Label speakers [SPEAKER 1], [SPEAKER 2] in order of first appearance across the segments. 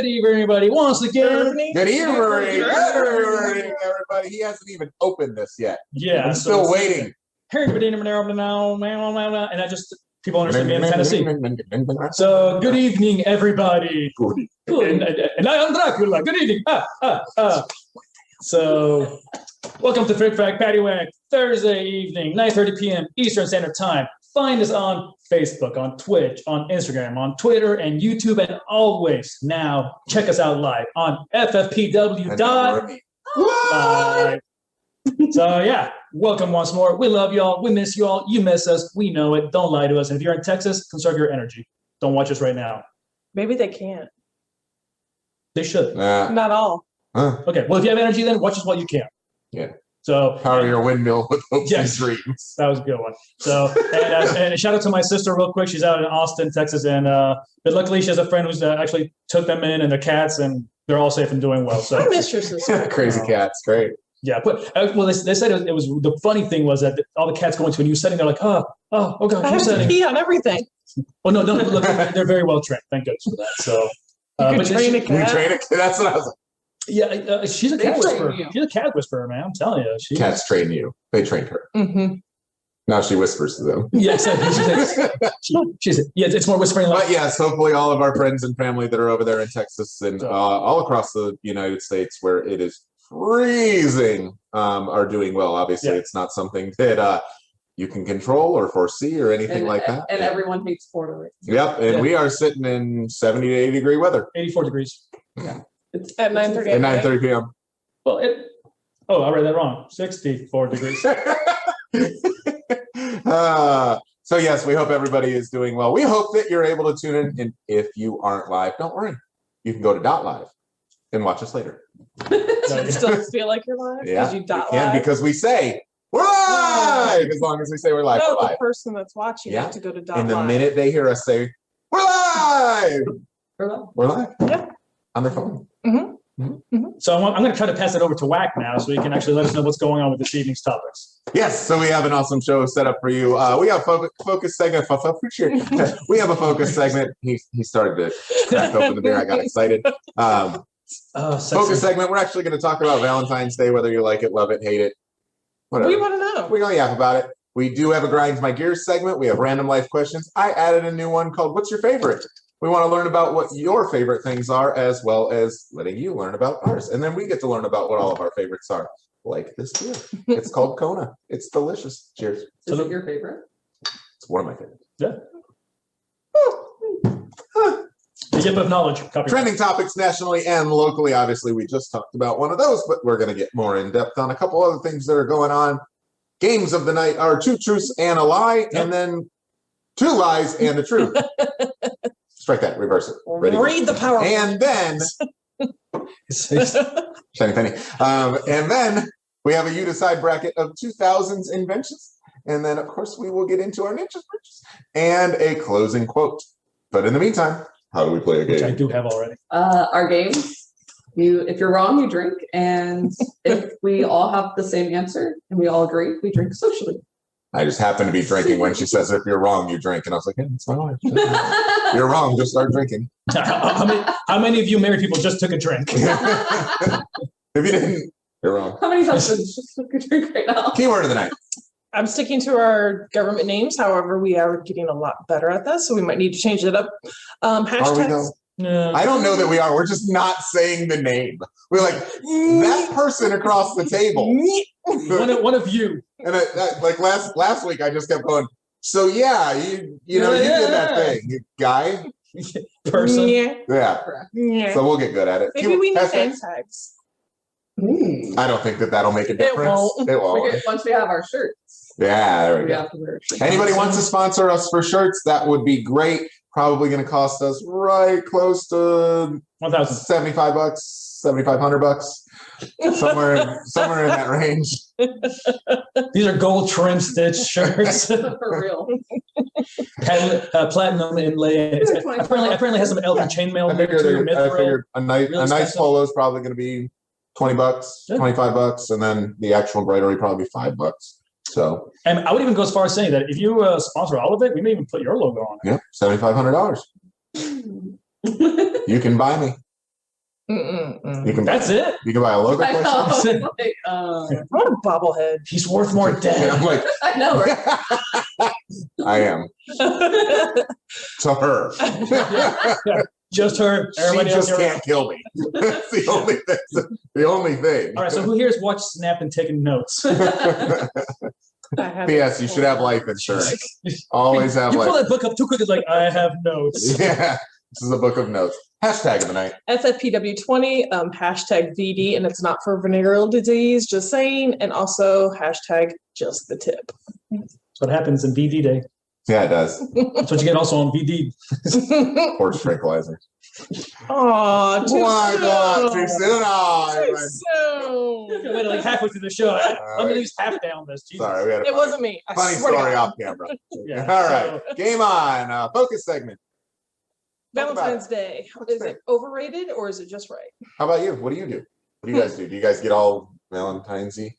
[SPEAKER 1] Good evening, everybody. Once again.
[SPEAKER 2] Good evening, everybody. He hasn't even opened this yet.
[SPEAKER 1] Yeah.
[SPEAKER 2] I'm still waiting.
[SPEAKER 1] And I just, people understand me in Tennessee. So, good evening, everybody. And I am Dracula. Good evening. So, welcome to Frack Paddy Wack, Thursday evening, 9:30 p.m. Eastern Standard Time. Find us on Facebook, on Twitch, on Instagram, on Twitter, and YouTube, and always now check us out live on ffpw.live. So yeah, welcome once more. We love y'all. We miss y'all. You miss us. We know it. Don't lie to us. And if you're in Texas, conserve your energy. Don't watch us right now.
[SPEAKER 3] Maybe they can't.
[SPEAKER 1] They should.
[SPEAKER 3] Not all.
[SPEAKER 2] Huh.
[SPEAKER 1] Okay. Well, if you have energy, then watch us while you can.
[SPEAKER 2] Yeah.
[SPEAKER 1] So
[SPEAKER 2] power your windmill with hopes and dreams.
[SPEAKER 1] That was a good one. So and shout out to my sister real quick. She's out in Austin, Texas, and but luckily she has a friend who's actually took them in and their cats, and they're all safe and doing well. So
[SPEAKER 3] I miss your sister.
[SPEAKER 2] Crazy cats, great.
[SPEAKER 1] Yeah, but well, they said it was the funny thing was that all the cats go into a new setting. They're like, oh god,
[SPEAKER 3] I have to pee on everything.
[SPEAKER 1] Oh no, look, they're very well trained. Thank goodness for that. So
[SPEAKER 3] you train a cat.
[SPEAKER 2] That's what I was like.
[SPEAKER 1] Yeah, she's a cat whisperer. She's a cat whisperer, man. I'm telling you.
[SPEAKER 2] Cats train you. They trained her.
[SPEAKER 3] Mm-hmm.
[SPEAKER 2] Now she whispers to them.
[SPEAKER 1] Yes, it's more whispering.
[SPEAKER 2] But yes, hopefully all of our friends and family that are over there in Texas and all across the United States where it is freezing are doing well. Obviously, it's not something that you can control or foresee or anything like that.
[SPEAKER 4] And everyone hates Florida right
[SPEAKER 2] now. Yep, and we are sitting in 70 to 80 degree weather.
[SPEAKER 1] 84 degrees.
[SPEAKER 2] Yeah.
[SPEAKER 3] It's at 9:30.
[SPEAKER 2] At 9:30 p.m.
[SPEAKER 1] Well, I read that wrong. 64 degrees.
[SPEAKER 2] So yes, we hope everybody is doing well. We hope that you're able to tune in, and if you aren't live, don't worry. You can go to .live and watch us later.
[SPEAKER 3] Do you still feel like you're live?
[SPEAKER 2] Yeah,
[SPEAKER 3] you
[SPEAKER 2] we
[SPEAKER 3] live?
[SPEAKER 2] can, because we say we're live. As long as we say we're live,
[SPEAKER 3] No,
[SPEAKER 2] we're live.
[SPEAKER 3] the person that's watching has to go to
[SPEAKER 2] And the
[SPEAKER 3] live.
[SPEAKER 2] minute they hear us say we're live, we're live.
[SPEAKER 3] Yeah.
[SPEAKER 2] On their phone.
[SPEAKER 3] Mm-hmm.
[SPEAKER 1] Mm-hmm. So I'm going to try to pass it over to Wack now, so he can actually let us know what's going on with this evening's topics.
[SPEAKER 2] Yes, so we have an awesome show set up for you. We have focus segment. We have a focus segment. He started to crack open the beer. I got excited. Focus segment. We're actually going to talk about Valentine's Day, whether you like it, love it, hate it, whatever.
[SPEAKER 3] We want to know.
[SPEAKER 2] We're going to yap about it. We do have a Grinds My Gears segment. We have random life questions. I added a new one called What's Your Favorite? We want to learn about what your favorite things are, as well as letting you learn about ours. And then we get to learn about what all of our favorites are, like this beer. It's called Kona. It's delicious. Cheers.
[SPEAKER 4] Is it your favorite?
[SPEAKER 2] It's one of my favorites.
[SPEAKER 1] Yeah. The Yip of Knowledge. Copyright.
[SPEAKER 2] Trending topics nationally and locally. Obviously, we just talked about one of those, but we're going to get more in depth on a couple other things that are going on. Games of the night are 2 truths and a lie, and then 2 lies and a truth. Strike that, reverse it. Ready?
[SPEAKER 3] Read the power.
[SPEAKER 2] And then, shiny penny. And then we have a You Decide bracket of 2000's inventions. And then, of course, we will get into our ninjas and a closing quote. But in the meantime, how do we play a game?
[SPEAKER 1] Which I do have already.
[SPEAKER 4] Our game, if you're wrong, you drink. And if we all have the same answer and we all agree, we drink socially.
[SPEAKER 2] I just happen to be drinking when she says, if you're wrong, you drink. And I was like, hey, it's my life. You're wrong, just start drinking.
[SPEAKER 1] How many of you married people just took a drink?
[SPEAKER 2] If you didn't, you're wrong.
[SPEAKER 4] How many husbands just took a drink right now?
[SPEAKER 2] Keyword of the night.
[SPEAKER 3] I'm sticking to our government names. However, we are getting a lot better at this, so we might need to change it up. Hashtags.
[SPEAKER 2] I don't know that we are. We're just not saying the name. We're like, that person across the table.
[SPEAKER 1] One of you.
[SPEAKER 2] And like last week, I just kept going, so yeah, you did that thing, you guy.
[SPEAKER 1] Person.
[SPEAKER 2] Yeah. So we'll get good at it.
[SPEAKER 3] Maybe we need hashtags.
[SPEAKER 2] I don't think that'll make a difference. It won't.
[SPEAKER 4] Once we have our shirts.
[SPEAKER 2] Yeah, there we go.
[SPEAKER 4] Have to wear shirts.
[SPEAKER 2] Anybody wants to sponsor us for shirts, that would be great. Probably going to cost us right close to $1,000, $75, $7,500, somewhere in that range.
[SPEAKER 1] These are gold trim stitch shirts.
[SPEAKER 4] For real.
[SPEAKER 1] Platinum inlay. Apparently has some Elton chainmail.
[SPEAKER 2] I figured a nice polo is probably going to be $20, $25, and then the actual embroidery probably $5. So,
[SPEAKER 1] and I would even go as far as saying that if you sponsor all of it, we may even put your logo on it.
[SPEAKER 2] Yep, $7,500. You can buy me. You can.
[SPEAKER 1] That's it.
[SPEAKER 2] You can buy a logo
[SPEAKER 4] I
[SPEAKER 2] question.
[SPEAKER 4] know. Like,
[SPEAKER 3] I want a bobblehead.
[SPEAKER 1] He's worth more
[SPEAKER 2] Yeah,
[SPEAKER 1] dead.
[SPEAKER 2] I'm like,
[SPEAKER 4] I know. Right?
[SPEAKER 2] I am to her.
[SPEAKER 1] Just her.
[SPEAKER 2] She
[SPEAKER 1] Everybody else.
[SPEAKER 2] just can't kill me. That's the only thing. The only thing.
[SPEAKER 1] All right. So who here has watched Snap and taken notes?
[SPEAKER 2] P.S. You should have life insurance. Always have
[SPEAKER 1] You pull
[SPEAKER 2] life.
[SPEAKER 1] that book up too quick. It's like I have notes.
[SPEAKER 2] Yeah, this is a book of notes. Hashtag of the night.
[SPEAKER 3] FFPW20, hashtag VD, and it's not for venereal disease, just saying, and also hashtag just the tip.
[SPEAKER 1] That's what happens in VD day.
[SPEAKER 2] Yeah, it does.
[SPEAKER 1] That's what you get also on VD.
[SPEAKER 2] Horse tranquilizer.
[SPEAKER 3] Aw, too
[SPEAKER 2] My God, too
[SPEAKER 3] soon.
[SPEAKER 2] soon. Oh,
[SPEAKER 3] Too
[SPEAKER 2] man.
[SPEAKER 3] soon.
[SPEAKER 1] Wait, like halfway through the show. I'm at least half down this. Jesus.
[SPEAKER 2] Sorry, we had a
[SPEAKER 3] It wasn't me. I
[SPEAKER 2] funny
[SPEAKER 3] swear to
[SPEAKER 2] story
[SPEAKER 3] God.
[SPEAKER 2] off camera.
[SPEAKER 1] Yeah,
[SPEAKER 2] All right, game on. Focus segment.
[SPEAKER 3] Valentine's Day. Is it overrated or is it just right?
[SPEAKER 2] How about you? What do you do? What do you guys do? Do you guys get all Valentine's-y?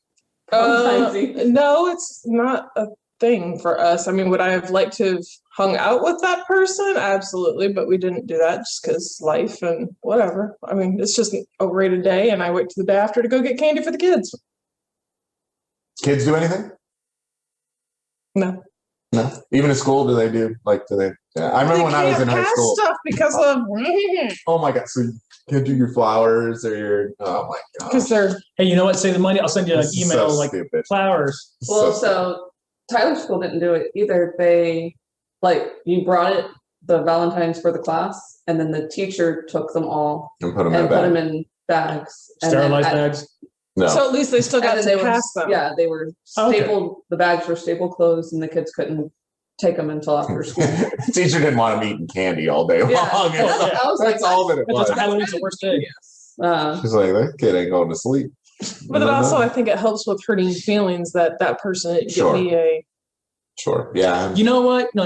[SPEAKER 4] Valentine's-y.
[SPEAKER 3] No, it's not a thing for us. I mean, would I have liked to have hung out with that person? Absolutely, but we didn't do that just because life and whatever. I mean, it's just an overrated day, and I wait till the day after to go get candy for the kids.
[SPEAKER 2] Kids do anything?
[SPEAKER 3] No.
[SPEAKER 2] No. Even at school, do they do? Yeah. I remember
[SPEAKER 3] They
[SPEAKER 2] when I was in
[SPEAKER 3] can't
[SPEAKER 2] high
[SPEAKER 3] pass
[SPEAKER 2] school.
[SPEAKER 3] stuff because of
[SPEAKER 2] Oh my God! So you can't do your flowers or your. Oh my God!
[SPEAKER 3] because they're
[SPEAKER 1] Hey, you know what? Save the money. I'll send you an
[SPEAKER 2] This is
[SPEAKER 1] email
[SPEAKER 2] so
[SPEAKER 1] like
[SPEAKER 2] stupid.
[SPEAKER 1] flowers.
[SPEAKER 4] Well, so Tyler's school didn't do it either. They you brought it the Valentines for the class, and then the teacher took them all
[SPEAKER 2] and put them in
[SPEAKER 4] and
[SPEAKER 2] a
[SPEAKER 4] put
[SPEAKER 2] bag.
[SPEAKER 4] them in bags. And then
[SPEAKER 1] Sterilized
[SPEAKER 4] at-
[SPEAKER 1] bags.
[SPEAKER 2] No.
[SPEAKER 3] so at least they still got
[SPEAKER 4] and
[SPEAKER 3] to
[SPEAKER 4] then they were
[SPEAKER 3] pass them.
[SPEAKER 4] yeah, they were
[SPEAKER 1] Oh, okay.
[SPEAKER 4] stapled. The bags were staple closed, and the kids couldn't take them until after school.
[SPEAKER 2] Teacher didn't want them eating candy all day long.
[SPEAKER 4] Yeah.
[SPEAKER 1] Oh, yeah.
[SPEAKER 4] I was
[SPEAKER 2] That's
[SPEAKER 4] like,
[SPEAKER 2] all that it
[SPEAKER 1] That's
[SPEAKER 2] was.
[SPEAKER 1] Halloween's the worst day.
[SPEAKER 2] She's like, that kid ain't going to sleep.
[SPEAKER 3] But it also, I think it helps with hurting feelings that person didn't
[SPEAKER 2] Sure.
[SPEAKER 3] give me a.
[SPEAKER 2] Sure. Yeah.
[SPEAKER 1] You know what? No.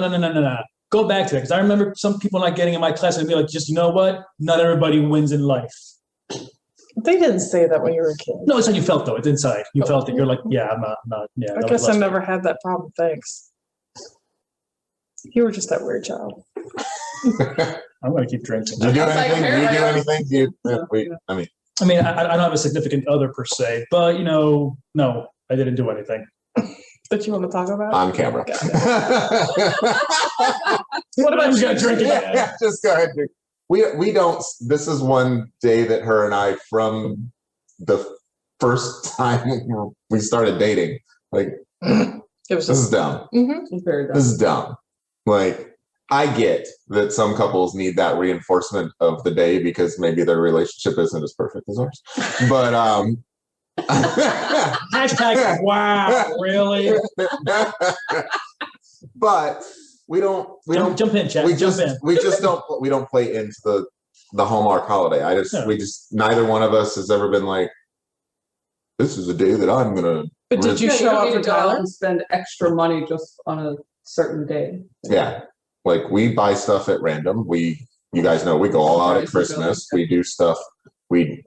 [SPEAKER 1] Go back to that because I remember some people not getting in my class and be like, just you know what? Not everybody wins in life.
[SPEAKER 3] They didn't say that when you were a kid.
[SPEAKER 1] No, it's how you felt though. It's inside. You felt it. You're like, yeah, I'm not. Yeah.
[SPEAKER 3] I guess I never had that problem. Thanks. You were just that weird child.
[SPEAKER 1] I'm gonna keep drinking.
[SPEAKER 2] Do you do
[SPEAKER 4] I was like,
[SPEAKER 2] anything? Do you do
[SPEAKER 4] apparently I was-
[SPEAKER 2] anything? Do you, I mean,
[SPEAKER 1] I mean, I don't have a significant other per se, but no, I didn't do anything.
[SPEAKER 3] That you want to talk about?
[SPEAKER 2] on camera.
[SPEAKER 3] Got What about
[SPEAKER 1] I'm
[SPEAKER 3] you?
[SPEAKER 1] gonna drink again.
[SPEAKER 2] Yeah, just go ahead. Drink. We don't. This is one day that her and I, from the first time we started dating, like
[SPEAKER 3] It was
[SPEAKER 2] this is
[SPEAKER 3] just.
[SPEAKER 2] dumb.
[SPEAKER 3] Mhm.
[SPEAKER 4] It's very dumb.
[SPEAKER 2] This is dumb. Like, I get that some couples need that reinforcement of the day because maybe their relationship isn't as perfect as ours. But
[SPEAKER 1] Hashtag wow, really?
[SPEAKER 2] but we don't
[SPEAKER 1] Jump in, chat.
[SPEAKER 2] we
[SPEAKER 1] Jump
[SPEAKER 2] just
[SPEAKER 1] in.
[SPEAKER 2] we don't play into the Hallmark holiday.
[SPEAKER 1] Yeah.
[SPEAKER 2] We just neither one of us has ever been like, this is a day that I'm gonna.
[SPEAKER 3] But did you
[SPEAKER 4] Yeah,
[SPEAKER 3] show
[SPEAKER 4] don't
[SPEAKER 3] up
[SPEAKER 4] need
[SPEAKER 3] for
[SPEAKER 4] to go out
[SPEAKER 3] Tyler?
[SPEAKER 4] and spend extra money just on a certain day.
[SPEAKER 2] Yeah, like we buy stuff at random. You guys know we go all out at
[SPEAKER 4] Right,
[SPEAKER 2] Christmas. We do stuff. We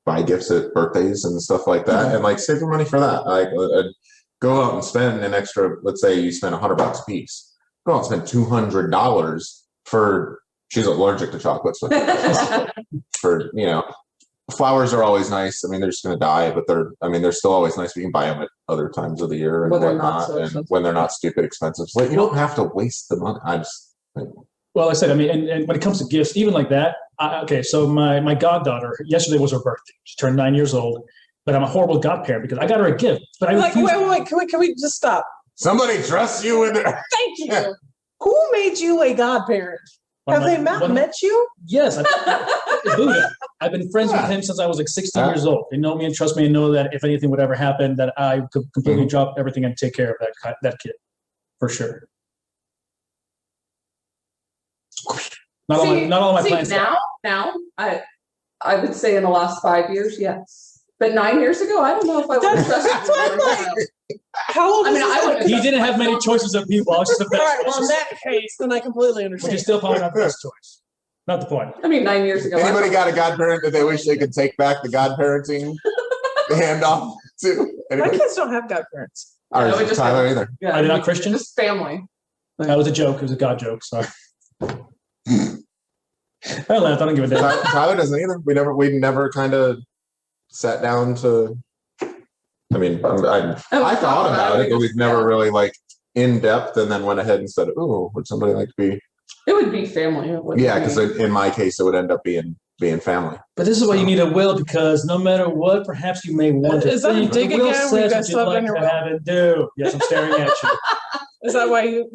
[SPEAKER 2] buy gifts at birthdays and stuff like that, and like save your money for that. Like go out and spend an extra. Let's say you spend $100 a piece. Go out and spend $200 for. She's allergic to chocolates. For flowers are always nice. I mean, they're just going to die, but they're still always nice. We can buy them at other times of the year and
[SPEAKER 4] When they're not
[SPEAKER 2] whatnot,
[SPEAKER 4] so
[SPEAKER 2] and
[SPEAKER 4] expensive.
[SPEAKER 2] when they're not stupid expensive. So, like, you don't have to waste the money.
[SPEAKER 1] Well, I said, I mean, and when it comes to gifts, even like that, okay, so my goddaughter, yesterday was her birthday. She turned 9 years old, but I'm a horrible godparent because I got her a gift, but I
[SPEAKER 3] Like,
[SPEAKER 1] refused.
[SPEAKER 3] wait, can we just stop?
[SPEAKER 2] Somebody trusts you with it.
[SPEAKER 3] Thank you. Who made you a godparent? Have they not met you?
[SPEAKER 1] Yes, Buddha. I've been friends with him since I was like 16 years old. They know me and trust me and know that if anything would ever happen, that I could completely drop everything and take care of that kid, for sure. Not all my plans.
[SPEAKER 4] Now, I would say in the last 5 years, yes. But 9 years ago, I don't know if I would trust
[SPEAKER 3] That's what I'm like. How old
[SPEAKER 4] I mean,
[SPEAKER 3] is
[SPEAKER 4] I
[SPEAKER 3] this?
[SPEAKER 4] would-
[SPEAKER 1] He didn't have many choices of people. I was just the
[SPEAKER 3] All
[SPEAKER 1] best
[SPEAKER 3] right, well, in
[SPEAKER 1] choices,
[SPEAKER 3] that case, then I completely
[SPEAKER 1] which
[SPEAKER 3] understand.
[SPEAKER 1] is still probably not the best choice. Not the point.
[SPEAKER 4] I mean, 9 years ago. I
[SPEAKER 2] Anybody
[SPEAKER 4] thought-
[SPEAKER 2] got a godparent that they wish they could take back the godparenting handoff to?
[SPEAKER 3] My
[SPEAKER 2] Anybody?
[SPEAKER 3] kids don't have godparents.
[SPEAKER 2] Or
[SPEAKER 4] No, we just
[SPEAKER 2] Tyler
[SPEAKER 4] have-
[SPEAKER 2] either.
[SPEAKER 4] Yeah,
[SPEAKER 1] Are they not Christian?
[SPEAKER 4] Just family.
[SPEAKER 1] That was a joke. It was a God joke. Sorry. I laughed. I don't give a damn.
[SPEAKER 2] Tyler doesn't either. We never kind of sat down to. I mean, I thought about it, but we've never really like in depth, and then went ahead and said, "Ooh, would somebody like to be?"
[SPEAKER 4] It would be family.
[SPEAKER 2] Yeah, because in my case, it would end up being family.
[SPEAKER 1] But this is why you need a will, because no matter what, perhaps you may want to
[SPEAKER 3] Is that a
[SPEAKER 1] think.
[SPEAKER 3] dig
[SPEAKER 1] The will
[SPEAKER 3] again?
[SPEAKER 1] says
[SPEAKER 3] You
[SPEAKER 1] what
[SPEAKER 3] guys
[SPEAKER 1] you'd
[SPEAKER 3] still have it
[SPEAKER 1] like
[SPEAKER 3] in your
[SPEAKER 1] to
[SPEAKER 3] will?
[SPEAKER 1] have it do. Yes, I'm staring at you.
[SPEAKER 3] Is that why you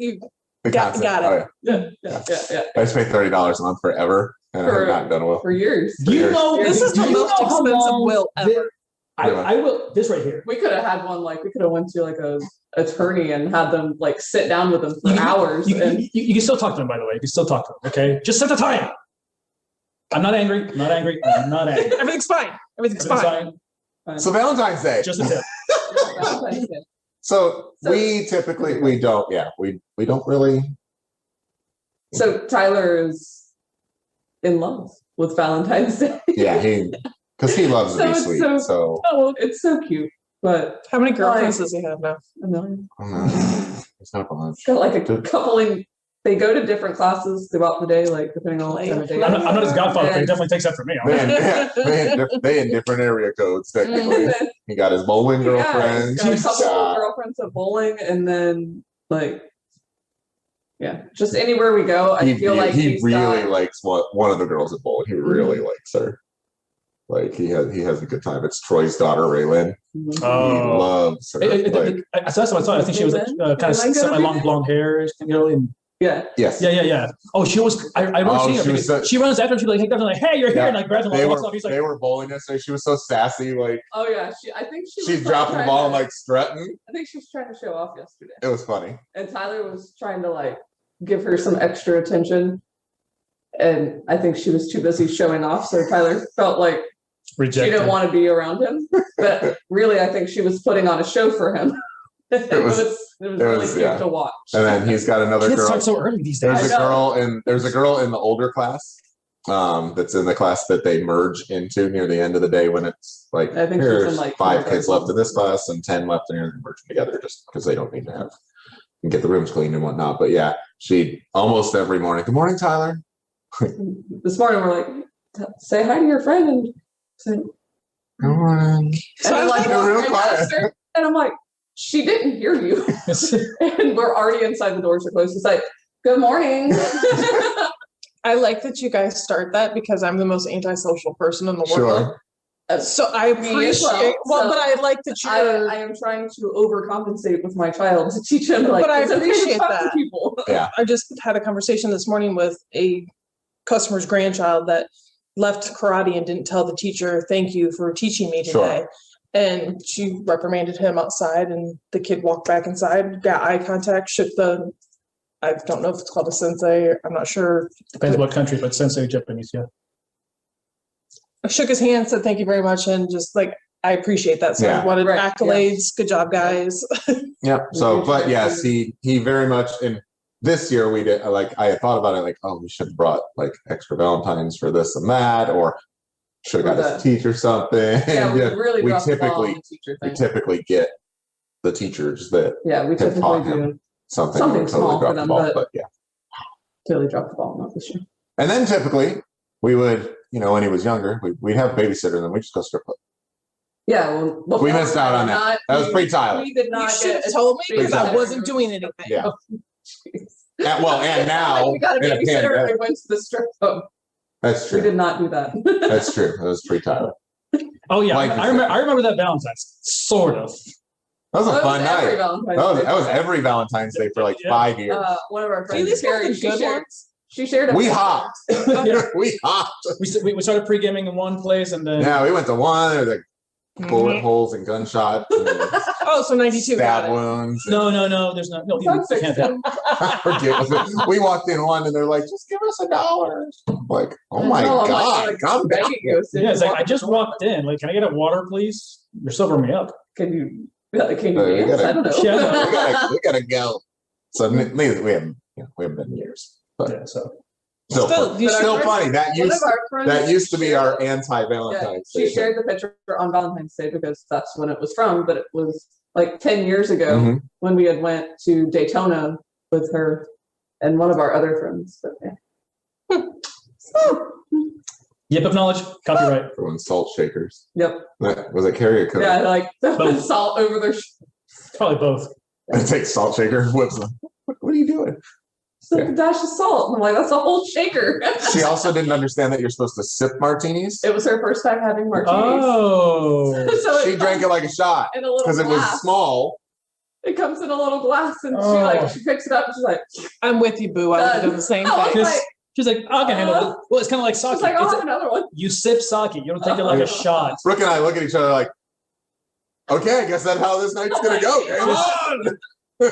[SPEAKER 2] The
[SPEAKER 3] got
[SPEAKER 2] concept.
[SPEAKER 3] it?
[SPEAKER 2] Oh, yeah.
[SPEAKER 4] Yeah.
[SPEAKER 2] I just paid $30 a month forever, and I have not done a will.
[SPEAKER 4] For years.
[SPEAKER 1] Do you know
[SPEAKER 3] This is
[SPEAKER 1] do
[SPEAKER 3] the
[SPEAKER 1] you
[SPEAKER 3] most
[SPEAKER 1] know how
[SPEAKER 3] expensive
[SPEAKER 1] long
[SPEAKER 3] will ever.
[SPEAKER 1] I will. This right here.
[SPEAKER 4] We could have had one we could have went to like a attorney and had them like sit down with them for hours.
[SPEAKER 1] You
[SPEAKER 4] and
[SPEAKER 1] can still talk to them, by the way. You can still talk to them. Okay, just set the time. I'm not angry. I'm not angry. I'm not angry.
[SPEAKER 3] Everything's fine. Everything's fine.
[SPEAKER 2] So Valentine's Day.
[SPEAKER 1] Just a tip.
[SPEAKER 2] So we typically we don't really.
[SPEAKER 4] So Tyler is in love with Valentine's Day.
[SPEAKER 2] Yeah, because he loves to
[SPEAKER 4] So
[SPEAKER 2] be
[SPEAKER 4] it's
[SPEAKER 2] sweet.
[SPEAKER 4] so-
[SPEAKER 2] So
[SPEAKER 4] It's so cute, but
[SPEAKER 3] How many girlfriends does he have now?
[SPEAKER 4] a million.
[SPEAKER 2] it's not a bunch.
[SPEAKER 4] It's got like a couple in. They go to different classes throughout the day, like depending on what time of day.
[SPEAKER 1] I'm not his godfather, but he
[SPEAKER 4] And-
[SPEAKER 1] definitely takes that from me.
[SPEAKER 2] They in different area codes technically.
[SPEAKER 4] Mhm.
[SPEAKER 2] He got his bowling
[SPEAKER 4] Yeah,
[SPEAKER 2] girlfriend.
[SPEAKER 4] he's got a couple
[SPEAKER 2] got-
[SPEAKER 4] of girlfriends at bowling, and then just anywhere we go, I feel like
[SPEAKER 2] he
[SPEAKER 4] he's
[SPEAKER 2] really
[SPEAKER 4] got,
[SPEAKER 2] likes one of the girls at bowling. He really likes her. Like he has a good time. It's Troy's daughter, Raylan. He
[SPEAKER 1] Oh.
[SPEAKER 2] loves her.
[SPEAKER 1] So that's what I thought. I think she was kind of semi-long blonde hair.
[SPEAKER 4] Yeah.
[SPEAKER 2] Yes.
[SPEAKER 1] Yeah. Oh, she was. I remember seeing her because she runs after him. She like, hey, you're here,
[SPEAKER 2] Yeah.
[SPEAKER 1] and like grabs him and walks off. He's
[SPEAKER 2] They
[SPEAKER 1] like,
[SPEAKER 2] were bowling yesterday. She was so sassy. Like
[SPEAKER 4] Oh yeah. I think she was
[SPEAKER 2] she's dropping the
[SPEAKER 4] trying
[SPEAKER 2] ball
[SPEAKER 4] to-
[SPEAKER 2] and like strutting.
[SPEAKER 4] I think she was trying to show off yesterday,
[SPEAKER 2] It was funny.
[SPEAKER 4] and Tyler was trying to like give her some extra attention, and I think she was too busy showing off. So Tyler felt like she
[SPEAKER 1] rejected.
[SPEAKER 4] didn't want to be around him, but really, I think she was putting on a show for him. It was really cute
[SPEAKER 2] yeah.
[SPEAKER 4] to watch.
[SPEAKER 2] And then he's got another
[SPEAKER 1] Kids
[SPEAKER 2] girl.
[SPEAKER 1] start so early these days.
[SPEAKER 2] There's
[SPEAKER 4] I
[SPEAKER 2] a
[SPEAKER 4] know.
[SPEAKER 2] girl in the older class. That's in the class that they merge into near the end of the day when it's like
[SPEAKER 4] I think she's
[SPEAKER 2] here's
[SPEAKER 4] in, like,
[SPEAKER 2] 5 kids
[SPEAKER 4] kindergarten.
[SPEAKER 2] left in this class and 10 left in here. They merge them together just because they don't need to have and get the rooms cleaned and whatnot. But yeah, she almost every morning. Good morning, Tyler.
[SPEAKER 4] This morning we're like, say hi to your friend and say,
[SPEAKER 2] Good morning.
[SPEAKER 4] and I'm like,
[SPEAKER 2] You're real
[SPEAKER 4] I
[SPEAKER 2] quiet.
[SPEAKER 4] asked her, and I'm like, she didn't hear you. And we're already inside, the doors are closed. It's like, good morning.
[SPEAKER 3] I like that you guys start that because I'm the most antisocial person in the world.
[SPEAKER 2] Sure.
[SPEAKER 3] So I
[SPEAKER 4] Me as
[SPEAKER 3] appreciate.
[SPEAKER 4] well. So
[SPEAKER 3] But I like that you're.
[SPEAKER 4] I am trying to overcompensate with my child to teach him like
[SPEAKER 3] But I
[SPEAKER 4] it's okay to
[SPEAKER 3] appreciate
[SPEAKER 4] talk to
[SPEAKER 3] that.
[SPEAKER 4] people.
[SPEAKER 3] I just had a conversation this morning with a customer's grandchild that left karate and didn't tell the teacher, thank you for teaching me today.
[SPEAKER 2] Sure.
[SPEAKER 3] And she reprimanded him outside, and the kid walked back inside, got eye contact, shook the, I don't know if it's called a sensei, I'm not sure.
[SPEAKER 1] Depends what country, but sensei Japanese, yeah.
[SPEAKER 3] Shook his hand, said thank you very much, and just like, I appreciate that. So
[SPEAKER 2] Yeah.
[SPEAKER 3] I wanted
[SPEAKER 4] Right,
[SPEAKER 3] accolades. Good job, guys.
[SPEAKER 2] Yeah. So, but yes, he very much in this year we did like I had thought about it like, oh, we should have brought like extra Valentines for this and that, or should have got his teacher something.
[SPEAKER 4] Yeah, we really
[SPEAKER 2] we
[SPEAKER 4] dropped the ball on
[SPEAKER 2] typically
[SPEAKER 4] the teacher
[SPEAKER 2] we
[SPEAKER 4] thing.
[SPEAKER 2] typically get the teachers that
[SPEAKER 4] Yeah, we
[SPEAKER 2] have
[SPEAKER 4] typically
[SPEAKER 2] taught him
[SPEAKER 4] do.
[SPEAKER 2] something.
[SPEAKER 4] Something
[SPEAKER 2] we
[SPEAKER 4] small for
[SPEAKER 2] dropped
[SPEAKER 4] them,
[SPEAKER 2] the ball,
[SPEAKER 4] but-
[SPEAKER 2] yeah.
[SPEAKER 4] Totally dropped the ball, not this year.
[SPEAKER 2] And then typically we would, when he was younger, we'd have babysitters and we just go strip club.
[SPEAKER 4] Yeah, well,
[SPEAKER 2] We
[SPEAKER 4] before
[SPEAKER 2] missed out on that. That was pre-Tyler.
[SPEAKER 4] We did
[SPEAKER 3] You
[SPEAKER 4] not
[SPEAKER 3] should
[SPEAKER 4] get
[SPEAKER 3] have told me because I
[SPEAKER 4] babysitter.
[SPEAKER 3] wasn't doing anything.
[SPEAKER 2] Yeah.
[SPEAKER 4] Jeez.
[SPEAKER 2] And now
[SPEAKER 4] we got a
[SPEAKER 2] in a
[SPEAKER 4] babysitter and
[SPEAKER 2] pandemic.
[SPEAKER 4] we went to the strip club.
[SPEAKER 2] That's
[SPEAKER 4] We
[SPEAKER 2] true.
[SPEAKER 4] did not do that.
[SPEAKER 2] That's true. That was pre-Tyler.
[SPEAKER 1] Oh yeah,
[SPEAKER 2] Like
[SPEAKER 1] I remember that Valentine's, sort of.
[SPEAKER 2] That was a fun
[SPEAKER 4] every
[SPEAKER 2] night.
[SPEAKER 4] Valentine's Day.
[SPEAKER 2] That was every Valentine's Day for like
[SPEAKER 1] Yeah.
[SPEAKER 2] 5 years.
[SPEAKER 4] One of our
[SPEAKER 3] See,
[SPEAKER 4] friends,
[SPEAKER 3] these
[SPEAKER 4] Carrie,
[SPEAKER 3] ones are good ones.
[SPEAKER 4] she shared a
[SPEAKER 2] We
[SPEAKER 4] picture.
[SPEAKER 2] hopped. We hopped.
[SPEAKER 1] We started pre-gaming in one place and then
[SPEAKER 2] Yeah, we went to one. There was like bullet holes and gunshots and
[SPEAKER 3] Oh, so 92. Got
[SPEAKER 2] stab
[SPEAKER 3] it.
[SPEAKER 2] wounds.
[SPEAKER 1] no, there's no you can't have.
[SPEAKER 2] Forget it. We walked in one and they're like, just give us $1. I'm like, oh my
[SPEAKER 4] No, I'm
[SPEAKER 2] God,
[SPEAKER 4] like,
[SPEAKER 2] calm down.
[SPEAKER 4] begging you, so
[SPEAKER 1] Yeah, it's
[SPEAKER 4] you
[SPEAKER 1] like I just walked in. Like, can I get a water, please? You're sobering me up.
[SPEAKER 4] Can you dance?
[SPEAKER 2] gotta-
[SPEAKER 4] I don't know.
[SPEAKER 1] Yeah,
[SPEAKER 2] we gotta go. So neither we haven't been in years, but
[SPEAKER 1] Yeah, so
[SPEAKER 2] still,
[SPEAKER 3] Still, you
[SPEAKER 2] still
[SPEAKER 4] should-
[SPEAKER 2] funny. That
[SPEAKER 4] One
[SPEAKER 2] used
[SPEAKER 4] of our friends
[SPEAKER 2] to be our
[SPEAKER 4] Yeah,
[SPEAKER 2] anti-Valentine's
[SPEAKER 4] she
[SPEAKER 2] Day.
[SPEAKER 4] shared the picture on Valentine's Day because that's when it was from, but it was like 10 years ago
[SPEAKER 2] Mhm.
[SPEAKER 4] when we had went to Daytona with her and one of our other friends. But, yeah.
[SPEAKER 1] Yip of knowledge, copyright.
[SPEAKER 2] Everyone's salt shakers.
[SPEAKER 4] Yep.
[SPEAKER 2] Was it carry a coat?
[SPEAKER 4] Yeah, like
[SPEAKER 1] Both.
[SPEAKER 4] salt over their.
[SPEAKER 1] Probably both.
[SPEAKER 2] It takes salt shaker, whips them. What are you doing?
[SPEAKER 4] So a dash of salt. I'm like, that's a whole shaker.
[SPEAKER 2] She also didn't understand that you're supposed to sip martinis.
[SPEAKER 4] It was her first time having martinis.
[SPEAKER 1] Oh.
[SPEAKER 4] So
[SPEAKER 2] She drank it like a shot
[SPEAKER 4] in a little
[SPEAKER 2] because it was
[SPEAKER 4] glass.
[SPEAKER 2] small.
[SPEAKER 4] It comes in a little glass, and
[SPEAKER 1] Oh.
[SPEAKER 4] she picks it up, and she's like,
[SPEAKER 3] I'm with you, Boo. I would have done the same
[SPEAKER 4] I was
[SPEAKER 3] thing.
[SPEAKER 1] Just-
[SPEAKER 4] like,
[SPEAKER 1] She's like, I can handle it. Well, it's kind of like
[SPEAKER 4] she's
[SPEAKER 1] sake.
[SPEAKER 4] like, I'll
[SPEAKER 1] It's
[SPEAKER 4] have another one.
[SPEAKER 1] you sip sake. You don't take it like a shot.
[SPEAKER 2] Brooke and I look at each other like, okay, I guess that's how this night's gonna go. Come on.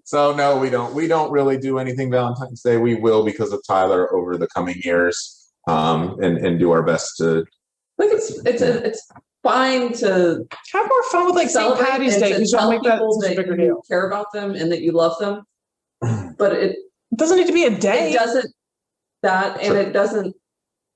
[SPEAKER 2] So no, we don't. We don't really do anything Valentine's Day. We will because of Tyler over the coming years, and do our best to.
[SPEAKER 4] Like it's fine to
[SPEAKER 3] Have more fun with like St.
[SPEAKER 4] celebrate
[SPEAKER 3] Patty's
[SPEAKER 4] and
[SPEAKER 3] Day
[SPEAKER 4] to
[SPEAKER 3] because you'll
[SPEAKER 4] tell
[SPEAKER 3] make that
[SPEAKER 4] people
[SPEAKER 3] such a
[SPEAKER 4] that
[SPEAKER 3] bigger
[SPEAKER 4] you
[SPEAKER 3] deal.
[SPEAKER 4] care about them and that you love them, but it
[SPEAKER 3] It doesn't need to be a day.
[SPEAKER 4] doesn't it doesn't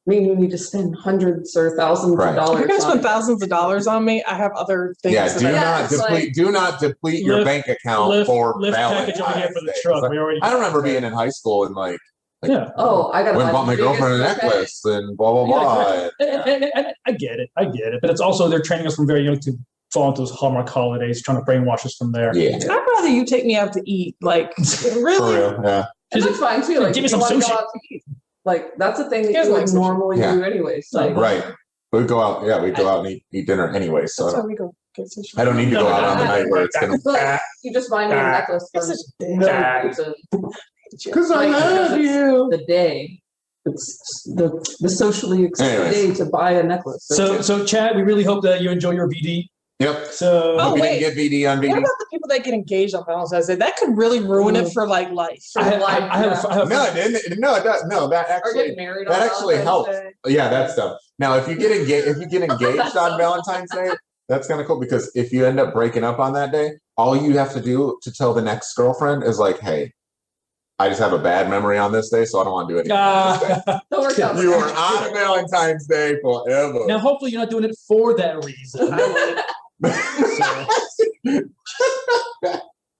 [SPEAKER 4] mean you need to spend hundreds or thousands
[SPEAKER 2] Right.
[SPEAKER 4] of dollars.
[SPEAKER 3] If you're gonna
[SPEAKER 4] on
[SPEAKER 3] spend
[SPEAKER 4] it.
[SPEAKER 3] thousands of dollars on me, I have other things.
[SPEAKER 2] Yeah,
[SPEAKER 3] that
[SPEAKER 2] do
[SPEAKER 3] I-
[SPEAKER 4] Yeah,
[SPEAKER 2] not
[SPEAKER 4] it's
[SPEAKER 2] deplete.
[SPEAKER 4] like-
[SPEAKER 2] Do not deplete your
[SPEAKER 1] Lift-
[SPEAKER 2] bank account
[SPEAKER 1] Lift
[SPEAKER 2] for
[SPEAKER 1] package over here for the
[SPEAKER 2] Valentine's Day.
[SPEAKER 1] truck. We already.
[SPEAKER 2] I remember being in high school and like,
[SPEAKER 1] Yeah.
[SPEAKER 4] Oh, I got.
[SPEAKER 2] went and bought my girlfriend a necklace and blah blah blah.
[SPEAKER 1] And I get it. But it's also they're training us from very young to fall into those Hallmark holidays, trying to brainwash us from there.
[SPEAKER 2] Yeah,
[SPEAKER 3] I'd rather you take me out to eat. Like,
[SPEAKER 2] for
[SPEAKER 3] really?
[SPEAKER 2] real. Yeah,
[SPEAKER 4] And that's fine too. Like,
[SPEAKER 1] Give me
[SPEAKER 4] if
[SPEAKER 1] some
[SPEAKER 4] you wanna go
[SPEAKER 1] sushi.
[SPEAKER 4] out to eat, like that's a thing that
[SPEAKER 3] Here's
[SPEAKER 4] you
[SPEAKER 3] my
[SPEAKER 4] would
[SPEAKER 3] sushi.
[SPEAKER 4] normally
[SPEAKER 2] Yeah.
[SPEAKER 4] do anyways. Like,
[SPEAKER 2] right. We'd go out. Yeah, we'd go out and eat dinner anyway. So
[SPEAKER 3] That's how we go get sushi.
[SPEAKER 2] I don't need to go out on the night where it's gonna.
[SPEAKER 4] But you just buy me a necklace for
[SPEAKER 3] It's a
[SPEAKER 4] no
[SPEAKER 3] day.
[SPEAKER 4] reason.
[SPEAKER 2] Because I
[SPEAKER 4] Like,
[SPEAKER 2] love
[SPEAKER 4] because
[SPEAKER 2] you.
[SPEAKER 4] The day. It's the socially accepted
[SPEAKER 2] Anyways.
[SPEAKER 4] day to buy a necklace.
[SPEAKER 1] So Chad, we really hope that you enjoy your VD.
[SPEAKER 2] Yep.
[SPEAKER 1] So
[SPEAKER 3] Oh,
[SPEAKER 2] Hope you
[SPEAKER 3] wait.
[SPEAKER 2] didn't get VD on
[SPEAKER 3] What
[SPEAKER 2] VD.
[SPEAKER 3] about the people that get engaged on Valentine's Day? That could really ruin it for like life.
[SPEAKER 1] I have
[SPEAKER 2] No, it didn't. No, it does. No, that
[SPEAKER 4] or
[SPEAKER 2] actually.
[SPEAKER 4] getting married.
[SPEAKER 2] that
[SPEAKER 4] on
[SPEAKER 2] actually
[SPEAKER 4] Valentine's
[SPEAKER 2] helps.
[SPEAKER 4] Day.
[SPEAKER 2] Yeah, that stuff. Now, if you get engaged on Valentine's Day, that's kind of cool because if you end up breaking up on that day, all you have to do to tell the next girlfriend is like, "Hey, I just have a bad memory on this day, so I don't want to do it."
[SPEAKER 4] That works out.
[SPEAKER 2] You are on Valentine's Day forever.
[SPEAKER 1] now hopefully you're not doing it for that reason.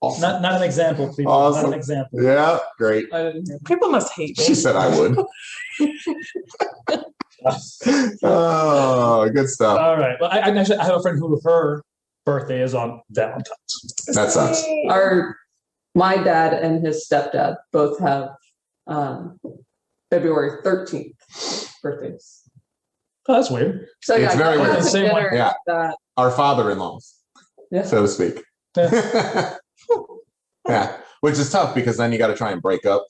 [SPEAKER 2] Awesome.
[SPEAKER 1] Not an example, people.
[SPEAKER 2] Awesome.
[SPEAKER 1] Not an example.
[SPEAKER 2] Yeah, great.
[SPEAKER 4] I didn't hear.
[SPEAKER 3] People must hate me.
[SPEAKER 2] She said I would. Oh, good stuff.
[SPEAKER 1] All right. Well, I actually have a friend who her birthday is on Valentine's.
[SPEAKER 2] That sucks.
[SPEAKER 4] My dad and his stepdad both have February 13th birthdays.
[SPEAKER 1] Oh, that's weird.
[SPEAKER 4] So yeah,
[SPEAKER 2] It's
[SPEAKER 4] I
[SPEAKER 2] very
[SPEAKER 4] got
[SPEAKER 2] weird.
[SPEAKER 4] to
[SPEAKER 1] Same one.
[SPEAKER 4] dinner
[SPEAKER 2] Yeah.
[SPEAKER 4] that
[SPEAKER 2] Our father-in-laws,
[SPEAKER 4] Yeah.
[SPEAKER 2] so to speak. Yeah, which is tough because then you got to try and break up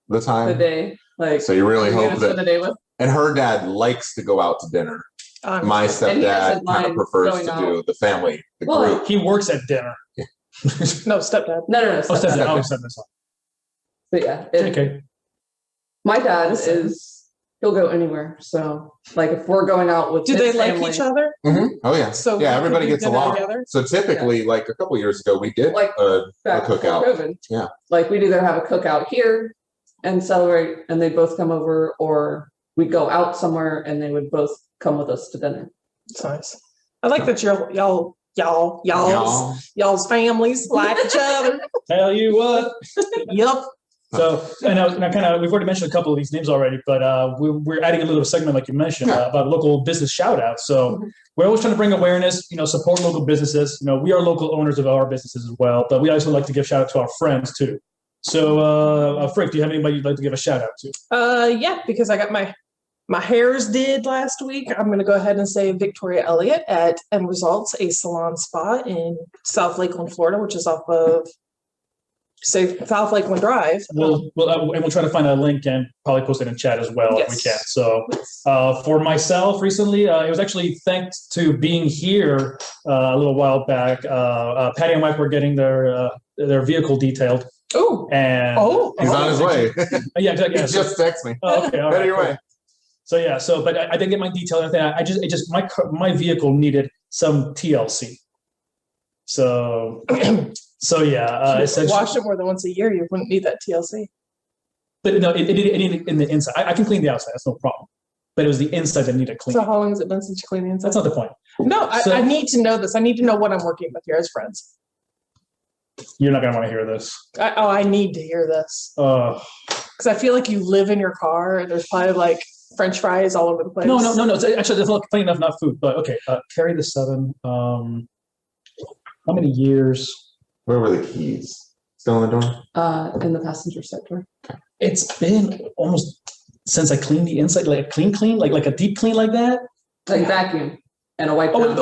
[SPEAKER 2] the
[SPEAKER 4] the
[SPEAKER 2] time.
[SPEAKER 4] day. Like
[SPEAKER 2] So you really
[SPEAKER 4] you're gonna
[SPEAKER 2] hope
[SPEAKER 4] spend the
[SPEAKER 2] that.
[SPEAKER 4] day with.
[SPEAKER 2] And her dad likes to go out to dinner. My
[SPEAKER 4] And he
[SPEAKER 2] stepdad
[SPEAKER 4] doesn't
[SPEAKER 2] kind of
[SPEAKER 4] mind
[SPEAKER 2] prefers
[SPEAKER 4] going
[SPEAKER 2] to do
[SPEAKER 4] out.
[SPEAKER 2] the family, the
[SPEAKER 4] Well,
[SPEAKER 2] group.
[SPEAKER 1] He works at dinner.
[SPEAKER 3] No, stepdad.
[SPEAKER 4] No.
[SPEAKER 1] Oh,
[SPEAKER 4] stepdad.
[SPEAKER 1] says it. Oh, said this.
[SPEAKER 4] But yeah,
[SPEAKER 1] Okay.
[SPEAKER 4] my dad he'll go anywhere. So like if we're going out with
[SPEAKER 3] Do
[SPEAKER 4] his
[SPEAKER 3] they like
[SPEAKER 4] family,
[SPEAKER 3] each other?
[SPEAKER 2] Mhm. Oh yeah,
[SPEAKER 3] So
[SPEAKER 2] yeah.
[SPEAKER 3] we
[SPEAKER 2] Everybody
[SPEAKER 3] could do
[SPEAKER 2] gets
[SPEAKER 3] dinner
[SPEAKER 2] along.
[SPEAKER 3] together?
[SPEAKER 2] So typically, like a couple years ago, we did
[SPEAKER 4] Like,
[SPEAKER 2] a
[SPEAKER 4] back before
[SPEAKER 2] cookout.
[SPEAKER 4] COVID,
[SPEAKER 2] Yeah.
[SPEAKER 4] like we'd either have a cookout here and celebrate, and they'd both come over, or we'd go out somewhere and they would both come with us to dinner.
[SPEAKER 3] It's nice. I like that y'all's families like each other.
[SPEAKER 1] Tell you what.
[SPEAKER 3] Yup.
[SPEAKER 1] So, and I kind of, we've already mentioned a couple of these names already, but we're adding a little segment, like you mentioned, about local business shout outs. So we're always trying to bring awareness, support local businesses. We are local owners of our businesses as well, but we also like to give shout out to our friends too. So, Frick, do you have anybody you'd like to give a shout out to?
[SPEAKER 3] Yeah, because I got my hairs did last week. I'm going to go ahead and say Victoria Elliott at End Results, a salon spa in South Lakeland, Florida, which is off of South Lakeland Drive.
[SPEAKER 1] We'll try to find a link and probably post it in chat as well if we can. So, for myself recently, it was actually thanks to being here a little while back. Paddy and Wack were getting their vehicle detailed.
[SPEAKER 3] Oh,
[SPEAKER 1] And
[SPEAKER 2] He's on his way.
[SPEAKER 1] Yeah, exactly.
[SPEAKER 2] He
[SPEAKER 1] Yeah,
[SPEAKER 2] just texted me.
[SPEAKER 1] oh, okay, all
[SPEAKER 2] Better
[SPEAKER 1] right,
[SPEAKER 2] your
[SPEAKER 1] cool.
[SPEAKER 2] way.
[SPEAKER 1] So yeah, but I didn't get my detail and everything. My vehicle needed some TLC. So yeah, essentially.
[SPEAKER 3] wash it more than once a year. You wouldn't need that TLC.
[SPEAKER 1] But no, it needed in the inside. I can clean the outside. That's no problem. But it was the inside that needed cleaning.
[SPEAKER 3] So how long has it been since you cleaned the inside?
[SPEAKER 1] That's not the point.
[SPEAKER 3] No, I need to know this. I need to know what I'm working with here as friends.
[SPEAKER 1] You're not gonna want to hear this.
[SPEAKER 3] I need to hear this. Because I feel like you live in your car and there's probably like French fries all over the place.
[SPEAKER 1] No. It's actually, that's not funny enough, not food. But okay, carry the 7. How many years?
[SPEAKER 2] Where were the keys? Still in the door?
[SPEAKER 4] In the passenger sector.
[SPEAKER 1] It's been almost since I cleaned the inside, like a clean, like a deep clean like that.
[SPEAKER 4] Like vacuum and a wipe
[SPEAKER 1] Oh,
[SPEAKER 4] down.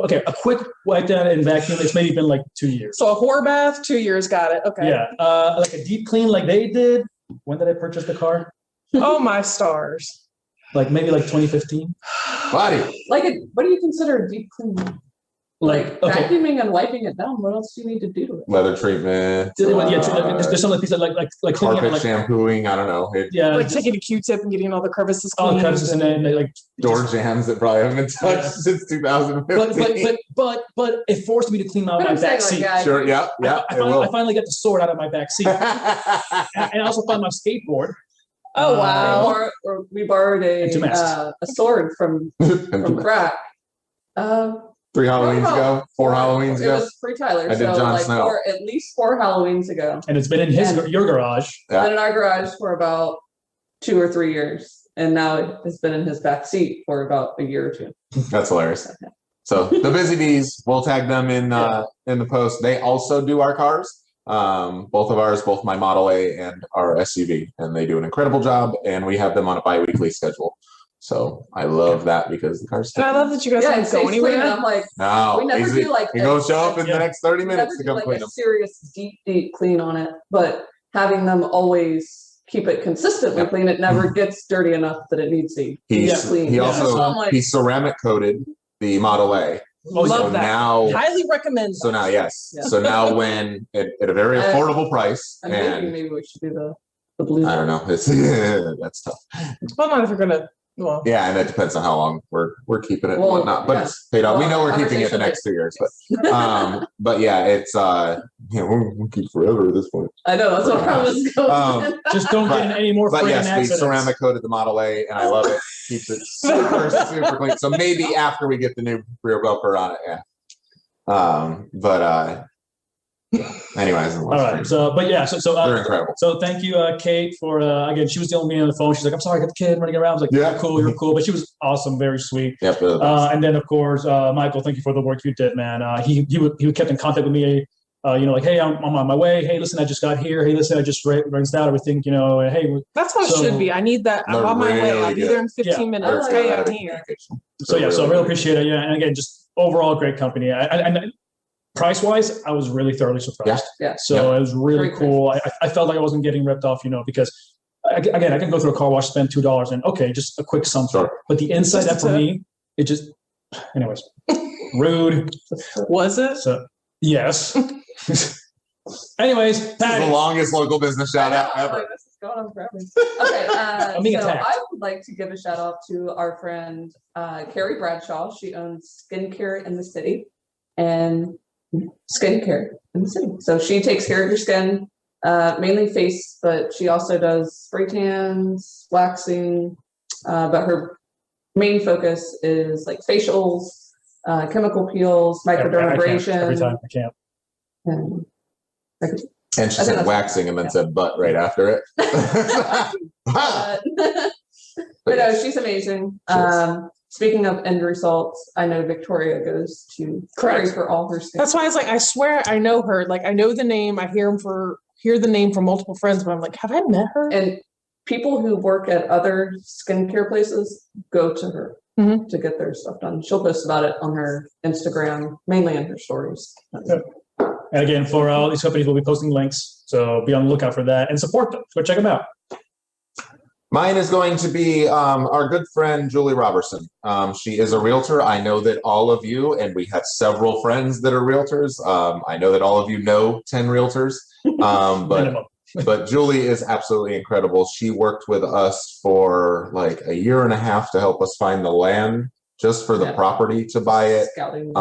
[SPEAKER 1] okay. A quick wipe down and vacuum. It's maybe been like 2 years.
[SPEAKER 3] So a whore bath, 2 years, got it. Okay.
[SPEAKER 1] Yeah. Like a deep clean like they did. When did I purchase the car?
[SPEAKER 3] Oh my stars.
[SPEAKER 1] Like maybe like 2015.
[SPEAKER 2] Body.
[SPEAKER 4] Like, what do you consider a deep clean? Like
[SPEAKER 1] okay.
[SPEAKER 4] vacuuming and wiping it down. What else do you need to do to it?
[SPEAKER 2] Leather treatment.
[SPEAKER 1] There's some of the pieces like cleaning
[SPEAKER 2] Carpet
[SPEAKER 1] up, like
[SPEAKER 2] shampooing. I don't know.
[SPEAKER 3] Like taking a Q-tip and getting all the crevices
[SPEAKER 1] all
[SPEAKER 3] clean.
[SPEAKER 1] the crevices and then like
[SPEAKER 2] Door jams that probably haven't been touched since 2015.
[SPEAKER 1] but it forced me to clean out
[SPEAKER 4] But
[SPEAKER 1] my
[SPEAKER 4] I'm saying,
[SPEAKER 1] back
[SPEAKER 4] like,
[SPEAKER 1] seat.
[SPEAKER 4] yeah,
[SPEAKER 2] Sure. Yeah.
[SPEAKER 1] I finally got the sword out of my back seat, and I also found my skateboard.
[SPEAKER 3] Oh wow.
[SPEAKER 4] Or we borrowed a sword from Frack.
[SPEAKER 2] 3 Halloweens ago, 4 Halloweens
[SPEAKER 4] It
[SPEAKER 2] ago.
[SPEAKER 4] was pre-Tyler,
[SPEAKER 2] I did
[SPEAKER 4] so
[SPEAKER 2] Jon
[SPEAKER 4] like
[SPEAKER 2] Snow.
[SPEAKER 4] at least 4 Halloweens ago.
[SPEAKER 1] And it's been in your garage.
[SPEAKER 2] Yeah.
[SPEAKER 4] Been in our garage for about 2 or 3 years, and now it has been in his back seat for about a year or 2.
[SPEAKER 2] That's hilarious. So the Busy Bees, we'll tag them in the post. They also do our cars. Both of ours, both my Model A and our SUV, and they do an incredible job. And we have them on a bi-weekly schedule. So I love that because the car's.
[SPEAKER 3] And I love that you guys don't go anywhere.
[SPEAKER 4] And I'm like,
[SPEAKER 2] No,
[SPEAKER 4] we never
[SPEAKER 2] easy.
[SPEAKER 4] do like
[SPEAKER 2] You go show up in the next 30
[SPEAKER 4] we
[SPEAKER 2] minutes
[SPEAKER 4] never
[SPEAKER 2] to
[SPEAKER 4] do
[SPEAKER 2] come
[SPEAKER 4] like
[SPEAKER 2] clean
[SPEAKER 4] a
[SPEAKER 2] them.
[SPEAKER 4] serious deep clean on it, but having them always keep it consistently clean, it never gets dirty enough that it needs to be clean.
[SPEAKER 2] He
[SPEAKER 4] So
[SPEAKER 2] also
[SPEAKER 4] I'm like,
[SPEAKER 2] he ceramic coated the Model A.
[SPEAKER 3] Love
[SPEAKER 2] so
[SPEAKER 3] that.
[SPEAKER 2] now,
[SPEAKER 3] Highly recommend.
[SPEAKER 2] so now, yes.
[SPEAKER 4] Yeah.
[SPEAKER 2] So now, when at a very affordable price,
[SPEAKER 4] I'm thinking
[SPEAKER 2] and
[SPEAKER 4] maybe we should do the blue.
[SPEAKER 2] I don't know, it's that's tough.
[SPEAKER 3] Well, not if you're gonna. Well,
[SPEAKER 2] Yeah, and that depends on how long we're keeping it and
[SPEAKER 4] Well,
[SPEAKER 2] whatnot. But
[SPEAKER 4] yeah.
[SPEAKER 2] it's paid off. We know we're keeping it the
[SPEAKER 4] Conversation
[SPEAKER 2] next 2 years, but yeah, it's we'll keep forever at this point.
[SPEAKER 4] I know that's what I was going.
[SPEAKER 1] Just don't get in any more
[SPEAKER 2] But
[SPEAKER 1] freaking
[SPEAKER 2] yes, we
[SPEAKER 1] accidents.
[SPEAKER 2] ceramic coated the Model A, and I love it. Keeps it super clean. So maybe after we get the new rear bumper on it, yeah. Anyways,
[SPEAKER 1] All right. So
[SPEAKER 2] they're incredible.
[SPEAKER 1] So thank you, Kate, for again. She was dealing with me on the phone. She's like, "I'm sorry, I got the kid running around." I was like,
[SPEAKER 2] Yeah.
[SPEAKER 1] you're cool." But she was awesome, very sweet.
[SPEAKER 2] Yep.
[SPEAKER 1] And then of course, Michael, thank you for the work you did, man. He kept in contact with me. Like, hey, I'm on my way. Hey, listen, I just got here. Hey, listen, I just rinsed out everything. Hey,
[SPEAKER 3] that's what it should be. I need that. I'm
[SPEAKER 2] They're
[SPEAKER 3] on my way.
[SPEAKER 2] really
[SPEAKER 3] I'll be
[SPEAKER 2] good.
[SPEAKER 3] there in 15 minutes.
[SPEAKER 4] They're
[SPEAKER 3] Hey,
[SPEAKER 4] good.
[SPEAKER 3] I'm here.
[SPEAKER 1] so I really appreciate it. Yeah, and again, just overall great company. And price wise, I was really thoroughly surprised.
[SPEAKER 4] Yeah.
[SPEAKER 1] So it was really
[SPEAKER 4] Great
[SPEAKER 1] cool. I felt like I wasn't getting ripped off, because again, I can go through a car wash, spend $2, and okay, just a quick something.
[SPEAKER 2] Sure.
[SPEAKER 1] But the inside, that for me, it just, anyways, rude.
[SPEAKER 3] Was it?
[SPEAKER 1] So yes. Anyways,
[SPEAKER 2] This is
[SPEAKER 1] Patty.
[SPEAKER 2] the longest local business shout out ever.
[SPEAKER 4] This is going on forever. Okay,
[SPEAKER 1] I'm being
[SPEAKER 4] so
[SPEAKER 1] attacked.
[SPEAKER 4] I would like to give a shout out to our friend Carrie Bradshaw. She owns Skincare in the City and Skincare in the City. So she takes care of your skin, mainly face, but she also does spray tans, waxing. But her main focus is like facials, chemical peels, microdermabrasion.
[SPEAKER 1] Every time I can't.
[SPEAKER 4] And
[SPEAKER 2] And she said waxing and then said butt right after it.
[SPEAKER 4] but no, she's amazing. Speaking of end results, I know Victoria goes to Carrie for all her skin.
[SPEAKER 3] That's why I was like, I swear I know her. Like, I know the name. I hear the name from multiple friends, but I'm like, have I met her?
[SPEAKER 4] And people who work at other skincare places go to her to get their stuff done. She'll post about it on her Instagram, mainly in her stories.
[SPEAKER 1] And again, for all these companies, we'll be posting links. So be on the lookout for that and support them. Go check them out.
[SPEAKER 2] Mine is going to be our good friend, Julie Robertson. She is a realtor. I know that all of you, and we have several friends that are realtors. I know that all of you know 10 realtors, but Julie is absolutely incredible. She worked with us for like a year and a half to help us find the land just for the property to buy it.
[SPEAKER 4] Scouting.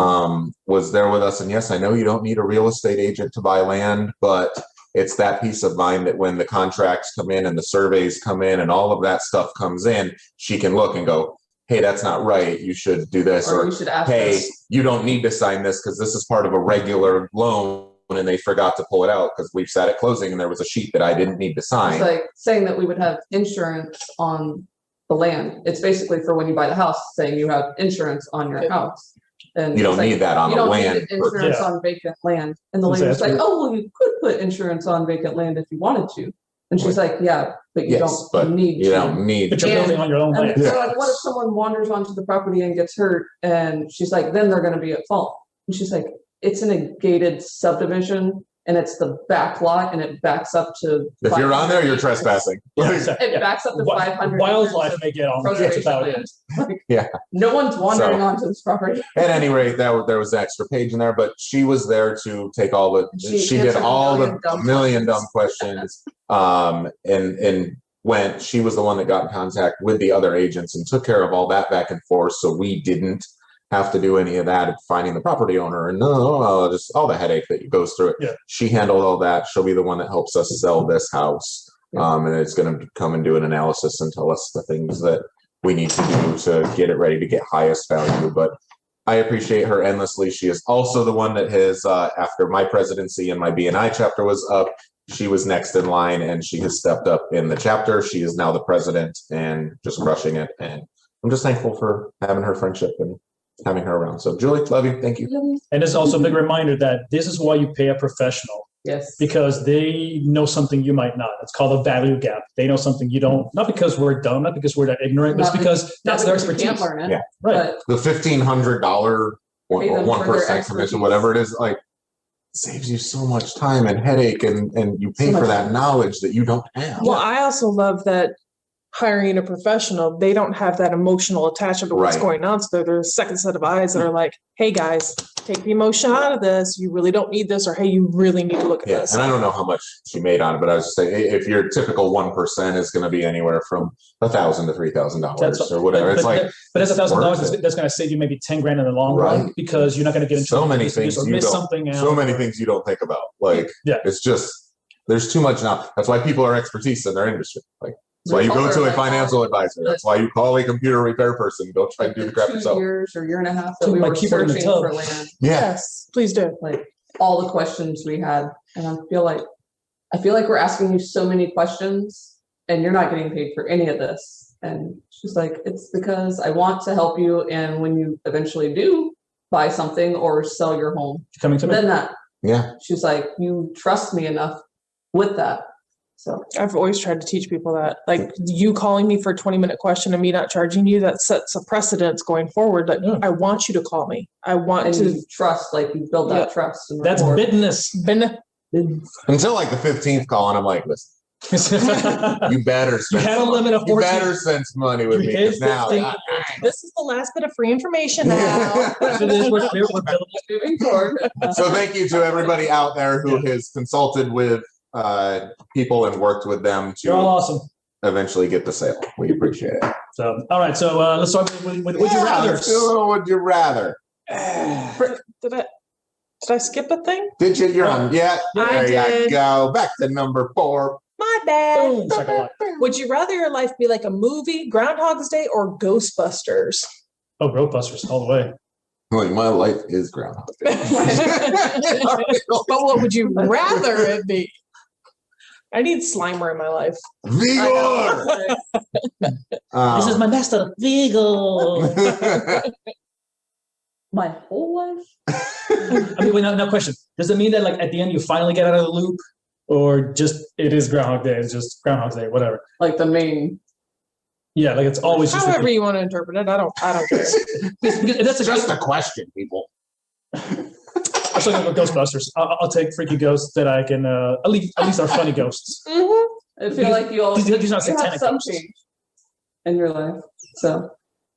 [SPEAKER 2] Was there with us. And yes, I know you don't need a real estate agent to buy land, but it's that peace of mind that when the contracts come in and the surveys come in and all of that stuff comes in, she can look and go, hey, that's not right. You should do this.
[SPEAKER 4] Or you should ask
[SPEAKER 2] hey,
[SPEAKER 4] this.
[SPEAKER 2] you don't need to sign this because this is part of a regular loan and they forgot to pull it out because we've sat at closing and there was a sheet that I didn't need to sign.
[SPEAKER 4] It's like saying that we would have insurance on the land. It's basically for when you buy the house, saying you have insurance on your house. And
[SPEAKER 2] You don't
[SPEAKER 4] it's like,
[SPEAKER 2] need that on
[SPEAKER 4] you
[SPEAKER 2] the
[SPEAKER 4] don't
[SPEAKER 2] land.
[SPEAKER 4] need insurance
[SPEAKER 1] Yeah.
[SPEAKER 4] on vacant land. And the
[SPEAKER 1] So
[SPEAKER 4] lady's
[SPEAKER 1] that's
[SPEAKER 4] like, oh, well, you could put insurance on vacant land if you wanted to. And she's like, yeah, but you
[SPEAKER 2] Yes, but
[SPEAKER 4] don't need
[SPEAKER 2] you
[SPEAKER 4] to.
[SPEAKER 2] don't need.
[SPEAKER 1] But you're
[SPEAKER 4] And-
[SPEAKER 1] building on your own
[SPEAKER 4] And
[SPEAKER 1] land.
[SPEAKER 4] they're like, what if someone wanders onto the property and gets hurt? And she's like, then they're going to be at fault. And she's like, it's in a gated subdivision and it's the back lot and it backs up to.
[SPEAKER 2] If you're on there, you're
[SPEAKER 4] 500
[SPEAKER 2] trespassing.
[SPEAKER 1] Yeah,
[SPEAKER 4] It backs up to 500.
[SPEAKER 1] Wildlife
[SPEAKER 4] acres
[SPEAKER 1] may get on.
[SPEAKER 4] of
[SPEAKER 1] That's about
[SPEAKER 4] conservation
[SPEAKER 1] it.
[SPEAKER 4] land. Like,
[SPEAKER 2] Yeah.
[SPEAKER 4] No one's wandering
[SPEAKER 2] So-
[SPEAKER 4] onto this property.
[SPEAKER 2] At any rate, there was an extra page in there, but she was there to take all the.
[SPEAKER 4] She
[SPEAKER 2] She did
[SPEAKER 4] answered
[SPEAKER 2] all
[SPEAKER 4] a
[SPEAKER 2] the
[SPEAKER 4] million dumb
[SPEAKER 2] dumb questions. And when she was the one that got in contact with the other agents and took care of all that back and forth, so we didn't have to do any of that, finding the property owner and just all the headache that goes through it.
[SPEAKER 1] Yeah.
[SPEAKER 2] She handled all that. She'll be the one that helps us sell this house. And it's going to come and do an analysis and tell us the things that we need to do to get it ready to get highest value. But I appreciate her endlessly. She is also the one that has, after my presidency and my BNI chapter was up, she was next in line and she has stepped up in the chapter. She is now the president and just crushing it. And I'm just thankful for having her friendship and having her around. So Julie, love you. Thank you.
[SPEAKER 1] And it's also a big reminder that this is why you pay a professional,
[SPEAKER 4] Yes.
[SPEAKER 1] because they know something you might not. It's called a value gap. They know something you don't, not because we're dumb, not because we're that ignorant, but it's
[SPEAKER 4] Not
[SPEAKER 1] because that's their
[SPEAKER 4] because you
[SPEAKER 1] expertise.
[SPEAKER 4] can't learn it.
[SPEAKER 2] Yeah.
[SPEAKER 1] Right.
[SPEAKER 4] But
[SPEAKER 2] The $1,500 or
[SPEAKER 4] Pay them for their
[SPEAKER 2] 1% commission,
[SPEAKER 4] expertise.
[SPEAKER 2] whatever it is, like saves you so much time and headache and you pay
[SPEAKER 4] So
[SPEAKER 2] for
[SPEAKER 4] much
[SPEAKER 2] that
[SPEAKER 4] time.
[SPEAKER 2] knowledge that you don't have.
[SPEAKER 3] Well, I also love that hiring a professional, they don't have that emotional attachment to what's
[SPEAKER 2] Right.
[SPEAKER 3] going on. So there's a second set of eyes that are like, hey guys, take the emotion out of this. You really don't need this, or hey, you really need to look at
[SPEAKER 2] Yeah,
[SPEAKER 3] this.
[SPEAKER 2] and I don't know how much she made on it, but I was just saying, if your typical 1% is going to be anywhere from $1,000 to $3,000 or whatever, it's like
[SPEAKER 1] but that's $1,000
[SPEAKER 2] worth
[SPEAKER 1] that's going to save you maybe 10 grand in the long run,
[SPEAKER 2] Right.
[SPEAKER 1] because you're not going to get into
[SPEAKER 2] so many
[SPEAKER 1] or
[SPEAKER 2] things you
[SPEAKER 1] miss
[SPEAKER 2] don't,
[SPEAKER 1] something out.
[SPEAKER 2] so many things you don't think about. Like,
[SPEAKER 1] Yeah.
[SPEAKER 2] it's just there's too much now. That's why people are expertise in their industry. Like, that's why you go to a financial advisor. That's why you call a computer repair person. Go try to do the crap
[SPEAKER 4] 2
[SPEAKER 2] yourself.
[SPEAKER 4] years or year and a half that
[SPEAKER 1] Keep
[SPEAKER 4] we
[SPEAKER 1] my
[SPEAKER 4] were
[SPEAKER 1] keyboard in the
[SPEAKER 4] searching
[SPEAKER 1] tub.
[SPEAKER 4] for land.
[SPEAKER 2] Yeah,
[SPEAKER 3] Yes, please do.
[SPEAKER 4] Like all the questions we had. And I feel like we're asking you so many questions and you're not getting paid for any of this. And she's like, it's because I want to help you. And when you eventually do buy something or sell your home,
[SPEAKER 1] Coming to me.
[SPEAKER 4] then that,
[SPEAKER 2] yeah.
[SPEAKER 4] she's like, you trust me enough with that. So
[SPEAKER 3] I've always tried to teach people that. Like you calling me for a 20-minute question and me not charging you, that sets a precedence going forward. Like,
[SPEAKER 1] Yeah.
[SPEAKER 3] I want you to call me. I want
[SPEAKER 4] and
[SPEAKER 3] to.
[SPEAKER 4] you trust, like you build that
[SPEAKER 3] Yeah.
[SPEAKER 4] trust. And
[SPEAKER 1] That's
[SPEAKER 4] rapport.
[SPEAKER 1] business.
[SPEAKER 2] Until like the 15th call, and I'm like, listen, you better spend.
[SPEAKER 1] had a limit of
[SPEAKER 2] You
[SPEAKER 1] 14.
[SPEAKER 2] better spend some money with
[SPEAKER 1] You
[SPEAKER 2] me
[SPEAKER 1] hit
[SPEAKER 2] because now.
[SPEAKER 1] 15.
[SPEAKER 3] This is the last bit of free information now.
[SPEAKER 1] So this is we're building.
[SPEAKER 4] Moving forward.
[SPEAKER 2] So thank you to everybody out there who has consulted with people and worked with them
[SPEAKER 1] You're all
[SPEAKER 2] to
[SPEAKER 1] awesome.
[SPEAKER 2] eventually get the sale. We appreciate it.
[SPEAKER 1] So, all right. So let's start with would you rather.
[SPEAKER 2] Let's do a little would you rather.
[SPEAKER 3] Did I skip a thing?
[SPEAKER 2] Did you? You're on. Yeah.
[SPEAKER 3] I
[SPEAKER 2] There you
[SPEAKER 3] did.
[SPEAKER 2] go. Back to number 4.
[SPEAKER 3] My bad.
[SPEAKER 1] Boom, shakalaka.
[SPEAKER 3] Would you rather your life be like a movie, Groundhog's Day, or Ghostbusters?
[SPEAKER 1] Oh, Ghostbusters all the way.
[SPEAKER 2] Like, my life is Groundhog Day.
[SPEAKER 3] But what would you rather it be? I need Slimer in my life.
[SPEAKER 2] Vigor!
[SPEAKER 1] This is my master Vigo.
[SPEAKER 4] My whole life.
[SPEAKER 1] I mean, wait, no question. Does it mean that like at the end you finally get out of the loop, or just it is Groundhog Day? It's just Groundhog Day, whatever.
[SPEAKER 4] Like the main.
[SPEAKER 1] Yeah, like it's always just.
[SPEAKER 3] However you want to interpret it, I don't care.
[SPEAKER 1] That's
[SPEAKER 2] just a question, people.
[SPEAKER 1] I'm still gonna go with Ghostbusters. I'll take freaky ghosts that I can. At least are funny ghosts.
[SPEAKER 4] I feel like you always
[SPEAKER 1] These are not
[SPEAKER 4] you have
[SPEAKER 1] satanic
[SPEAKER 4] some
[SPEAKER 1] ghosts.
[SPEAKER 4] change in your life. So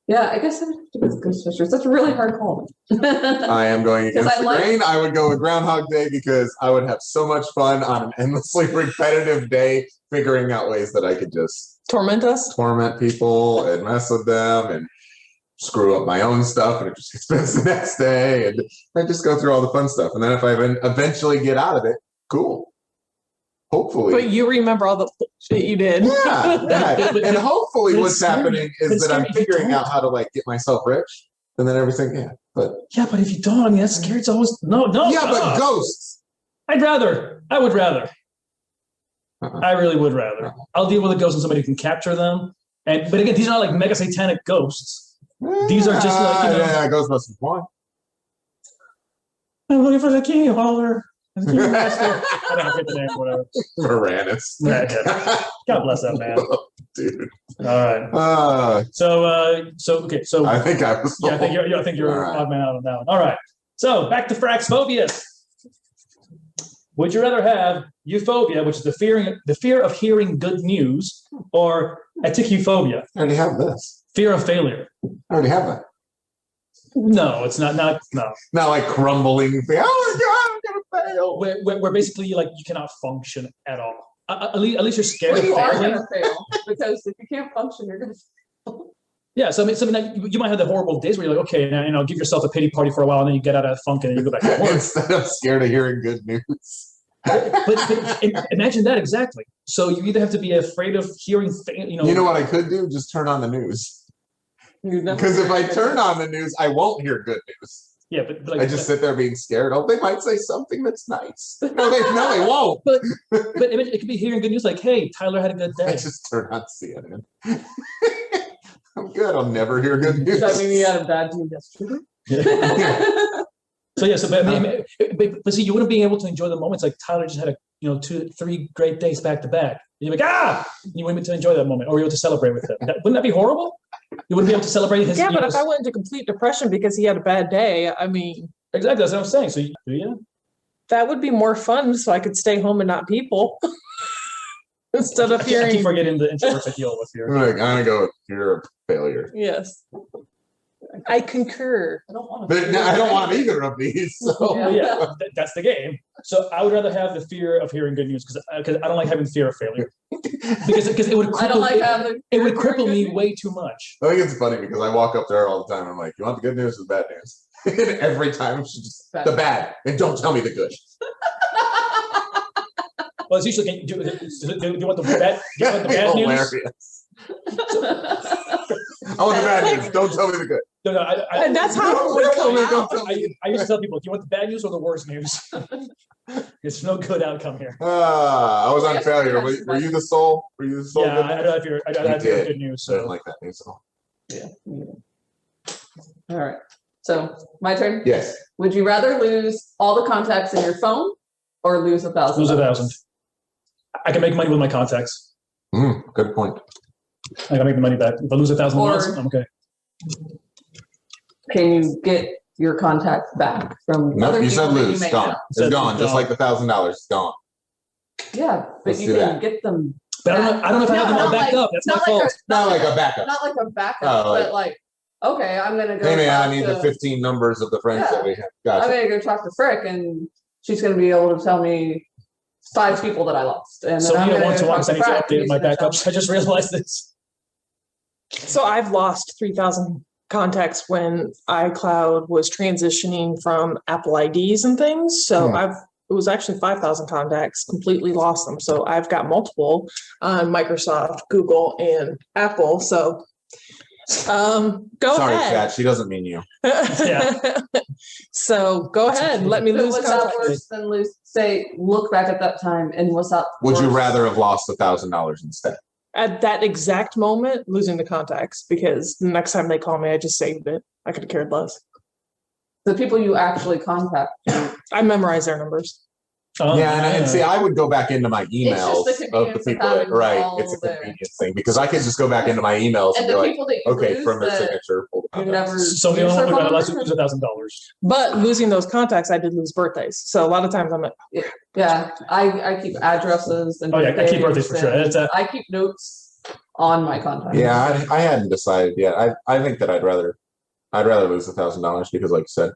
[SPEAKER 4] yeah, I guess I would have to go with Ghostbusters. That's a really hard call.
[SPEAKER 2] I am going against
[SPEAKER 4] 'Cause I
[SPEAKER 2] the
[SPEAKER 4] like-
[SPEAKER 2] grain. I would go with Groundhog Day because I would have so much fun on an endlessly repetitive day figuring out ways that I could just
[SPEAKER 3] Torment us?
[SPEAKER 2] torment people and mess with them and screw up my own stuff, and it just gets fixed the next day, and I just go through all the fun stuff. And then if I eventually get out of it, cool. Hopefully.
[SPEAKER 3] But you remember all the shit you did.
[SPEAKER 2] Yeah. And hopefully
[SPEAKER 1] It's
[SPEAKER 2] what's
[SPEAKER 1] scary.
[SPEAKER 2] happening is
[SPEAKER 1] It's
[SPEAKER 2] that I'm
[SPEAKER 1] scary.
[SPEAKER 2] figuring out how to like get myself rich, and then everything, but
[SPEAKER 1] Yeah, but if you don't, I mean that's scary. It's always no.
[SPEAKER 2] yeah, but ghosts.
[SPEAKER 1] I would rather. I really would rather. I'll deal with a ghost and somebody can capture them. But again, these are not like mega satanic ghosts. These are just like,
[SPEAKER 2] yeah, Ghostbusters 1.
[SPEAKER 1] I'm looking for the key holder. I don't get the name, whatever.
[SPEAKER 2] Moranis.
[SPEAKER 1] God bless that man.
[SPEAKER 2] Dude.
[SPEAKER 1] All right. So
[SPEAKER 2] I think I was.
[SPEAKER 1] Yeah, I think you're odd man out on that one. All right. So back to Frack's phobias. Would you rather have euphobia, which is the fear of hearing good news, or etichophobia?
[SPEAKER 2] I already have this.
[SPEAKER 1] Fear of failure.
[SPEAKER 2] I already have that.
[SPEAKER 1] No, it's not. No.
[SPEAKER 2] Not like crumbling. Oh my God, I'm gonna fail.
[SPEAKER 1] Where basically you cannot function at all. At least you're scared
[SPEAKER 4] Well,
[SPEAKER 1] of
[SPEAKER 4] you are
[SPEAKER 1] failing.
[SPEAKER 4] going to fail because if you can't function, you're going to fail.
[SPEAKER 1] Yeah, so I mean, like, you might have the horrible days where you're like, okay, now give yourself a pity party for a while, and then you get out of that funk and then you go back to work.
[SPEAKER 2] Instead of scared of hearing good news.
[SPEAKER 1] but imagine that exactly. So you either have to be afraid of hearing,
[SPEAKER 2] You know what I could do? Just turn on the news. Because if I turn on the news, I won't hear good news.
[SPEAKER 1] Yeah, but like,
[SPEAKER 2] I just sit there being scared. Oh, they might say something that's nice. No, they won't.
[SPEAKER 1] But it could be hearing good news, like, hey, Tyler had a good day.
[SPEAKER 2] I just turn on CNN. I'm good. I'll never hear good news.
[SPEAKER 4] Does that mean you had a bad day yesterday?
[SPEAKER 1] But see, you wouldn't be able to enjoy the moments like Tyler just had 2-3 great days back to back. And you're like, you wouldn't be able to enjoy that moment, or you're able to celebrate with him. Wouldn't that be horrible? You wouldn't be able to celebrate his.
[SPEAKER 3] Yeah, but if I went into complete depression because he had a bad day, I mean,
[SPEAKER 1] exactly, that's what I'm saying. So
[SPEAKER 3] that would be more fun, so I could stay home and not people instead of
[SPEAKER 1] I
[SPEAKER 3] hearing.
[SPEAKER 1] keep forgetting the introvert to deal with here.
[SPEAKER 2] I'm gonna go with fear of failure.
[SPEAKER 3] Yes, I concur.
[SPEAKER 4] I don't want
[SPEAKER 2] But no, I don't want either of these. So.
[SPEAKER 1] Yeah, that's the game. So I would rather have the fear of hearing good news because I don't like having fear of failure because it would
[SPEAKER 4] I don't like
[SPEAKER 1] cripple,
[SPEAKER 4] having.
[SPEAKER 1] it would cripple me way too much.
[SPEAKER 2] I think it's funny because I walk up to her all the time. I'm like, "You want the good news or the bad news?" And every time she's just the bad, and don't tell me the good.
[SPEAKER 1] Well, it's usually do you want the bad? Do you want the bad news?
[SPEAKER 2] Hilarious. I want the bad news. Don't tell me the good.
[SPEAKER 1] No,
[SPEAKER 3] And that's how it works.
[SPEAKER 1] I used to tell people, do you want the bad news or the worst news? There's no good outcome here.
[SPEAKER 2] I was on failure. Were you the soul? Were you the soul?
[SPEAKER 1] Yeah, I don't have good news.
[SPEAKER 2] I didn't
[SPEAKER 1] So
[SPEAKER 2] like that news at all.
[SPEAKER 4] All right. So my turn.
[SPEAKER 2] Yes.
[SPEAKER 4] Would you rather lose all the contacts in your phone or lose 1,000?
[SPEAKER 1] lose 1,000. I can make money with my contacts.
[SPEAKER 2] Good point.
[SPEAKER 1] I can make the money back. If I lose 1,000 once, I'm okay.
[SPEAKER 4] Can you get your contacts back from
[SPEAKER 2] Nope,
[SPEAKER 4] other
[SPEAKER 2] you
[SPEAKER 4] people
[SPEAKER 2] said
[SPEAKER 4] that you
[SPEAKER 2] lose.
[SPEAKER 4] may
[SPEAKER 2] Gone.
[SPEAKER 4] know?
[SPEAKER 2] It's gone. Just like the $1,000. It's gone.
[SPEAKER 4] Yeah, but
[SPEAKER 2] Let's
[SPEAKER 4] you
[SPEAKER 2] do
[SPEAKER 4] can
[SPEAKER 2] that.
[SPEAKER 4] get them.
[SPEAKER 1] But I don't know if I have them all backed up. That's my fault.
[SPEAKER 2] Not like a backup.
[SPEAKER 4] Not like a backup,
[SPEAKER 2] Oh,
[SPEAKER 4] but like, okay, I'm gonna go.
[SPEAKER 2] Hey man, I
[SPEAKER 4] talk
[SPEAKER 2] need
[SPEAKER 4] to-
[SPEAKER 2] the 15 numbers of the friends that we have.
[SPEAKER 4] I'm
[SPEAKER 2] Gotcha.
[SPEAKER 4] gonna go talk to Frick, and she's gonna be able to tell me 5 people that I lost. And
[SPEAKER 1] So
[SPEAKER 4] then I'm
[SPEAKER 1] you don't
[SPEAKER 4] gonna
[SPEAKER 1] want to
[SPEAKER 4] go
[SPEAKER 1] once I
[SPEAKER 4] talk
[SPEAKER 1] need to
[SPEAKER 4] Frack, and
[SPEAKER 1] update
[SPEAKER 4] he's
[SPEAKER 1] my
[SPEAKER 4] gonna tell
[SPEAKER 1] backups. I just realized this.
[SPEAKER 3] So I've lost 3,000 contacts when iCloud was transitioning from Apple IDs and things. So it was actually 5,000 contacts, completely lost them. So I've got multiple on Microsoft, Google, and Apple. So go
[SPEAKER 2] Sorry,
[SPEAKER 3] ahead.
[SPEAKER 2] chat. She doesn't mean you.
[SPEAKER 1] Yeah.
[SPEAKER 3] So go ahead and let me
[SPEAKER 4] So
[SPEAKER 3] lose
[SPEAKER 4] what's that
[SPEAKER 3] contacts.
[SPEAKER 4] worse than lose? Say, look back at that time, and what's that?
[SPEAKER 2] Would you
[SPEAKER 4] worse?
[SPEAKER 2] rather have lost $1,000 instead?
[SPEAKER 3] At that exact moment, losing the contacts, because the next time they call me, I just saved it. I could have cared less.
[SPEAKER 4] The people you actually contact?
[SPEAKER 3] I memorize their numbers.
[SPEAKER 2] And see, I would go back into my emails
[SPEAKER 4] It's just the
[SPEAKER 2] of the
[SPEAKER 4] convenience of
[SPEAKER 2] people that,
[SPEAKER 4] having
[SPEAKER 2] right.
[SPEAKER 4] all
[SPEAKER 2] It's a
[SPEAKER 4] there.
[SPEAKER 2] convenience thing because I could just go back into my emails and
[SPEAKER 4] And
[SPEAKER 2] be
[SPEAKER 4] the
[SPEAKER 2] like,
[SPEAKER 4] people that you
[SPEAKER 2] okay,
[SPEAKER 4] lose
[SPEAKER 2] from their
[SPEAKER 4] that
[SPEAKER 2] signature. pull the
[SPEAKER 4] you
[SPEAKER 2] contacts.
[SPEAKER 4] never.
[SPEAKER 1] So the
[SPEAKER 4] use
[SPEAKER 1] only
[SPEAKER 4] their
[SPEAKER 1] one who got
[SPEAKER 4] phone
[SPEAKER 1] lose
[SPEAKER 4] number?
[SPEAKER 1] $1,000.
[SPEAKER 3] But losing those contacts, I did lose birthdays. So a lot of times I'm like,
[SPEAKER 4] Yeah, I keep addresses and.
[SPEAKER 1] Oh, yeah, I keep birthdays for sure.
[SPEAKER 4] and
[SPEAKER 1] It's a-
[SPEAKER 4] I keep notes on my contacts.
[SPEAKER 2] Yeah, I hadn't decided yet. I think that I'd rather lose $1,000 because, like you said,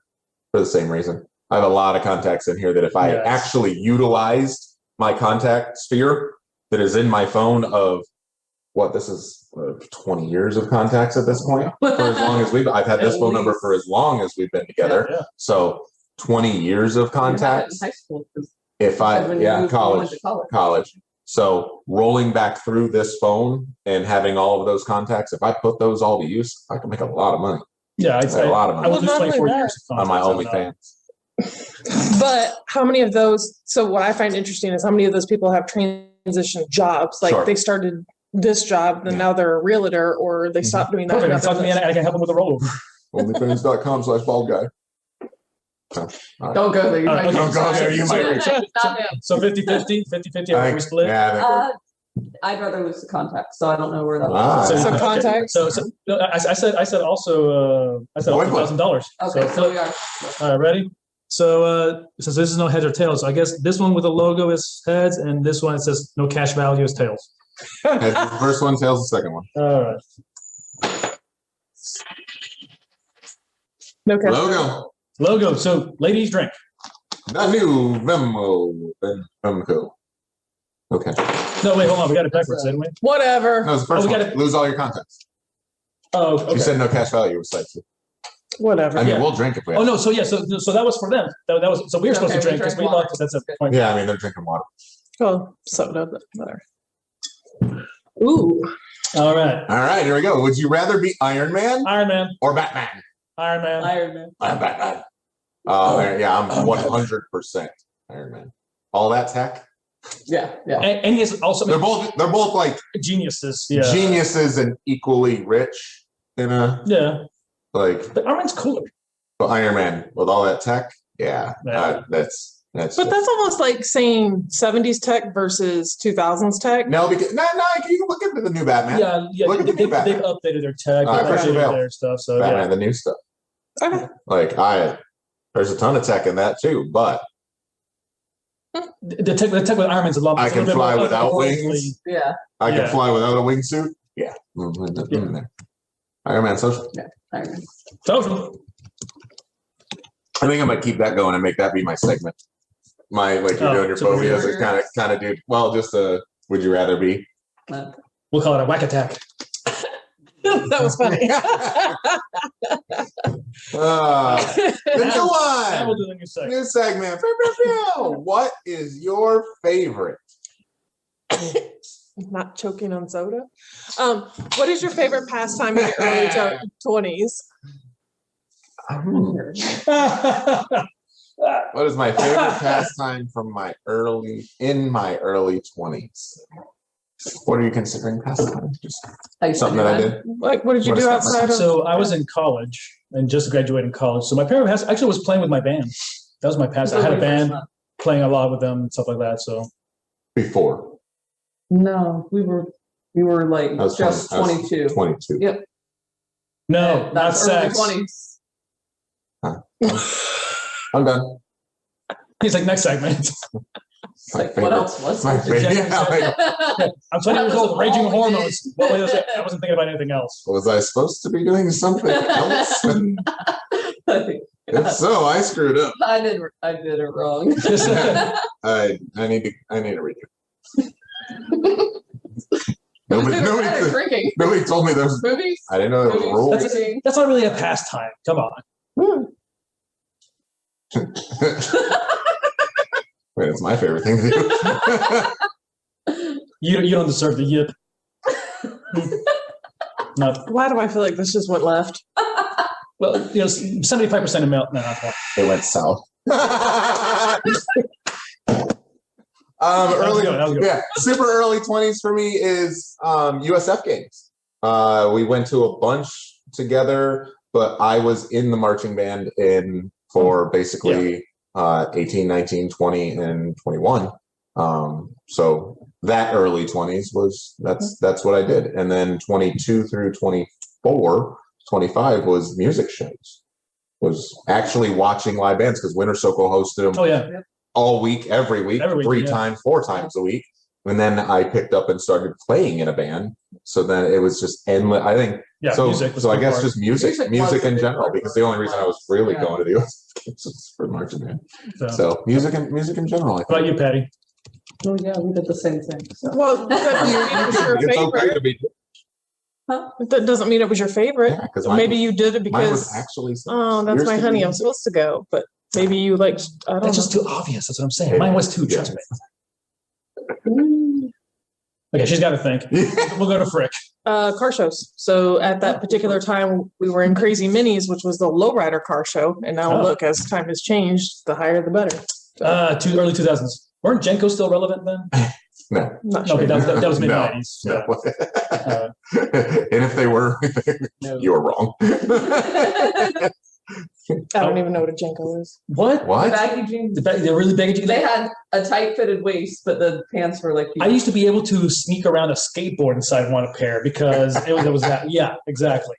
[SPEAKER 2] for the same reason. I have a lot of contacts in here that if I
[SPEAKER 1] Yes.
[SPEAKER 2] actually utilized my contact sphere that is in my phone of what this is 20 years of contacts at this point for as long as I've had this
[SPEAKER 4] At
[SPEAKER 2] phone number
[SPEAKER 4] least.
[SPEAKER 2] for as long as we've been together.
[SPEAKER 1] Yeah.
[SPEAKER 2] So 20 years of
[SPEAKER 4] You had it
[SPEAKER 2] contacts.
[SPEAKER 4] in high school. 'Cause
[SPEAKER 2] If
[SPEAKER 4] when you moved, you went
[SPEAKER 2] college.
[SPEAKER 4] to college.
[SPEAKER 2] College. So rolling back through this phone and having all of those contacts, if I put those all to use, I can make a lot of money.
[SPEAKER 1] Yeah, I'd say
[SPEAKER 2] A lot of
[SPEAKER 1] I
[SPEAKER 2] money
[SPEAKER 1] would lose
[SPEAKER 3] Well, not
[SPEAKER 1] 24
[SPEAKER 3] only
[SPEAKER 1] years of
[SPEAKER 2] on my
[SPEAKER 1] contacts.
[SPEAKER 2] OnlyFans.
[SPEAKER 3] But how many of those, so what I find interesting is how many of those people have transitioned jobs? Like
[SPEAKER 2] Sure.
[SPEAKER 3] they started this job, then now they're a realtor, or they stopped doing that.
[SPEAKER 1] Perfect.
[SPEAKER 3] and
[SPEAKER 1] Talk to me and I can help them with a rollover.
[SPEAKER 2] Onlyfans.com/bald guy.
[SPEAKER 4] Don't go there. You
[SPEAKER 1] All
[SPEAKER 4] might
[SPEAKER 1] right,
[SPEAKER 4] get
[SPEAKER 2] don't go there, you might
[SPEAKER 4] fired. Not him.
[SPEAKER 1] So 50-50, 50-50, are we split?
[SPEAKER 2] Yeah,
[SPEAKER 4] I'd rather lose the contact, so I don't know where that
[SPEAKER 2] Ah.
[SPEAKER 4] was.
[SPEAKER 3] So
[SPEAKER 1] okay.
[SPEAKER 3] contacts.
[SPEAKER 1] So no, I said also I said
[SPEAKER 2] Boy,
[SPEAKER 1] $1,000.
[SPEAKER 4] Okay, so we are.
[SPEAKER 1] All right, ready? So since this is no heads or tails, I guess this one with the logo is heads, and this one it says no cash value is tails.
[SPEAKER 2] Heads the first one, tails the second one.
[SPEAKER 1] All right.
[SPEAKER 3] Okay.
[SPEAKER 2] Logo.
[SPEAKER 1] So ladies drink.
[SPEAKER 2] The new Venmo. Okay.
[SPEAKER 1] No, wait, hold on. We got it backwards, didn't we?
[SPEAKER 3] Whatever.
[SPEAKER 2] No, it's the first
[SPEAKER 1] we
[SPEAKER 2] one.
[SPEAKER 1] gotta-
[SPEAKER 2] Lose all your contacts.
[SPEAKER 1] Oh, okay.
[SPEAKER 2] You said no cash value was site.
[SPEAKER 3] Whatever.
[SPEAKER 2] I mean,
[SPEAKER 1] Yeah.
[SPEAKER 2] we'll drink if we
[SPEAKER 1] Oh
[SPEAKER 2] have.
[SPEAKER 1] no, so yeah, so that was for them. That was so we were supposed
[SPEAKER 4] Okay,
[SPEAKER 1] to drink
[SPEAKER 4] we
[SPEAKER 1] because we
[SPEAKER 4] drank
[SPEAKER 1] thought
[SPEAKER 4] water.
[SPEAKER 1] that's a point.
[SPEAKER 2] Yeah, I mean, they're drinking water.
[SPEAKER 3] Oh, soda, but whatever. Ooh.
[SPEAKER 1] All right.
[SPEAKER 2] All right, here we go. Would you rather be Iron Man
[SPEAKER 1] Iron Man.
[SPEAKER 2] or Batman?
[SPEAKER 1] Iron Man.
[SPEAKER 4] Iron Man.
[SPEAKER 2] I'm Batman. Yeah, I'm 100% Iron Man. All that tech.
[SPEAKER 4] Yeah, yeah.
[SPEAKER 1] And he's also
[SPEAKER 2] They're both like
[SPEAKER 1] geniuses. Yeah.
[SPEAKER 2] geniuses and equally rich in a
[SPEAKER 1] Yeah.
[SPEAKER 2] like.
[SPEAKER 1] But Iron Man's cooler.
[SPEAKER 2] But Iron Man with all that tech,
[SPEAKER 1] Yeah.
[SPEAKER 2] that's.
[SPEAKER 3] But that's almost like saying 70s tech versus 2000s tech.
[SPEAKER 2] no, because no, you can look into the new Batman.
[SPEAKER 1] Yeah.
[SPEAKER 2] Look at the new
[SPEAKER 1] They've
[SPEAKER 2] Batman.
[SPEAKER 1] updated their tech. They've
[SPEAKER 2] Christian
[SPEAKER 1] updated
[SPEAKER 2] Bale.
[SPEAKER 1] their stuff. So
[SPEAKER 2] Batman,
[SPEAKER 1] yeah.
[SPEAKER 2] the new stuff.
[SPEAKER 3] Okay.
[SPEAKER 2] Like there's a ton of tech in that too, but
[SPEAKER 1] The tech with Iron Man's a lot.
[SPEAKER 2] I
[SPEAKER 1] it's a
[SPEAKER 2] can
[SPEAKER 1] little bit
[SPEAKER 2] fly
[SPEAKER 1] more
[SPEAKER 2] without
[SPEAKER 1] otherworldly.
[SPEAKER 2] wings.
[SPEAKER 4] Yeah.
[SPEAKER 2] I can
[SPEAKER 1] Yeah.
[SPEAKER 2] fly without a wingsuit. Yeah. Iron Man social.
[SPEAKER 4] Iron Man.
[SPEAKER 1] Social.
[SPEAKER 2] I think I might keep that going and make that be my segment. My like you're
[SPEAKER 1] Oh,
[SPEAKER 2] doing your
[SPEAKER 1] so
[SPEAKER 2] phobias,
[SPEAKER 4] we're-
[SPEAKER 2] kind of dude. Well, just would you rather be?
[SPEAKER 1] We'll call it a whack attack.
[SPEAKER 3] That was funny.
[SPEAKER 2] The new
[SPEAKER 1] Now we'll
[SPEAKER 2] one,
[SPEAKER 1] do the new segment.
[SPEAKER 2] new segment. Pew, pew, pew. What is your favorite?
[SPEAKER 3] Not choking on soda. What is your favorite pastime in your early 20s?
[SPEAKER 2] What is my favorite pastime from my early 20s? What are you considering pastime? Just something that I did.
[SPEAKER 3] Like, what did you
[SPEAKER 2] What is
[SPEAKER 3] do
[SPEAKER 2] that?
[SPEAKER 3] outside of?
[SPEAKER 1] So I was in college and just graduated college. So my parent actually was playing with my band. That was my past. I had a band playing a lot with them and stuff like that. So
[SPEAKER 2] Before
[SPEAKER 4] No, we were like
[SPEAKER 2] I was
[SPEAKER 4] just 22.
[SPEAKER 2] 22.
[SPEAKER 4] Yep.
[SPEAKER 1] no, not
[SPEAKER 4] That's early
[SPEAKER 1] sex.
[SPEAKER 4] 20s.
[SPEAKER 2] I'm done.
[SPEAKER 1] He's like, next segment.
[SPEAKER 2] My
[SPEAKER 4] Like, what
[SPEAKER 2] favorite-
[SPEAKER 4] else was
[SPEAKER 2] My
[SPEAKER 4] there?
[SPEAKER 2] favorite. Yeah, like,
[SPEAKER 1] I'm 20
[SPEAKER 4] That
[SPEAKER 1] years
[SPEAKER 4] was
[SPEAKER 1] old, raging
[SPEAKER 4] all we
[SPEAKER 1] hormones.
[SPEAKER 4] did.
[SPEAKER 1] Well, I wasn't thinking about anything else.
[SPEAKER 2] was I supposed to be doing something else?
[SPEAKER 4] I think
[SPEAKER 2] If so, I screwed up.
[SPEAKER 4] I did it wrong.
[SPEAKER 2] I need to read it.
[SPEAKER 4] Nobody
[SPEAKER 2] Nobody
[SPEAKER 4] drinking.
[SPEAKER 2] told me there was.
[SPEAKER 4] Movies.
[SPEAKER 2] I didn't know there was a rule.
[SPEAKER 1] That's, that's not really a pastime. Come on.
[SPEAKER 2] Wait, it's my favorite thing to do.
[SPEAKER 1] You don't deserve the yip. No.
[SPEAKER 3] Why do I feel like this just went left?
[SPEAKER 1] Well, 75% of male. No, not that.
[SPEAKER 2] It went south. Early,
[SPEAKER 1] that was good.
[SPEAKER 2] yeah, super early 20s for me is USF games. We went to a bunch together, but I was in the marching band for basically 18, 19, 20, and 21. So that early 20s that's what I did. And then 22 through 24, 25 was music shows. Was actually watching live bands because Winter Circle hosted them
[SPEAKER 1] Oh, yeah.
[SPEAKER 2] all week, every week,
[SPEAKER 1] Every week,
[SPEAKER 2] 3
[SPEAKER 1] yeah.
[SPEAKER 2] times, 4 times a week. And then I picked up and started playing in a band. So then it was just endless. I think
[SPEAKER 1] Yeah,
[SPEAKER 2] so.
[SPEAKER 1] music was
[SPEAKER 2] So I
[SPEAKER 1] the
[SPEAKER 2] guess
[SPEAKER 1] part.
[SPEAKER 2] just music
[SPEAKER 4] Music was
[SPEAKER 2] in
[SPEAKER 4] the
[SPEAKER 2] general,
[SPEAKER 4] part.
[SPEAKER 2] because the only reason I was really
[SPEAKER 4] Yeah.
[SPEAKER 2] going to the US games was for the marching band.
[SPEAKER 1] So.
[SPEAKER 2] So music in general. I
[SPEAKER 1] What about
[SPEAKER 2] think.
[SPEAKER 1] you, Patty?
[SPEAKER 4] Oh yeah, we did the same thing. So.
[SPEAKER 3] Well, that doesn't mean it was your
[SPEAKER 2] It's okay
[SPEAKER 3] favorite.
[SPEAKER 2] to be.
[SPEAKER 3] That doesn't mean it was your favorite.
[SPEAKER 2] Yeah, because
[SPEAKER 3] Maybe you did it
[SPEAKER 2] mine was
[SPEAKER 3] because,
[SPEAKER 2] actually.
[SPEAKER 3] oh, that's my honey. I'm supposed to go. But maybe you like, I don't
[SPEAKER 1] That's
[SPEAKER 3] know.
[SPEAKER 1] just too obvious. That's what I'm saying. Mine was too. Trust me. Okay, she's got to think. We'll go to Frick.
[SPEAKER 3] Car shows. So at that particular time, we were in Crazy Minis, which was the lowrider car show. And now look, as time has changed, the higher the better.
[SPEAKER 1] Early 2000s. Weren't Jenko still relevant then?
[SPEAKER 2] No.
[SPEAKER 3] Not sure.
[SPEAKER 1] Okay, that was mid
[SPEAKER 2] No.
[SPEAKER 1] 90s.
[SPEAKER 2] No. And if they were, you were wrong.
[SPEAKER 3] I don't even know what a Jenko is.
[SPEAKER 1] What?
[SPEAKER 2] What?
[SPEAKER 4] Baggy jeans.
[SPEAKER 1] They're really baggy jeans.
[SPEAKER 4] They had a tight fitted waist, but the pants were like.
[SPEAKER 1] I used to be able to sneak around a skateboard inside one pair because it was that. Yeah, exactly.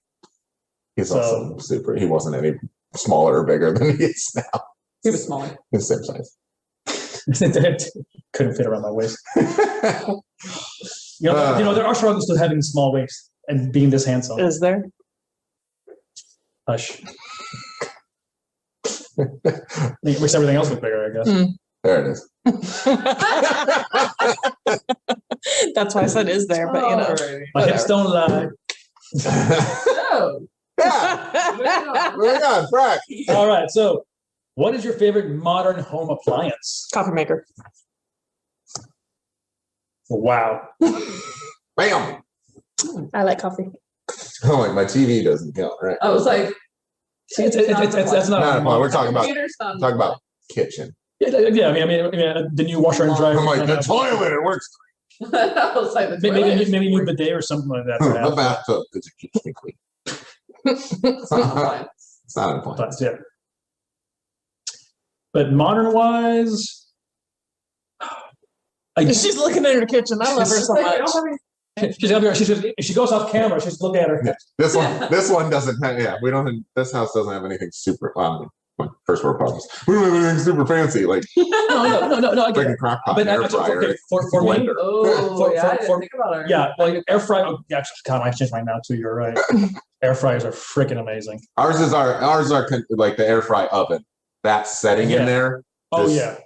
[SPEAKER 2] He's also super. He wasn't any smaller or bigger than he is now.
[SPEAKER 4] He was smaller.
[SPEAKER 2] He's the same size.
[SPEAKER 1] Couldn't fit around my waist. You know, there are struggles to having small waist and being this handsome.
[SPEAKER 3] Is there?
[SPEAKER 1] Hush. It makes everything else look bigger, I guess.
[SPEAKER 2] There it is.
[SPEAKER 3] That's why I said is there, but you know.
[SPEAKER 1] My hips don't lie.
[SPEAKER 4] Oh,
[SPEAKER 2] Yeah. Moving on, Frack.
[SPEAKER 1] All right. So, what is your favorite modern home appliance?
[SPEAKER 3] Coffee maker.
[SPEAKER 1] Wow.
[SPEAKER 2] Bam.
[SPEAKER 3] I like coffee.
[SPEAKER 2] Oh, like my TV doesn't count, right?
[SPEAKER 4] I was like,
[SPEAKER 1] It's that's not.
[SPEAKER 2] No, no, we're talking about
[SPEAKER 4] computer's not-
[SPEAKER 2] talking about kitchen.
[SPEAKER 1] Yeah, I mean, the new washer and dryer.
[SPEAKER 2] I'm like the toilet. It works.
[SPEAKER 4] I was like, the toilet is
[SPEAKER 1] Maybe new bidet or something like that.
[SPEAKER 2] The
[SPEAKER 1] perhaps.
[SPEAKER 2] bathtub because it keeps me clean.
[SPEAKER 4] It's not fine.
[SPEAKER 2] It's not an appliance.
[SPEAKER 1] But, yeah. But modern wise,
[SPEAKER 3] She's looking at her kitchen. I love her so much.
[SPEAKER 1] she's gonna be. If she goes off camera, she's looking at her.
[SPEAKER 2] Yeah. This one doesn't have. Yeah, we don't. This house doesn't have anything super. First world problems. We don't have anything super fancy like
[SPEAKER 1] No. I get
[SPEAKER 2] freaking
[SPEAKER 1] it.
[SPEAKER 2] crock pot,
[SPEAKER 1] But
[SPEAKER 2] air
[SPEAKER 1] that's
[SPEAKER 2] fryer.
[SPEAKER 1] okay. For me,
[SPEAKER 2] blender.
[SPEAKER 4] Oh, yeah, I didn't
[SPEAKER 1] for-
[SPEAKER 4] think about our.
[SPEAKER 1] yeah, like air fryer. Oh, yeah, actually, God, I changed mine now too. You're right. Air fryers are freaking amazing.
[SPEAKER 2] Ours are like the air fry oven. That setting
[SPEAKER 1] Yeah.
[SPEAKER 2] in there.
[SPEAKER 1] Oh
[SPEAKER 2] Just-
[SPEAKER 1] yeah.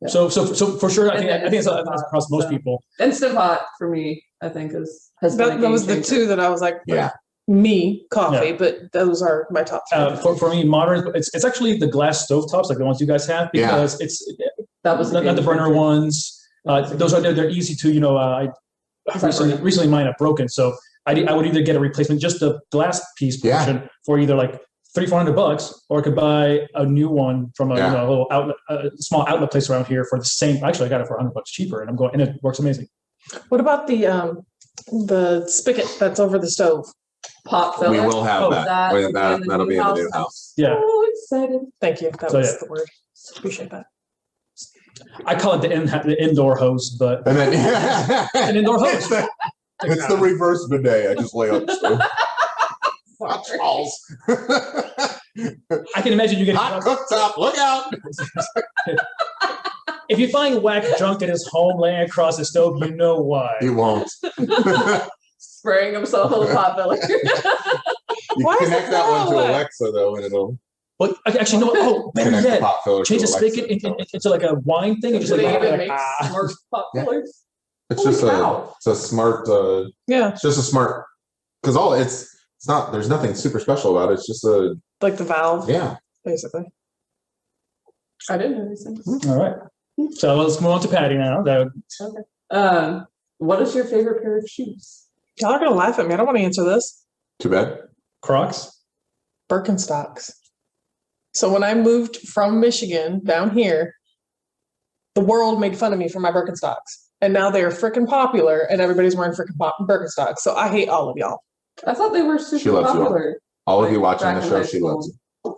[SPEAKER 1] So for sure, I
[SPEAKER 4] And
[SPEAKER 1] think
[SPEAKER 4] then
[SPEAKER 1] it's
[SPEAKER 4] Instant
[SPEAKER 1] across most
[SPEAKER 4] Pot,
[SPEAKER 1] people.
[SPEAKER 4] Instant Pot for me, I think has been a
[SPEAKER 3] That was
[SPEAKER 4] game
[SPEAKER 3] the
[SPEAKER 4] changer.
[SPEAKER 3] two that I was like,
[SPEAKER 2] Yeah.
[SPEAKER 3] me, coffee,
[SPEAKER 1] Yeah.
[SPEAKER 3] but those are my top three.
[SPEAKER 1] For me, modern, it's actually the glass stovetops, like the ones you guys have, because it's
[SPEAKER 4] That was a
[SPEAKER 1] not the
[SPEAKER 4] game
[SPEAKER 1] burner
[SPEAKER 4] changer.
[SPEAKER 1] ones. Those are they're easy to I recently mine have broken, so I would either get a replacement, just the glass piece portion for either like $300-400, or I could buy a new one from a little outlet, small outlet place around here for the same. Actually, I got it for $100 cheaper, and and it works amazing.
[SPEAKER 3] What about the spigot that's over the stove?
[SPEAKER 4] Pot filler.
[SPEAKER 2] We will have that. That'll be in the new house.
[SPEAKER 1] Yeah,
[SPEAKER 4] Oh, excited.
[SPEAKER 3] Thank you. That
[SPEAKER 1] So,
[SPEAKER 3] was
[SPEAKER 1] yeah.
[SPEAKER 3] the word. Appreciate that.
[SPEAKER 1] I call it the indoor hose, but
[SPEAKER 2] And then
[SPEAKER 1] an indoor hose.
[SPEAKER 2] it's the reverse bidet. I just lay on the stove. Hot balls.
[SPEAKER 1] I can imagine you getting
[SPEAKER 2] Hot cooktop. Look out.
[SPEAKER 1] if you find Wack drunk at his home laying across the stove, you know why.
[SPEAKER 2] He won't.
[SPEAKER 4] Spraying himself with a pot filler.
[SPEAKER 2] You
[SPEAKER 3] Why is
[SPEAKER 2] connect
[SPEAKER 3] it
[SPEAKER 2] that one to
[SPEAKER 3] wrong?
[SPEAKER 2] Alexa though, and it'll
[SPEAKER 1] Well, actually, no. Oh, better
[SPEAKER 2] connect the
[SPEAKER 1] yet,
[SPEAKER 2] pot filler.
[SPEAKER 1] change
[SPEAKER 2] to
[SPEAKER 1] the
[SPEAKER 2] Alexa.
[SPEAKER 1] spigot into like a wine thing. And
[SPEAKER 4] Do
[SPEAKER 1] just
[SPEAKER 4] they
[SPEAKER 1] like,
[SPEAKER 4] even make
[SPEAKER 1] ah.
[SPEAKER 4] smart pot
[SPEAKER 2] Yeah.
[SPEAKER 4] fillers?
[SPEAKER 2] It's
[SPEAKER 4] Holy
[SPEAKER 2] just
[SPEAKER 4] cow.
[SPEAKER 2] it's a smart.
[SPEAKER 3] Yeah,
[SPEAKER 2] It's just a smart because it's not. There's nothing super special about it. It's just a
[SPEAKER 3] like the valve, basically.
[SPEAKER 4] I didn't know these things.
[SPEAKER 1] All right. So let's move on to Patty now.
[SPEAKER 4] What is your favorite pair of shoes?
[SPEAKER 3] Y'all are gonna laugh at me. I don't want to answer this.
[SPEAKER 2] too bad.
[SPEAKER 1] Crocs.
[SPEAKER 3] Birkenstocks. So when I moved from Michigan down here, the world made fun of me for my Birkenstocks. And now they are freaking popular and everybody's wearing freaking Birkenstocks. So I hate all of y'all.
[SPEAKER 4] I thought they were
[SPEAKER 2] She
[SPEAKER 4] super
[SPEAKER 2] loves you all.
[SPEAKER 4] popular.
[SPEAKER 2] All of you
[SPEAKER 4] Like,
[SPEAKER 2] watching
[SPEAKER 4] back
[SPEAKER 2] the
[SPEAKER 4] in
[SPEAKER 2] show,
[SPEAKER 4] high
[SPEAKER 2] she
[SPEAKER 4] school.
[SPEAKER 2] loves you.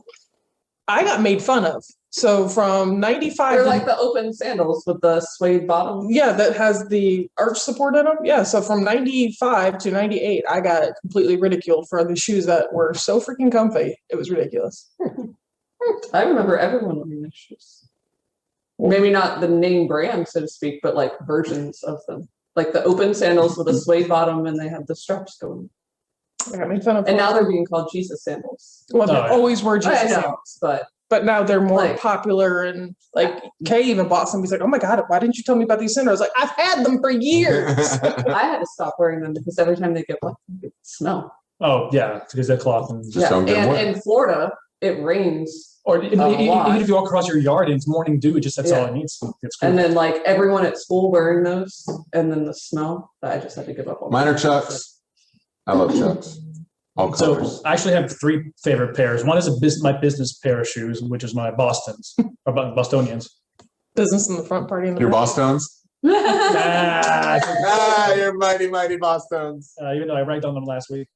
[SPEAKER 3] I got made fun of. So from 95
[SPEAKER 4] They're
[SPEAKER 3] to-
[SPEAKER 4] like the open sandals with the suede bottom.
[SPEAKER 3] yeah, that has the arch support in them. Yeah, so from 95 to 98, I got completely ridiculed for the shoes that were so freaking comfy. It was ridiculous.
[SPEAKER 4] I remember everyone wearing those shoes. Maybe not the name brand, so to speak, but like versions of them. Like the open sandals with a suede bottom and they have the straps going.
[SPEAKER 3] I got made fun of.
[SPEAKER 4] And now they're being called Jesus sandals.
[SPEAKER 3] well, they
[SPEAKER 1] Oh, yeah.
[SPEAKER 3] always were
[SPEAKER 4] I
[SPEAKER 3] Jesus
[SPEAKER 4] know,
[SPEAKER 3] sandals,
[SPEAKER 4] but
[SPEAKER 3] now they're more
[SPEAKER 4] Like-
[SPEAKER 3] popular. And like Kay even bought some. He's like, "Oh my god, why didn't you tell me about these sandals?" I was like, "I've had them for years."
[SPEAKER 4] I had to stop wearing them because every time they get wet, they smell.
[SPEAKER 1] Oh yeah, because they're cloth and
[SPEAKER 2] Just don't get
[SPEAKER 4] and
[SPEAKER 2] wet.
[SPEAKER 4] in Florida, it rains
[SPEAKER 1] Or even if you walk across your yard and it's morning dew, that's all it needs. It's cool.
[SPEAKER 4] And then like everyone at school wearing those, and then the smell. I just had to give up on.
[SPEAKER 2] Mine are Chucks. I love Chucks. All colors.
[SPEAKER 1] So I actually have 3 favorite pairs. One is my business pair of shoes, which is my Bostons or Bostonians.
[SPEAKER 3] Business in the front, party in the
[SPEAKER 2] Your
[SPEAKER 3] back.
[SPEAKER 2] Bostons? Your mighty, mighty Bostons.
[SPEAKER 1] Even though I ranked on them last week.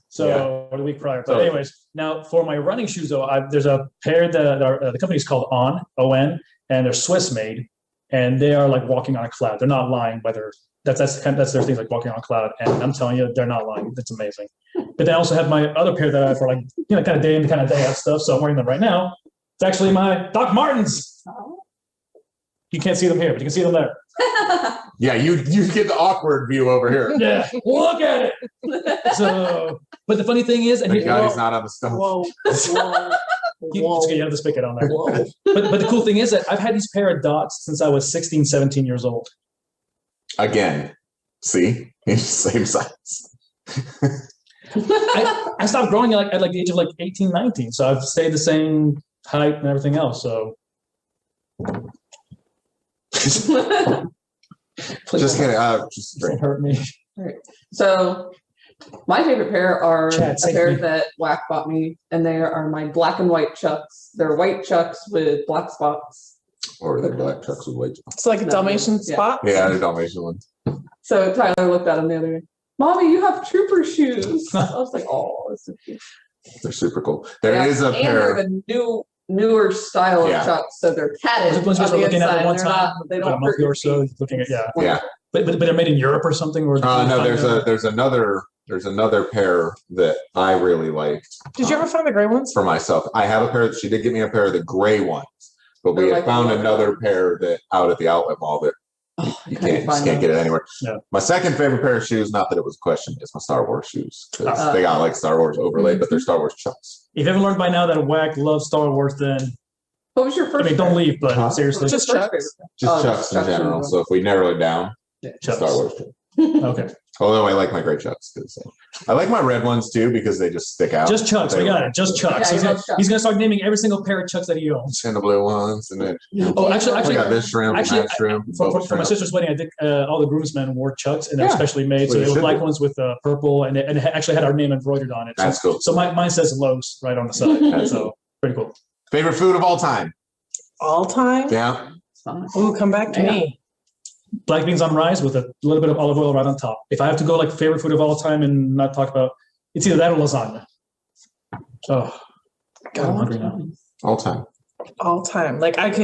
[SPEAKER 1] So, or the week prior. But anyways, now for my running shoes, though, there's a pair that the company's called On, and they're Swiss made, and they are like walking on a cloud. They're not lying, whether that's their thing, like walking on a cloud. And I'm telling you, they're not lying. It's amazing. But then I also have my other pair that I have for like, kind of day in, kind of day out stuff. So I'm wearing them right now. It's actually my Doc Martens. You can't see them here, but you can see them there.
[SPEAKER 2] Yeah, you get the awkward view over here.
[SPEAKER 1] Yeah, look at it. So, but the funny thing is, and
[SPEAKER 2] Thank God he's not on the stove.
[SPEAKER 3] Whoa.
[SPEAKER 1] you have the spigot on there. But the cool thing is that I've had these pair of dots since I was 16, 17 years old.
[SPEAKER 2] Again, see, same size.
[SPEAKER 1] I stopped growing at the age of 18, 19. So I've stayed the same height and everything else. So.
[SPEAKER 2] Just kidding. Just
[SPEAKER 1] Don't hurt me.
[SPEAKER 4] Right. So my favorite pair are
[SPEAKER 1] Chad,
[SPEAKER 4] a pair that Wack bought me, and they are my black and white Chucks. They're white Chucks with black spots.
[SPEAKER 2] Or the black Chucks with white.
[SPEAKER 3] It's like a Dalmatian spot.
[SPEAKER 2] Yeah, they're Dalmatian ones.
[SPEAKER 4] So Tyler looked at them the other day. Mommy, you have trooper shoes. I was like, oh, that's so cute.
[SPEAKER 2] They're super cool. There is a
[SPEAKER 4] and
[SPEAKER 2] pair.
[SPEAKER 4] they're the newer style of Chucks, so they're padded.
[SPEAKER 1] The ones we were looking at one time,
[SPEAKER 4] they
[SPEAKER 1] about
[SPEAKER 4] don't
[SPEAKER 1] a month
[SPEAKER 4] hurt your
[SPEAKER 1] or so,
[SPEAKER 4] feet.
[SPEAKER 1] looking at
[SPEAKER 2] Yeah.
[SPEAKER 1] But they're made in Europe or something. Or
[SPEAKER 2] No, there's another pair that I really liked.
[SPEAKER 3] Did you ever find the gray ones?
[SPEAKER 2] For myself? I have a pair. She did get me a pair of the gray ones, but we
[SPEAKER 4] They're
[SPEAKER 2] had
[SPEAKER 4] like
[SPEAKER 2] found
[SPEAKER 4] the-
[SPEAKER 2] another pair that out at the outlet mall that you can't get it anywhere.
[SPEAKER 1] No.
[SPEAKER 2] My second favorite pair of shoes, not that it was a question, is my Star Wars shoes because they got like Star Wars overlay, but they're Star Wars Chucks.
[SPEAKER 1] If you haven't learned by now that Wack loves Star Wars, then
[SPEAKER 4] What was your first?
[SPEAKER 1] don't
[SPEAKER 4] pair?
[SPEAKER 1] leave. But seriously,
[SPEAKER 3] Just
[SPEAKER 4] First
[SPEAKER 3] Chucks.
[SPEAKER 2] Just
[SPEAKER 4] Oh,
[SPEAKER 2] Chucks in
[SPEAKER 4] Chucks in
[SPEAKER 2] general.
[SPEAKER 4] general.
[SPEAKER 2] So if we narrow it down,
[SPEAKER 1] Chucks.
[SPEAKER 2] Star Wars.
[SPEAKER 1] Okay,
[SPEAKER 2] Although I like my gray Chucks because I like my red ones too because they just stick out.
[SPEAKER 1] just Chucks. I got it. Just Chucks.
[SPEAKER 4] Yeah,
[SPEAKER 1] He's gonna start naming every single pair of Chucks that he owns.
[SPEAKER 2] And the blue ones, and then
[SPEAKER 1] Oh, actually,
[SPEAKER 2] we got this shrimp,
[SPEAKER 1] actually,
[SPEAKER 2] that shrimp,
[SPEAKER 1] For
[SPEAKER 2] both
[SPEAKER 1] my
[SPEAKER 2] shrimp.
[SPEAKER 1] sister's wedding, I did all the groomsmen wore Chucks, and they're
[SPEAKER 2] Yeah.
[SPEAKER 1] specially made. So
[SPEAKER 2] Well,
[SPEAKER 1] they
[SPEAKER 2] you
[SPEAKER 1] were
[SPEAKER 2] should
[SPEAKER 1] black
[SPEAKER 2] be.
[SPEAKER 1] ones with purple, and it actually had our name embroidered on it.
[SPEAKER 2] That's cool.
[SPEAKER 1] So mine says Lowe's right on the side. So pretty cool.
[SPEAKER 2] Favorite food of all time?
[SPEAKER 3] All time?
[SPEAKER 2] Yeah.
[SPEAKER 3] Ooh, come back to me.
[SPEAKER 1] Black beans on rice with a little bit of olive oil right on top. If I have to go favorite food of all time and not talk about, it's either that or lasagna. Oh, God, I'm hungry now.
[SPEAKER 2] All time.
[SPEAKER 3] All time. Like I'd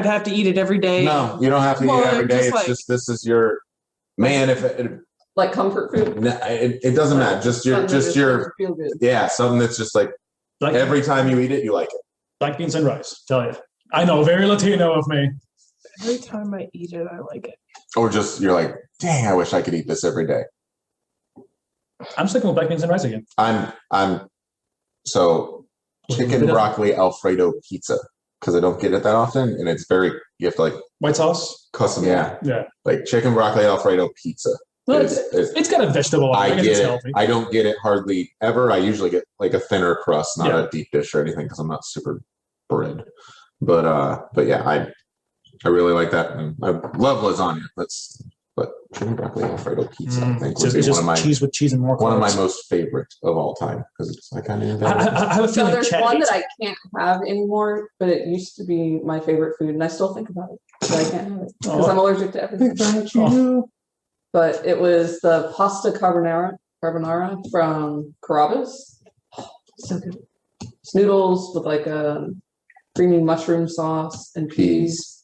[SPEAKER 3] have to eat it every day.
[SPEAKER 2] No, you don't have to eat
[SPEAKER 3] Well,
[SPEAKER 2] it every day.
[SPEAKER 3] just
[SPEAKER 2] It's
[SPEAKER 3] like-
[SPEAKER 2] just this is your man. If
[SPEAKER 4] Like comfort food.
[SPEAKER 2] it doesn't matter. Just your
[SPEAKER 4] feel good.
[SPEAKER 2] yeah. Something that's just like
[SPEAKER 1] Black,
[SPEAKER 2] every time you eat it, you like it.
[SPEAKER 1] black beans and rice. Tell you, I know, very Latino of me.
[SPEAKER 3] Every time I eat it, I like it.
[SPEAKER 2] Or just you're like, dang, I wish I could eat this every day.
[SPEAKER 1] I'm sticking with black beans and rice again.
[SPEAKER 2] I'm so chicken broccoli Alfredo pizza because I don't get it that often, and it's very you have to like
[SPEAKER 1] White sauce.
[SPEAKER 2] custom yeah
[SPEAKER 1] Yeah,
[SPEAKER 2] like chicken broccoli Alfredo pizza.
[SPEAKER 1] well,
[SPEAKER 2] is-
[SPEAKER 1] it's got a vegetable.
[SPEAKER 2] I
[SPEAKER 1] guess
[SPEAKER 2] get
[SPEAKER 1] it's
[SPEAKER 2] it.
[SPEAKER 1] healthy.
[SPEAKER 2] I don't get it hardly ever. I usually get like a thinner crust, not
[SPEAKER 1] Yeah.
[SPEAKER 2] a deep dish or anything, because I'm not super bread. But yeah, I really like that, and I love lasagna. But chicken broccoli Alfredo pizza, I think, would
[SPEAKER 1] It's
[SPEAKER 2] be
[SPEAKER 1] just
[SPEAKER 2] one of my
[SPEAKER 1] cheese with cheese and more.
[SPEAKER 2] one of my
[SPEAKER 1] carbs.
[SPEAKER 2] most favorite of all time because it's I kind of
[SPEAKER 1] I have a
[SPEAKER 4] So
[SPEAKER 1] feeling
[SPEAKER 4] there's
[SPEAKER 1] Chad
[SPEAKER 4] one
[SPEAKER 1] hates
[SPEAKER 4] that I can't have anymore, but it used to be my favorite food, and I still think about it, but I can't have it because I'm allergic to everything.
[SPEAKER 1] Oh.
[SPEAKER 4] But it was the pasta carbonara from Carrabba's. So good. It's noodles with like a creamy mushroom sauce and peas.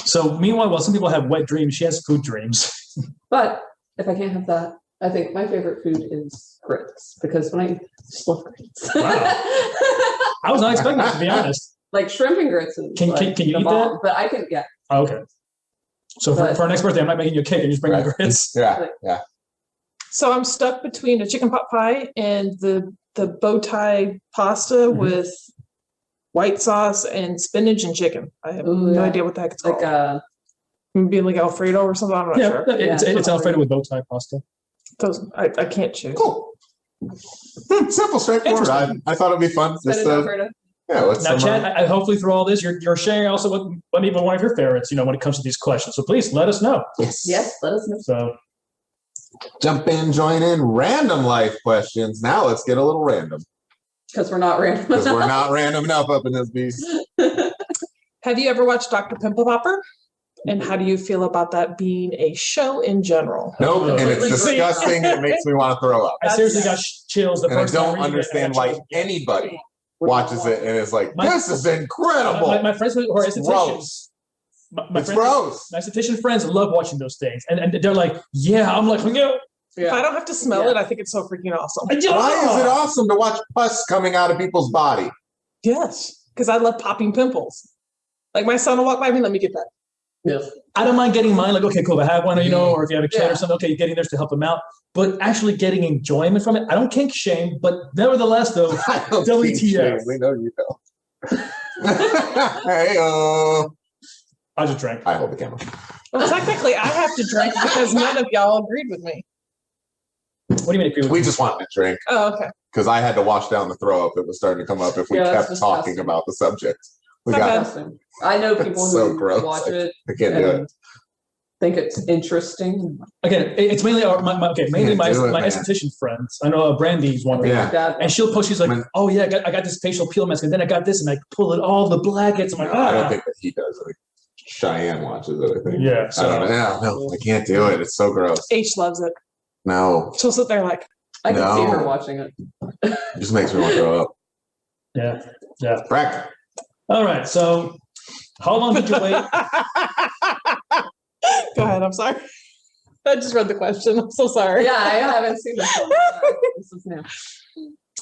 [SPEAKER 1] So meanwhile, while some people have wet dreams, she has food dreams.
[SPEAKER 4] But if I can't have that, I think my favorite food is grits because when I just love grits.
[SPEAKER 1] Wow. I was not expecting that, to be honest.
[SPEAKER 4] Like shrimp and grits. Is
[SPEAKER 1] Can
[SPEAKER 4] like
[SPEAKER 1] you
[SPEAKER 4] the
[SPEAKER 1] eat
[SPEAKER 4] bomb,
[SPEAKER 1] that?
[SPEAKER 4] But I can, yeah.
[SPEAKER 1] Oh, okay. So for our next birthday, I'm not making you a cake. I'm just bringing
[SPEAKER 2] Right.
[SPEAKER 1] grits.
[SPEAKER 2] yeah.
[SPEAKER 3] So I'm stuck between a chicken pot pie and the bow tie pasta with white sauce and spinach and chicken. I have
[SPEAKER 4] Ooh,
[SPEAKER 3] no
[SPEAKER 4] yeah.
[SPEAKER 3] idea what the heck it's called.
[SPEAKER 4] Like
[SPEAKER 3] Maybe like Alfredo or something. I'm not
[SPEAKER 1] Yeah,
[SPEAKER 3] sure.
[SPEAKER 1] it's
[SPEAKER 4] Yeah.
[SPEAKER 1] Alfredo with bow tie pasta.
[SPEAKER 3] Those I can't choose.
[SPEAKER 2] Cool. Simple, straightforward. I thought it'd be fun. Just
[SPEAKER 4] spinach Alfredo.
[SPEAKER 2] Yeah, let's
[SPEAKER 1] Now,
[SPEAKER 2] summarize.
[SPEAKER 1] Chad, I hopefully through all this, you're sharing also what maybe one of your favorites, when it comes to these questions. So please let us know.
[SPEAKER 4] Yes, let us know.
[SPEAKER 1] So
[SPEAKER 2] Jump in, join in. Random life questions. Now let's get a little random.
[SPEAKER 4] Because we're not random.
[SPEAKER 2] Because we're not random enough up in this beast.
[SPEAKER 3] Have you ever watched Dr. Pimple Popper? And how do you feel about that being a show in general?
[SPEAKER 2] Nope, and it's
[SPEAKER 4] Completely agree.
[SPEAKER 2] disgusting. It makes me want to throw up.
[SPEAKER 1] I seriously got chills the
[SPEAKER 2] And I
[SPEAKER 1] first time
[SPEAKER 2] don't
[SPEAKER 1] reading it.
[SPEAKER 2] understand why anybody watches it and is like,
[SPEAKER 1] My-
[SPEAKER 2] this is incredible.
[SPEAKER 1] My friends who are
[SPEAKER 2] It's
[SPEAKER 1] estheticians,
[SPEAKER 2] gross.
[SPEAKER 1] my
[SPEAKER 2] It's
[SPEAKER 1] friends,
[SPEAKER 2] gross.
[SPEAKER 1] my esthetician friends love watching those things, and they're like, yeah, I'm like, yeah.
[SPEAKER 3] If I don't have to smell
[SPEAKER 4] Yeah.
[SPEAKER 3] it, I think it's so freaking awesome.
[SPEAKER 2] Why is it awesome to watch pus coming out of people's body?
[SPEAKER 3] Yes, because I love popping pimples. Like my son will walk by me, let me get that.
[SPEAKER 4] Yes.
[SPEAKER 1] I don't mind getting mine, like, okay, cool, if I have one, or if you have a kid
[SPEAKER 4] Yeah.
[SPEAKER 1] or something, okay, you're getting theirs to help them out. But actually getting enjoyment from it, I don't kink shame, but nevertheless, though,
[SPEAKER 2] I don't
[SPEAKER 1] WTF.
[SPEAKER 2] think so. We know you don't. Hey-oh.
[SPEAKER 1] I just drank.
[SPEAKER 2] I hold the camera.
[SPEAKER 3] Well, technically, I have to drink because none of y'all agreed with me.
[SPEAKER 1] What do you mean? If you
[SPEAKER 2] We just wanted to drink
[SPEAKER 3] Oh, okay.
[SPEAKER 2] because I had to wash down the throw up that was starting to come up if we
[SPEAKER 4] Yeah,
[SPEAKER 2] kept
[SPEAKER 4] that's
[SPEAKER 2] talking
[SPEAKER 4] disgusting.
[SPEAKER 2] about the subject. We
[SPEAKER 3] Okay.
[SPEAKER 2] got.
[SPEAKER 4] Disgusting. I know people
[SPEAKER 2] It's so
[SPEAKER 4] who
[SPEAKER 2] gross.
[SPEAKER 4] watch it
[SPEAKER 2] I can't do
[SPEAKER 4] and
[SPEAKER 2] it.
[SPEAKER 4] think it's interesting.
[SPEAKER 1] Again, it's mainly mainly my
[SPEAKER 2] do it, man.
[SPEAKER 1] esthetician friends. I know Brandy's one.
[SPEAKER 2] Yeah.
[SPEAKER 4] That,
[SPEAKER 1] And she'll post, she's like,
[SPEAKER 2] Man.
[SPEAKER 1] oh yeah, I got this facial peel mask, and then I got this, and I pull it all the blackheads. I'm like,
[SPEAKER 2] I don't
[SPEAKER 1] ah.
[SPEAKER 2] think that he does. I think Cheyenne watches it. I think.
[SPEAKER 1] Yeah,
[SPEAKER 2] I
[SPEAKER 1] so
[SPEAKER 2] don't know. No, I can't do it. It's so gross.
[SPEAKER 3] H loves it.
[SPEAKER 2] No,
[SPEAKER 3] She'll sit there like,
[SPEAKER 4] I can see her
[SPEAKER 2] No.
[SPEAKER 4] watching it.
[SPEAKER 2] it just makes me want to throw up.
[SPEAKER 1] yeah.
[SPEAKER 2] Frack.
[SPEAKER 1] All right, so how long did you wait?
[SPEAKER 3] go ahead, I'm sorry. I just read the question. I'm so sorry.
[SPEAKER 4] Yeah, I haven't seen this one. This is new.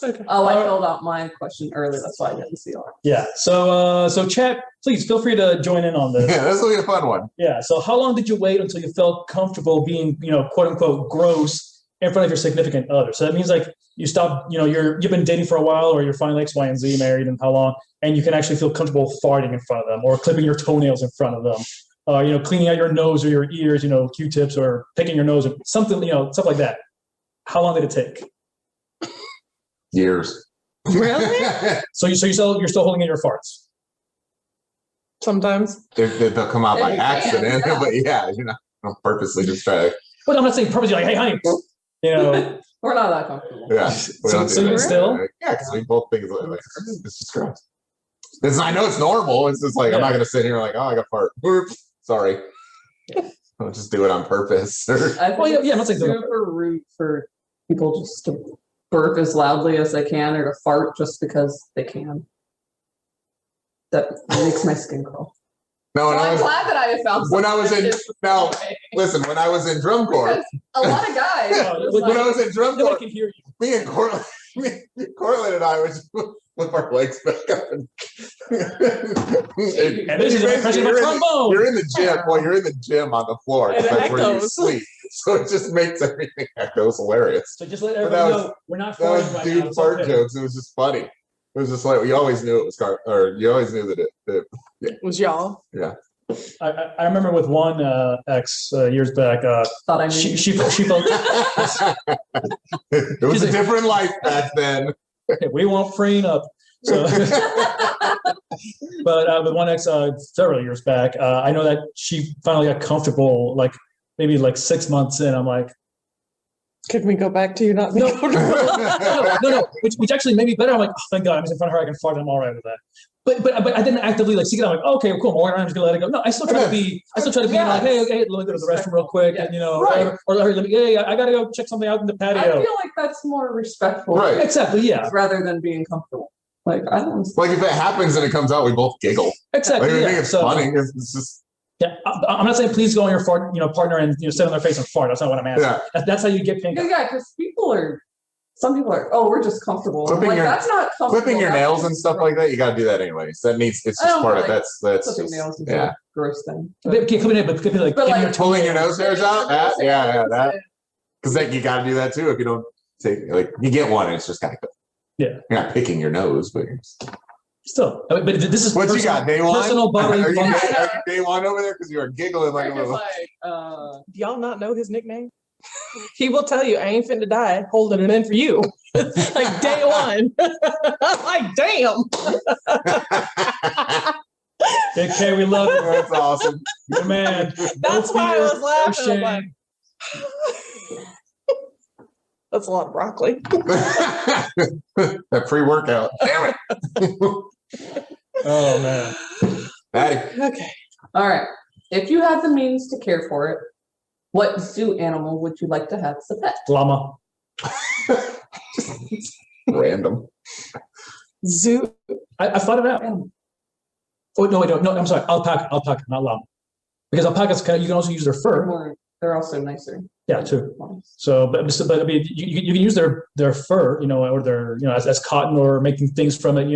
[SPEAKER 3] Okay.
[SPEAKER 4] Oh, I filled out my question early. That's why I didn't see it.
[SPEAKER 1] Yeah. So chat, please feel free to join in on this.
[SPEAKER 2] Yeah, this will be a fun one.
[SPEAKER 1] Yeah. So how long did you wait until you felt comfortable being, quote unquote, gross in front of your significant other? So that means like you stop, you've been dating for a while, or you're finally X, Y, and Z married, and how long, and you can actually feel comfortable farting in front of them, or clipping your toenails in front of them, cleaning out your nose or your ears, Q-tips, or picking your nose, or something, stuff like that. How long did it take?
[SPEAKER 2] Years.
[SPEAKER 3] Really?
[SPEAKER 1] So you're still holding in your farts.
[SPEAKER 3] Sometimes.
[SPEAKER 2] They'll come out by
[SPEAKER 4] Yeah,
[SPEAKER 2] accident,
[SPEAKER 4] yeah.
[SPEAKER 2] but yeah, I'll purposely just try to.
[SPEAKER 1] But I'm not saying purposely like, hey, honey,
[SPEAKER 4] We're not that comfortable.
[SPEAKER 2] Yeah. We don't
[SPEAKER 1] So
[SPEAKER 2] do
[SPEAKER 1] you
[SPEAKER 2] that.
[SPEAKER 1] still?
[SPEAKER 2] Yeah, because we both think it's just gross. I know it's normal. It's just like I'm not gonna sit here like, oh, I got fart. Oops, sorry. I'll just do it on purpose.
[SPEAKER 4] I think
[SPEAKER 1] Well, yeah,
[SPEAKER 4] it's
[SPEAKER 1] I'm not saying don't-
[SPEAKER 4] super rude for people just to burp as loudly as they can or to fart just because they can. That makes my skin crawl.
[SPEAKER 2] No,
[SPEAKER 4] So
[SPEAKER 2] when I
[SPEAKER 4] I'm
[SPEAKER 2] was
[SPEAKER 4] glad that I found
[SPEAKER 2] when I was in-
[SPEAKER 4] something
[SPEAKER 2] now,
[SPEAKER 4] that is
[SPEAKER 2] listen, when I was in drum corps,
[SPEAKER 4] because a lot of guys
[SPEAKER 1] Yeah,
[SPEAKER 4] just
[SPEAKER 1] when
[SPEAKER 2] when I
[SPEAKER 4] like,
[SPEAKER 2] was in drum
[SPEAKER 1] nobody
[SPEAKER 2] corps,
[SPEAKER 1] can hear you.
[SPEAKER 2] me and Cortland and I would just flip our legs back up. And
[SPEAKER 1] And this is a impression of a trombone.
[SPEAKER 2] You're in the gym. Well, you're in the gym on the floor.
[SPEAKER 3] And it
[SPEAKER 2] That's where you
[SPEAKER 3] echoes.
[SPEAKER 2] sleep. So it just makes everything echo. It's hilarious.
[SPEAKER 1] So just let
[SPEAKER 2] But
[SPEAKER 1] everybody
[SPEAKER 2] that was-
[SPEAKER 1] know we're not
[SPEAKER 2] That was
[SPEAKER 1] farting right
[SPEAKER 2] dude
[SPEAKER 1] now. It's
[SPEAKER 2] fart
[SPEAKER 1] okay.
[SPEAKER 2] jokes. It was just funny. It was just like you always knew it was you always knew that it
[SPEAKER 3] It was y'all.
[SPEAKER 1] I remember with one ex years back.
[SPEAKER 4] thought I knew.
[SPEAKER 1] She felt
[SPEAKER 2] it was a different life back then.
[SPEAKER 1] we won't freeing up. So, but with one ex several years back, I know that she finally got comfortable. Like maybe like 6 months in, I'm like,
[SPEAKER 3] Could we go back to you not being
[SPEAKER 1] No.
[SPEAKER 3] comfortable?
[SPEAKER 1] no, which actually made me better. I'm like, oh, thank God, I'm just in front of her. I can fart. I'm all right with that. But I didn't actively like seek it out. I'm like, okay, cool. I'm walking around. I'm just gonna let it go. No, I still try to be.
[SPEAKER 4] Yeah.
[SPEAKER 1] Like, hey, let me go to the restroom real quick,
[SPEAKER 4] Yeah.
[SPEAKER 1] and
[SPEAKER 2] Right.
[SPEAKER 1] or let me. Hey, I gotta go check something out in the
[SPEAKER 4] I
[SPEAKER 1] patio.
[SPEAKER 4] feel like that's more respectful.
[SPEAKER 2] Right.
[SPEAKER 1] Exactly. Yeah.
[SPEAKER 4] Rather than being comfortable. Like I don't.
[SPEAKER 2] Like if it happens and it comes out, we both giggle. Like,
[SPEAKER 1] Exactly.
[SPEAKER 2] we
[SPEAKER 1] Yeah.
[SPEAKER 2] think it's
[SPEAKER 1] So,
[SPEAKER 2] funny. It's just
[SPEAKER 1] yeah, I'm not saying please go on your fart, partner and sit on their face and fart. That's not what I'm asking.
[SPEAKER 2] yeah.
[SPEAKER 1] That's how you get pink.
[SPEAKER 4] Yeah, because some people are, oh, we're just comfortable. I'm
[SPEAKER 2] Clipping
[SPEAKER 4] like,
[SPEAKER 2] your-
[SPEAKER 4] that's not comfortable.
[SPEAKER 2] Clipping your
[SPEAKER 4] That's
[SPEAKER 2] nails
[SPEAKER 4] just
[SPEAKER 2] and stuff
[SPEAKER 4] gross.
[SPEAKER 2] like that, you got to do that anyways. It's
[SPEAKER 4] I
[SPEAKER 2] just
[SPEAKER 4] don't
[SPEAKER 2] part of
[SPEAKER 4] like
[SPEAKER 2] that's
[SPEAKER 4] Clipping
[SPEAKER 2] just,
[SPEAKER 4] nails is
[SPEAKER 2] yeah.
[SPEAKER 4] a gross thing.
[SPEAKER 1] But clipping it, but clipping like
[SPEAKER 4] But
[SPEAKER 1] in
[SPEAKER 4] like-
[SPEAKER 1] your
[SPEAKER 2] Pulling your
[SPEAKER 1] toenails.
[SPEAKER 2] nose hairs out. That. Because like you got to do that too. If you don't take like you get one, and it's just kind of
[SPEAKER 1] Yeah.
[SPEAKER 2] You're not picking your nose, but you're just,
[SPEAKER 1] Still, but this is
[SPEAKER 2] what you got? Day one.
[SPEAKER 1] personal bodily
[SPEAKER 2] Are you
[SPEAKER 1] function.
[SPEAKER 2] day one over there? Because you are giggling like a
[SPEAKER 4] Like, it's
[SPEAKER 2] little.
[SPEAKER 4] like,
[SPEAKER 3] Do y'all not know his nickname? He will tell you, I ain't finna die holding it in for you. Like day one. Like, damn.
[SPEAKER 1] Big K, we love you.
[SPEAKER 2] That's awesome.
[SPEAKER 1] You're the man.
[SPEAKER 3] That's why I was laughing. I'm
[SPEAKER 1] shame.
[SPEAKER 3] like, that's a lot of broccoli.
[SPEAKER 2] That pre-workout. Damn it.
[SPEAKER 1] Oh man.
[SPEAKER 2] Patty.
[SPEAKER 3] Okay.
[SPEAKER 4] All right. If you had the means to care for it, what zoo animal would you like to have as a pet?
[SPEAKER 1] Llama.
[SPEAKER 2] Random.
[SPEAKER 3] Zoo.
[SPEAKER 1] I thought it out. Oh no, wait, no, I'm sorry. Alpaca, not llama. Because alpacas you can also use their fur.
[SPEAKER 4] They're also nicer.
[SPEAKER 1] Yeah, too. So, but I mean, you can use their fur, or their, as cotton or making things from it,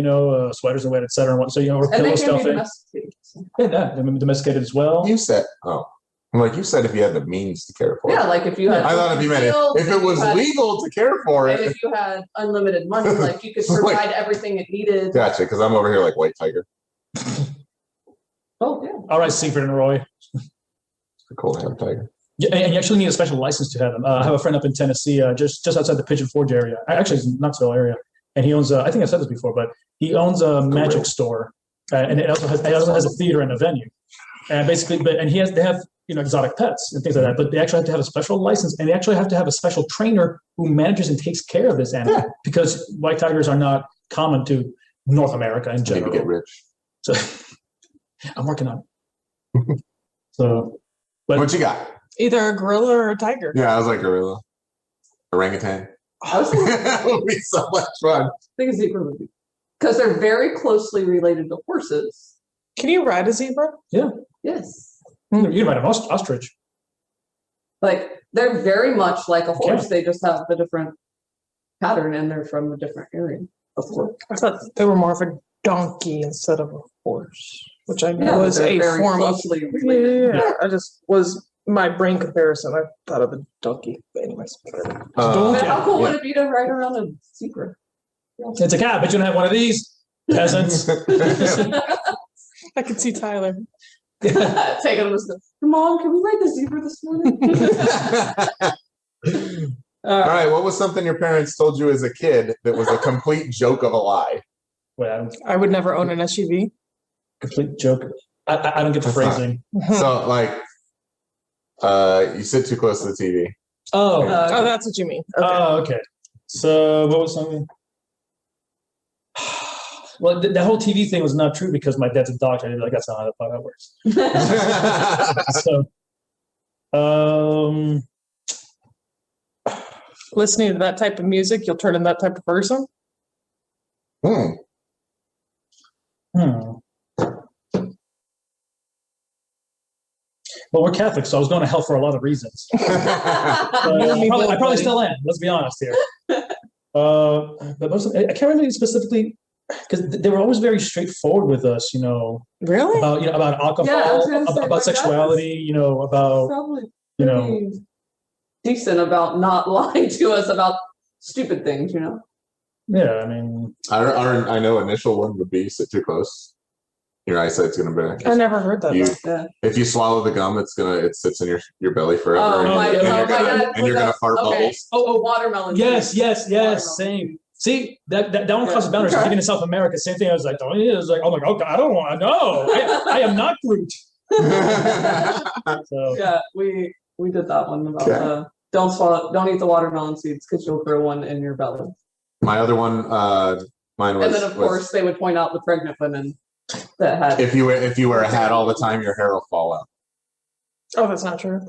[SPEAKER 1] sweaters and what, et cetera. So, or
[SPEAKER 4] And
[SPEAKER 1] pillow
[SPEAKER 4] they can be
[SPEAKER 1] stuffing.
[SPEAKER 4] domesticated.
[SPEAKER 1] Yeah, I mean, domesticated as well.
[SPEAKER 2] You said, you said if you had the means to care for it.
[SPEAKER 4] Yeah, like if you had.
[SPEAKER 2] I thought if you meant if it was legal to care for
[SPEAKER 4] And
[SPEAKER 2] it.
[SPEAKER 4] if you had unlimited money, like you could provide everything it needed.
[SPEAKER 2] Gotcha, because I'm over here like White Tiger.
[SPEAKER 4] Oh, yeah.
[SPEAKER 1] All right, Siegfried and Roy.
[SPEAKER 2] It's cool to have a tiger.
[SPEAKER 1] Yeah, and you actually need a special license to have them. I have a friend up in Tennessee, just outside the Pigeon Forge area. Actually, it's Knoxville area, and he owns. I think I've said this before, but he owns a magic store, and it also has a theater and a venue, and basically, they have exotic pets and things like that. But they actually have to have a special license, and they actually have to have a special trainer who manages and takes care of this animal because white tigers are not common to North America in general.
[SPEAKER 2] Need to get rich.
[SPEAKER 1] So I'm working on it. So, but
[SPEAKER 2] What you got?
[SPEAKER 3] Either a gorilla or a tiger.
[SPEAKER 2] Yeah, I was like gorilla. Orangutan.
[SPEAKER 4] I was thinking,
[SPEAKER 2] That would be so much fun.
[SPEAKER 4] I think a zebra would be. Because they're very closely related to horses.
[SPEAKER 3] Can you ride a zebra?
[SPEAKER 4] Yes.
[SPEAKER 1] you can ride an ostrich.
[SPEAKER 4] Like they're very much like a horse.
[SPEAKER 1] Okay.
[SPEAKER 4] They just have a different pattern and they're from a different area. Of course.
[SPEAKER 3] I thought they were more of a donkey instead of a horse, which I know
[SPEAKER 4] Yeah,
[SPEAKER 3] was
[SPEAKER 4] they're
[SPEAKER 3] a
[SPEAKER 4] very
[SPEAKER 3] form of.
[SPEAKER 4] closely related.
[SPEAKER 3] Yeah, I just was my brain comparison. I thought of a donkey, but anyways.
[SPEAKER 4] But how cool would it be to ride around a zebra?
[SPEAKER 1] It's a cat, but you don't have one of these peasants.
[SPEAKER 3] I could see Tyler.
[SPEAKER 4] Taking him to Mom, can we ride the zebra this morning?
[SPEAKER 2] All right, what was something your parents told you as a kid that was a complete joke of a lie?
[SPEAKER 1] Well,
[SPEAKER 3] I would never own an SUV.
[SPEAKER 1] complete joke. I don't get the
[SPEAKER 2] That's not-
[SPEAKER 1] phrasing.
[SPEAKER 2] So, like, you sit too close to the TV.
[SPEAKER 1] Oh,
[SPEAKER 3] Oh, that's what you mean. Okay.
[SPEAKER 1] okay. So what was something? Well, the whole TV thing was not true because my dad's a doctor. And like, that's not how that works. So,
[SPEAKER 3] Listening to that type of music, you'll turn into that type of person.
[SPEAKER 2] Hmm.
[SPEAKER 1] Well, we're Catholic, so I was going to hell for a lot of reasons. But I probably still am. Let's be honest here. But I can't remember specifically because they were always very straightforward with us.
[SPEAKER 3] Really?
[SPEAKER 1] About alcohol,
[SPEAKER 4] Yeah, I was gonna say,
[SPEAKER 1] about sexuality. About
[SPEAKER 4] Probably
[SPEAKER 1] you
[SPEAKER 4] decent about not lying to us about stupid things,
[SPEAKER 1] Yeah, I mean,
[SPEAKER 2] I know initial one would be sit too close. Your eyesight's gonna be.
[SPEAKER 3] I never heard that.
[SPEAKER 4] Yeah.
[SPEAKER 2] If you swallow the gum, it sits in your belly forever,
[SPEAKER 4] Oh,
[SPEAKER 2] and,
[SPEAKER 1] my
[SPEAKER 2] and
[SPEAKER 1] God.
[SPEAKER 2] you're gonna fart
[SPEAKER 4] Okay.
[SPEAKER 2] bubbles.
[SPEAKER 4] Oh, watermelon.
[SPEAKER 1] yes,
[SPEAKER 4] Watermelon.
[SPEAKER 1] same. See, that one crosses
[SPEAKER 4] Yeah.
[SPEAKER 1] boundaries.
[SPEAKER 4] Okay.
[SPEAKER 1] Even in South America, same thing. I was like, oh, yeah. I was like, oh my God, I don't want to know. I am not Groot. So
[SPEAKER 4] Yeah, we did that one about
[SPEAKER 2] Okay.
[SPEAKER 4] don't eat the watermelon seeds because you'll grow one in your belly.
[SPEAKER 2] My other one, mine was.
[SPEAKER 4] And then of course they would point out the pregnant women that had.
[SPEAKER 2] if you wear a hat all the time, your hair will fall out.
[SPEAKER 3] Oh, that's not true.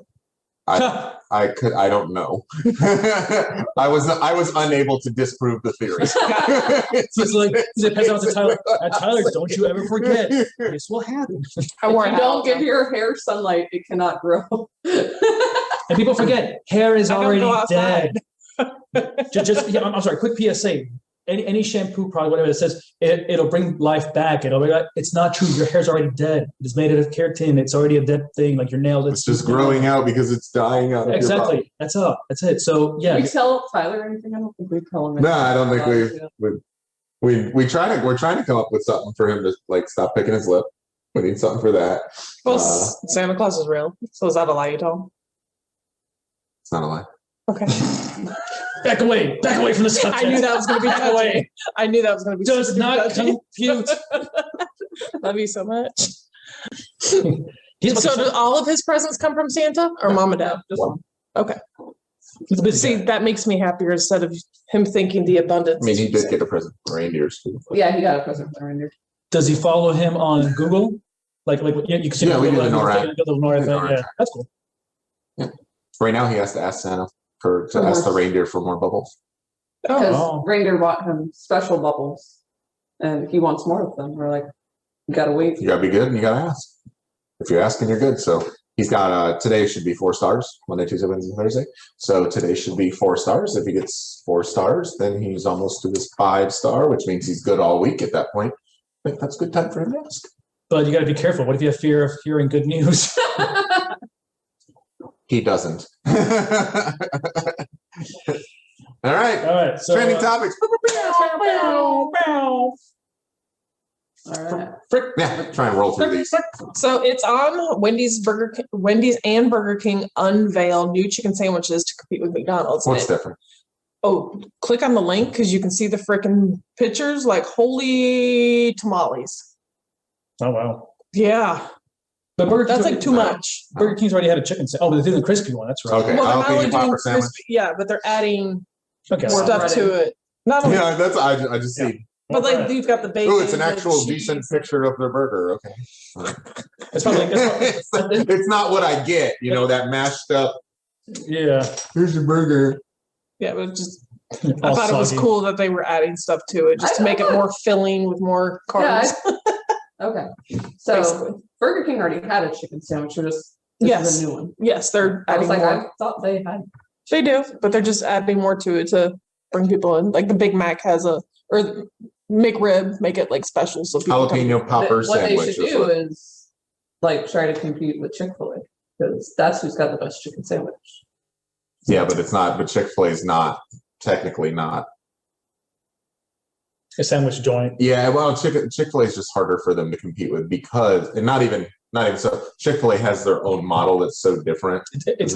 [SPEAKER 2] I don't know. I was unable to disprove the theory.
[SPEAKER 1] it's like it depends on the Tyler. Tyler, don't you ever forget. This will happen.
[SPEAKER 3] I
[SPEAKER 4] If
[SPEAKER 3] wore a
[SPEAKER 4] you
[SPEAKER 3] hat.
[SPEAKER 4] don't give your hair sunlight, it cannot grow.
[SPEAKER 1] And people forget hair is
[SPEAKER 3] I don't
[SPEAKER 1] already
[SPEAKER 3] go outside.
[SPEAKER 1] dead. I'm sorry. Quick PSA. Any shampoo product, whatever it says, it'll bring life back. It's not true. Your hair's already dead. It's made out of keratin. It's already a dead thing. Like your nails.
[SPEAKER 2] It's just growing out because it's dying out of your body.
[SPEAKER 1] Exactly. That's all. That's it. So yeah.
[SPEAKER 4] Did we tell Tyler anything? I don't think we tell him.
[SPEAKER 2] No, I don't think
[SPEAKER 4] anything.
[SPEAKER 2] we're trying to come up with something for him to like stop picking his lip. We need something for that.
[SPEAKER 3] Well, Santa Claus is real. So is that a lie you told?
[SPEAKER 2] It's not a lie.
[SPEAKER 3] Okay.
[SPEAKER 1] Back away from the subject.
[SPEAKER 3] I knew that was going to be
[SPEAKER 1] Back
[SPEAKER 3] touchy.
[SPEAKER 1] away.
[SPEAKER 3] I knew that was going to be
[SPEAKER 1] Does
[SPEAKER 3] super
[SPEAKER 1] not
[SPEAKER 3] touchy.
[SPEAKER 1] compute.
[SPEAKER 3] Love you so much.
[SPEAKER 1] He's
[SPEAKER 3] So do all of his presents come from Santa or mom and dad?
[SPEAKER 4] Just one.
[SPEAKER 3] Okay.
[SPEAKER 1] He's a busy
[SPEAKER 3] See,
[SPEAKER 1] guy.
[SPEAKER 3] that makes me happier instead of him thinking the abundance.
[SPEAKER 2] I mean, he did get a present from reindeers too.
[SPEAKER 4] Yeah, he got a present from reindeer.
[SPEAKER 1] Does he follow him on Google? Like you can see
[SPEAKER 2] Yeah, we do the NORAD.
[SPEAKER 1] the NORAD thing.
[SPEAKER 2] NORAD.
[SPEAKER 1] Yeah, that's cool.
[SPEAKER 2] Right now, he has to ask Santa to ask the reindeer for more bubbles.
[SPEAKER 4] Because
[SPEAKER 1] Oh.
[SPEAKER 4] reindeer bought him special bubbles, and he wants more of them. We're like, you gotta wait.
[SPEAKER 2] You gotta be good and you gotta ask. If you're asking, you're good. So he's got today should be 4 stars. Monday, Tuesday, Wednesday, Thursday. So today should be 4 stars. If he gets 4 stars, then he's almost to his 5-star, which means he's good all week at that point. I think that's a good time for him to ask.
[SPEAKER 1] But you got to be careful. What if you have fear of hearing good news?
[SPEAKER 2] He doesn't. All right.
[SPEAKER 1] All right. So
[SPEAKER 2] Trending topics.
[SPEAKER 4] All right.
[SPEAKER 2] Yeah, try and roll through these.
[SPEAKER 3] So it's on Wendy's and Burger King unveil new chicken sandwiches to compete with McDonald's.
[SPEAKER 2] What's different?
[SPEAKER 3] Oh, click on the link because you can see the freaking pictures. Like, holy tamales.
[SPEAKER 1] Oh wow.
[SPEAKER 3] Yeah,
[SPEAKER 1] But Burger
[SPEAKER 3] that's
[SPEAKER 1] King's
[SPEAKER 3] like too much.
[SPEAKER 1] Burger King's already had a chicken sandwich. Oh, but they did the crispy one. That's right.
[SPEAKER 2] Okay,
[SPEAKER 3] Well, they're not
[SPEAKER 2] jalapeno
[SPEAKER 3] only doing
[SPEAKER 2] popper sandwich.
[SPEAKER 3] crispy, yeah, but they're adding
[SPEAKER 1] Okay.
[SPEAKER 4] More
[SPEAKER 3] stuff
[SPEAKER 4] breading.
[SPEAKER 3] to it. Not only,
[SPEAKER 2] Yeah, that's I just see.
[SPEAKER 3] but like you've got the bacon.
[SPEAKER 2] Oh, it's an
[SPEAKER 3] the
[SPEAKER 2] actual
[SPEAKER 3] cheese.
[SPEAKER 2] decent picture of their burger. Okay.
[SPEAKER 1] It's probably,
[SPEAKER 2] It's not what I get, that mashed up.
[SPEAKER 1] yeah.
[SPEAKER 2] Here's your burger.
[SPEAKER 3] Yeah, but just I
[SPEAKER 1] All
[SPEAKER 3] thought it was
[SPEAKER 1] soggy.
[SPEAKER 3] cool that they were adding stuff to it just to make it more filling with more carbs.
[SPEAKER 4] Okay. So
[SPEAKER 3] Basically.
[SPEAKER 4] Burger King already had a chicken sandwich. Or just this
[SPEAKER 3] Yes.
[SPEAKER 4] is a new one.
[SPEAKER 3] Yes, they're
[SPEAKER 4] I was
[SPEAKER 3] adding
[SPEAKER 4] like,
[SPEAKER 3] more.
[SPEAKER 4] I thought they had.
[SPEAKER 3] They do, but they're just adding more to it to bring people in. Like the Big Mac has or McRib, make it like special so people come.
[SPEAKER 2] Jalapeno popper
[SPEAKER 4] What they
[SPEAKER 2] sandwich.
[SPEAKER 4] should do is like try to compete with Chick-fil-A because that's who's got the best chicken sandwich.
[SPEAKER 2] Yeah, but it's not. But Chick-fil-A is not technically not.
[SPEAKER 1] A sandwich joint.
[SPEAKER 2] Yeah, well, Chick-fil-A is just harder for them to compete with because, and not even so. Chick-fil-A has their own model that's so different. It is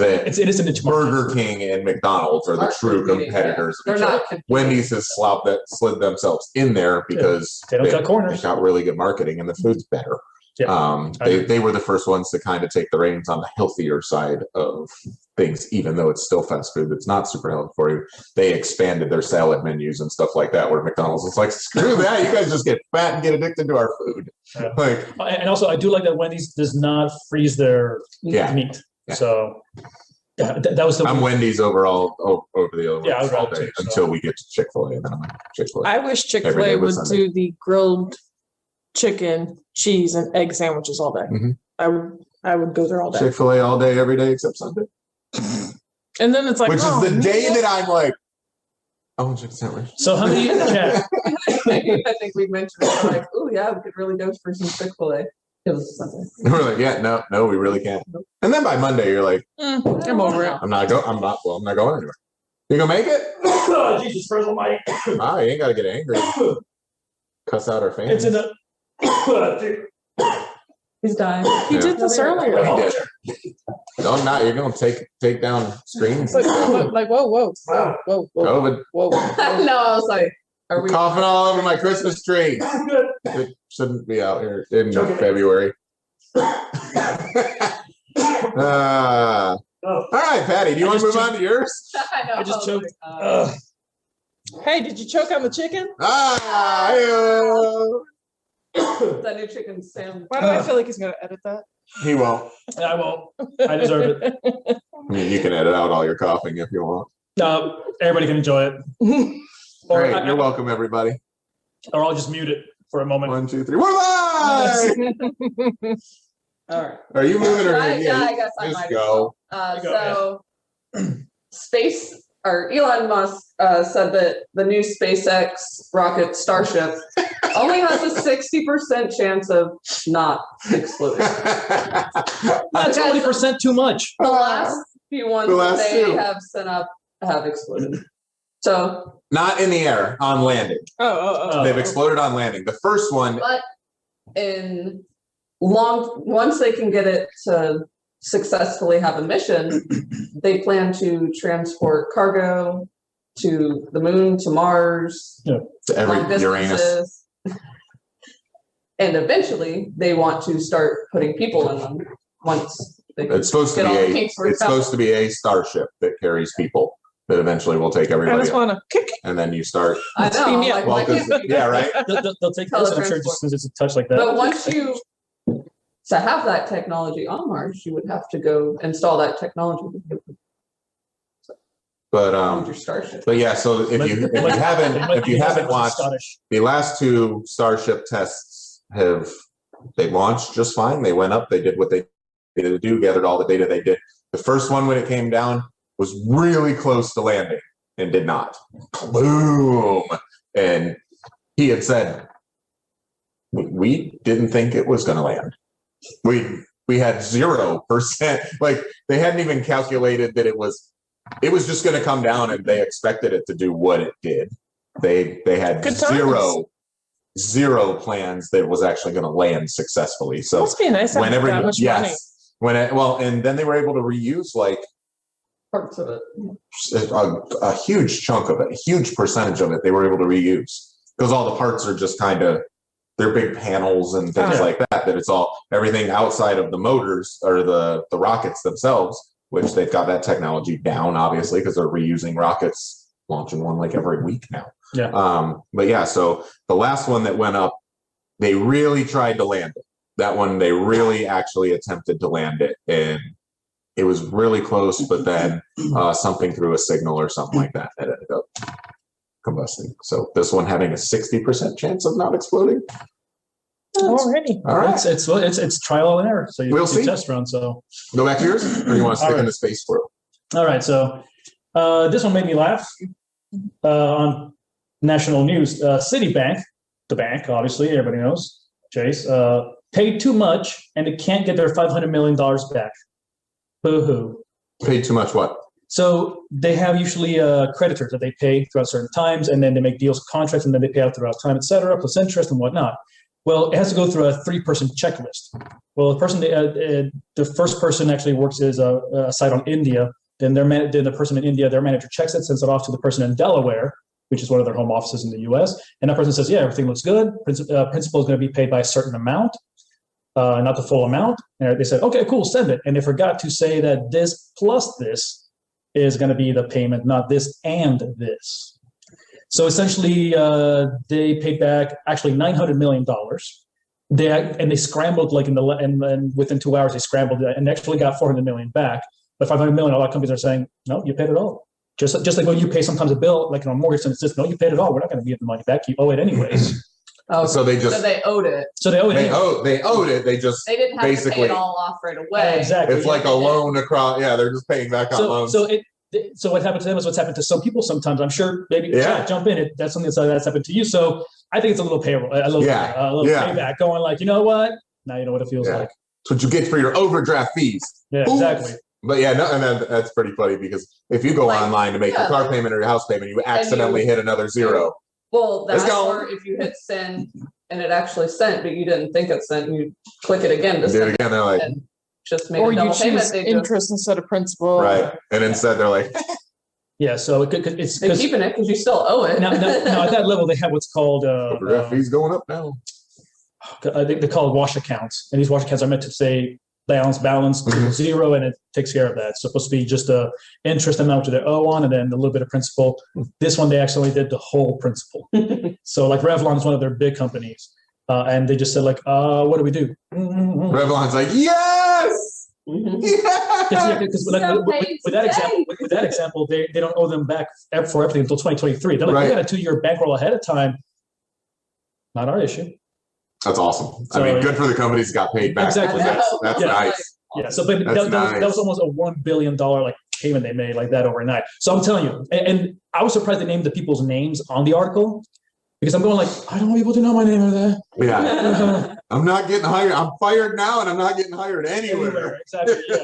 [SPEAKER 1] a niche market.
[SPEAKER 2] Burger King and McDonald's are the
[SPEAKER 4] Aren't
[SPEAKER 2] true
[SPEAKER 4] competing,
[SPEAKER 2] competitors.
[SPEAKER 4] They're
[SPEAKER 2] of each other.
[SPEAKER 4] not competing.
[SPEAKER 2] Wendy's has slid themselves in there because
[SPEAKER 1] They don't cut corners.
[SPEAKER 2] They got really good marketing and the food's better.
[SPEAKER 1] Yeah.
[SPEAKER 2] They were the first ones to kind of take the reins on the healthier side of things, even though it's still fast food that's not super healthy for you. They expanded their salad menus and stuff like that, where McDonald's was like, screw that, you guys just get fat and get addicted to our food.
[SPEAKER 1] Yeah.
[SPEAKER 2] Like,
[SPEAKER 1] And also, I do like that Wendy's does not freeze their
[SPEAKER 2] Yeah.
[SPEAKER 1] meat.
[SPEAKER 2] Yeah.
[SPEAKER 1] So, yeah, that was the.
[SPEAKER 2] I'm Wendy's over the over
[SPEAKER 1] Yeah, I would
[SPEAKER 2] all
[SPEAKER 1] rather
[SPEAKER 2] day
[SPEAKER 1] too, so.
[SPEAKER 2] until we get to Chick-fil-A, and then I'm like, Chick-fil-A.
[SPEAKER 3] I wish
[SPEAKER 2] Every day
[SPEAKER 3] Chick-fil-A
[SPEAKER 2] but
[SPEAKER 3] would
[SPEAKER 2] Sunday.
[SPEAKER 3] do the grilled chicken, cheese, and egg sandwiches all day.
[SPEAKER 2] Mhm.
[SPEAKER 3] I would go there all day.
[SPEAKER 2] Chick-fil-A all day, every day except Sunday,
[SPEAKER 3] And then it's like,
[SPEAKER 2] which
[SPEAKER 3] oh,
[SPEAKER 2] is the day
[SPEAKER 3] man.
[SPEAKER 2] that I'm like, I want chicken sandwich.
[SPEAKER 1] So how many? Yeah.
[SPEAKER 4] I think we mentioned it, we're like, oh yeah, we could really go for some Chick-fil-A. It was Sunday.
[SPEAKER 2] We're like, yeah, no, we really can't. And then by Monday, you're like,
[SPEAKER 3] I'm over it.
[SPEAKER 2] I'm not going anywhere. You gonna make it?
[SPEAKER 1] Oh, Jesus Christ Almighty!
[SPEAKER 2] Ah, you ain't gotta get angry. Cuss out our fans.
[SPEAKER 1] It's in the.
[SPEAKER 4] He's dying.
[SPEAKER 3] He
[SPEAKER 2] Yeah.
[SPEAKER 3] did this
[SPEAKER 2] He
[SPEAKER 3] earlier.
[SPEAKER 2] did. No, not. You're gonna take down screens.
[SPEAKER 3] Like, whoa.
[SPEAKER 2] COVID.
[SPEAKER 3] Whoa.
[SPEAKER 4] No, I was like, are we
[SPEAKER 2] Coughing all over my Christmas tree. It shouldn't be out here in February. All right, Patty. Do you want to move on to yours?
[SPEAKER 4] I know.
[SPEAKER 1] I just
[SPEAKER 4] was
[SPEAKER 1] choked.
[SPEAKER 4] like,
[SPEAKER 3] Hey, did you choke on the chicken?
[SPEAKER 4] that new chicken sandwich.
[SPEAKER 3] Why do I feel like he's gonna edit that?
[SPEAKER 2] He won't.
[SPEAKER 1] I won't. I deserve it.
[SPEAKER 2] I mean, you can edit out all your coughing if you want.
[SPEAKER 1] No, everybody can enjoy it.
[SPEAKER 2] All
[SPEAKER 1] Or,
[SPEAKER 2] right, you're welcome, everybody.
[SPEAKER 1] or I'll just mute it for a moment.
[SPEAKER 2] 1, 2, 3. We're live.
[SPEAKER 4] All right.
[SPEAKER 2] Are you moving or
[SPEAKER 4] I guess I
[SPEAKER 2] just
[SPEAKER 4] might.
[SPEAKER 2] go?
[SPEAKER 1] Go
[SPEAKER 4] Space or Elon Musk said that the new SpaceX rocket Starship only has a 60% chance of not exploding.
[SPEAKER 1] That's 20% too much.
[SPEAKER 4] The last few ones
[SPEAKER 2] The last
[SPEAKER 4] they
[SPEAKER 2] two.
[SPEAKER 4] have sent up have exploded. So,
[SPEAKER 2] Not in the air, on landing.
[SPEAKER 3] Oh.
[SPEAKER 2] They've exploded on landing. The first one,
[SPEAKER 4] but once they can get it to successfully have a mission, they plan to transport cargo to the moon, to Mars,
[SPEAKER 2] To every
[SPEAKER 4] long
[SPEAKER 2] Uranus.
[SPEAKER 4] distances. And eventually they want to start putting people in them once they
[SPEAKER 2] It's supposed to
[SPEAKER 4] get
[SPEAKER 2] be
[SPEAKER 4] all the
[SPEAKER 2] a.
[SPEAKER 4] kinks worked
[SPEAKER 2] It's
[SPEAKER 4] out.
[SPEAKER 2] supposed to be a starship that carries people that eventually will take
[SPEAKER 3] I
[SPEAKER 2] everybody.
[SPEAKER 3] just
[SPEAKER 2] up.
[SPEAKER 3] want to kick.
[SPEAKER 2] And then you start.
[SPEAKER 4] I know.
[SPEAKER 3] Beam me
[SPEAKER 4] I'm
[SPEAKER 3] up.
[SPEAKER 4] like,
[SPEAKER 2] Well,
[SPEAKER 4] why
[SPEAKER 2] 'cause-
[SPEAKER 4] can't we do
[SPEAKER 2] yeah,
[SPEAKER 4] that?
[SPEAKER 2] right.
[SPEAKER 1] They'll take this, and I'm sure just as it's a touch like that.
[SPEAKER 4] But once you to have that technology on Mars, you would have to go install that technology
[SPEAKER 2] But
[SPEAKER 4] on your starship.
[SPEAKER 2] But yeah, so if you haven't watched,
[SPEAKER 1] Scottish.
[SPEAKER 2] the last two Starship tests they launched just fine. They went up, they did what they needed to do, gathered all the data they did. The first one, when it came down, was really close to landing and did not. Boom! And he had said, we didn't think it was going to land. We had 0%. Like, they hadn't even calculated that it was just going to come down, and they expected it to do what it did. They had
[SPEAKER 3] Good times.
[SPEAKER 2] zero plans that it was actually going to land successfully. So
[SPEAKER 3] Must be nice having that much money.
[SPEAKER 2] and then they were able to reuse like
[SPEAKER 4] Parts of it.
[SPEAKER 2] a huge chunk of it, a huge percentage of it. They were able to reuse because all the parts are just kind of, they're big panels and things like that. That it's all everything outside of the motors or the rockets themselves, which they've got that technology down, obviously, because they're reusing rockets, launching one like every week now.
[SPEAKER 1] Yeah.
[SPEAKER 2] But yeah, so the last one that went up, they really tried to land it. That one, they really actually attempted to land it, and it was really close, but then something threw a signal or something like that, and it ended up combusting. So this one having a 60% chance of not exploding.
[SPEAKER 3] Already.
[SPEAKER 2] All right,
[SPEAKER 1] It's trial and error. So you
[SPEAKER 2] We'll see.
[SPEAKER 1] test run. So
[SPEAKER 2] go back to yours, or you want to stick
[SPEAKER 1] All
[SPEAKER 2] in
[SPEAKER 1] right.
[SPEAKER 2] the space squirrel?
[SPEAKER 1] all right. So this one made me laugh. On national news, Citibank, the bank, obviously everybody knows, Chase, paid too much and it can't get their $500 million back. Boo-hoo.
[SPEAKER 2] Paid too much what?
[SPEAKER 1] So they have usually creditors that they pay throughout certain times, and then they make deals, contracts, and then they pay out throughout time, et cetera, plus interest and whatnot. Well, it has to go through a 3-person checklist. Well, the first person actually works as a site on India. Then the person in India, their manager checks it, sends it off to the person in Delaware, which is one of their home offices in the U.S. And that person says, "Yeah, everything looks good. Principal is going to be paid by a certain amount, not the full amount." And they said, "Okay, cool, send it." And they forgot to say that this plus this is going to be the payment, not this and this. So essentially, they paid back actually $900 million. They scrambled and within 2 hours they scrambled and actually got $400 million back. But $500 million, a lot of companies are saying, "No, you paid it all." Just like when you pay sometimes a bill, like on a mortgage, and it's just, "No, you paid it all. We're not going to give the money back. You owe it anyways."
[SPEAKER 4] Oh,
[SPEAKER 2] So they
[SPEAKER 4] owed it.
[SPEAKER 1] So they owe it.
[SPEAKER 2] They
[SPEAKER 1] anyways.
[SPEAKER 2] owed it. They just
[SPEAKER 4] They didn't have to pay
[SPEAKER 2] basically
[SPEAKER 4] it all off right away.
[SPEAKER 1] Exactly.
[SPEAKER 2] it's like a loan across. Yeah, they're just paying back on loans.
[SPEAKER 1] So what happened to them is what's happened to some people sometimes. I'm sure maybe jump in. That's something that's happened to you. So I think it's a little payroll, a little payback, going like, you know what? Now you know what it feels like.
[SPEAKER 2] That's what you get for your overdraft fees.
[SPEAKER 1] Yeah,
[SPEAKER 2] Ooh.
[SPEAKER 1] exactly.
[SPEAKER 2] But yeah, no, and that's pretty funny because if you go online to make your car payment or your house payment, you accidentally hit another zero.
[SPEAKER 4] Well,
[SPEAKER 2] Let's
[SPEAKER 4] that's
[SPEAKER 2] go.
[SPEAKER 4] or if you hit send and it actually sent, but you didn't think it sent, and you click it again to
[SPEAKER 2] Do
[SPEAKER 4] send
[SPEAKER 2] it again, they're like,
[SPEAKER 4] and just make
[SPEAKER 3] Or
[SPEAKER 4] a
[SPEAKER 3] you
[SPEAKER 4] double payment.
[SPEAKER 3] choose
[SPEAKER 4] They
[SPEAKER 3] interest instead of principal.
[SPEAKER 2] right. And instead they're like,
[SPEAKER 1] Yeah. So it's
[SPEAKER 4] they're keeping it because you still owe it.
[SPEAKER 1] now at that level they have what's called
[SPEAKER 2] overdraft fees going up now.
[SPEAKER 1] they call it wash accounts, and these wash accounts are meant to say balance
[SPEAKER 2] Mhm.
[SPEAKER 1] zero, and it takes care of that. It's supposed to be just a interest amount that they owe on, and then a little bit of principal. This one they actually did the whole principal. So like Revlon is one of their big companies, and they just said like, what do we do?
[SPEAKER 2] Revlon's like, yes,
[SPEAKER 4] Mhm.
[SPEAKER 2] yes.
[SPEAKER 1] Because with that example, they don't owe them back for everything until 2023. They're like, we got a 2-year bankroll ahead of time. Not our issue.
[SPEAKER 2] That's awesome.
[SPEAKER 1] So,
[SPEAKER 2] I mean, good for the companies that got paid back.
[SPEAKER 1] Exactly.
[SPEAKER 2] That's
[SPEAKER 1] Yeah.
[SPEAKER 2] nice.
[SPEAKER 1] Yeah. So, but
[SPEAKER 2] That's
[SPEAKER 1] that was almost a $1 billion like payment they made like that overnight. So I'm telling you, and I was surprised they named the people's names on the article because I'm going like, I don't want people to know my name or that.
[SPEAKER 2] Yeah. I'm not getting hired. I'm fired now, and I'm not getting hired anywhere.
[SPEAKER 1] Exactly. Yeah.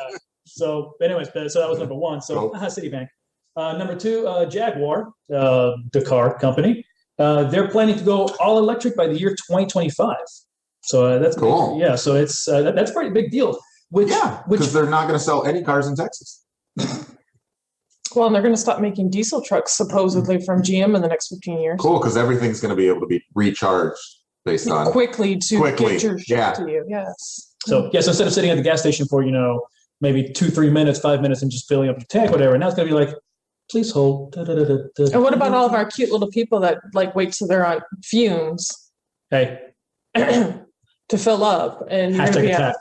[SPEAKER 1] So, anyways, so that was number one. So,
[SPEAKER 2] Cool.
[SPEAKER 1] Citibank. Number two, Jaguar, the car company. They're planning to go all electric by the year 2025. So that's
[SPEAKER 2] Cool.
[SPEAKER 1] Yeah. So it's that's a pretty big deal. Which
[SPEAKER 2] Because they're not going to sell any cars in Texas.
[SPEAKER 3] Well, and they're going to stop making diesel trucks supposedly from GM in the next 15 years.
[SPEAKER 2] Cool, because everything's going to be able to be recharged based on
[SPEAKER 3] Quickly
[SPEAKER 2] Quickly,
[SPEAKER 3] get your shit
[SPEAKER 2] yeah.
[SPEAKER 3] to you. Yes.
[SPEAKER 1] So instead of sitting at the gas station for, maybe 2-3 minutes, 5 minutes and just filling up your tank, whatever, now it's going to be like, please hold.
[SPEAKER 3] And what about all of our cute little people that like wait till they're on fumes
[SPEAKER 1] Hey,
[SPEAKER 3] to fill up? And you're going
[SPEAKER 1] hashtag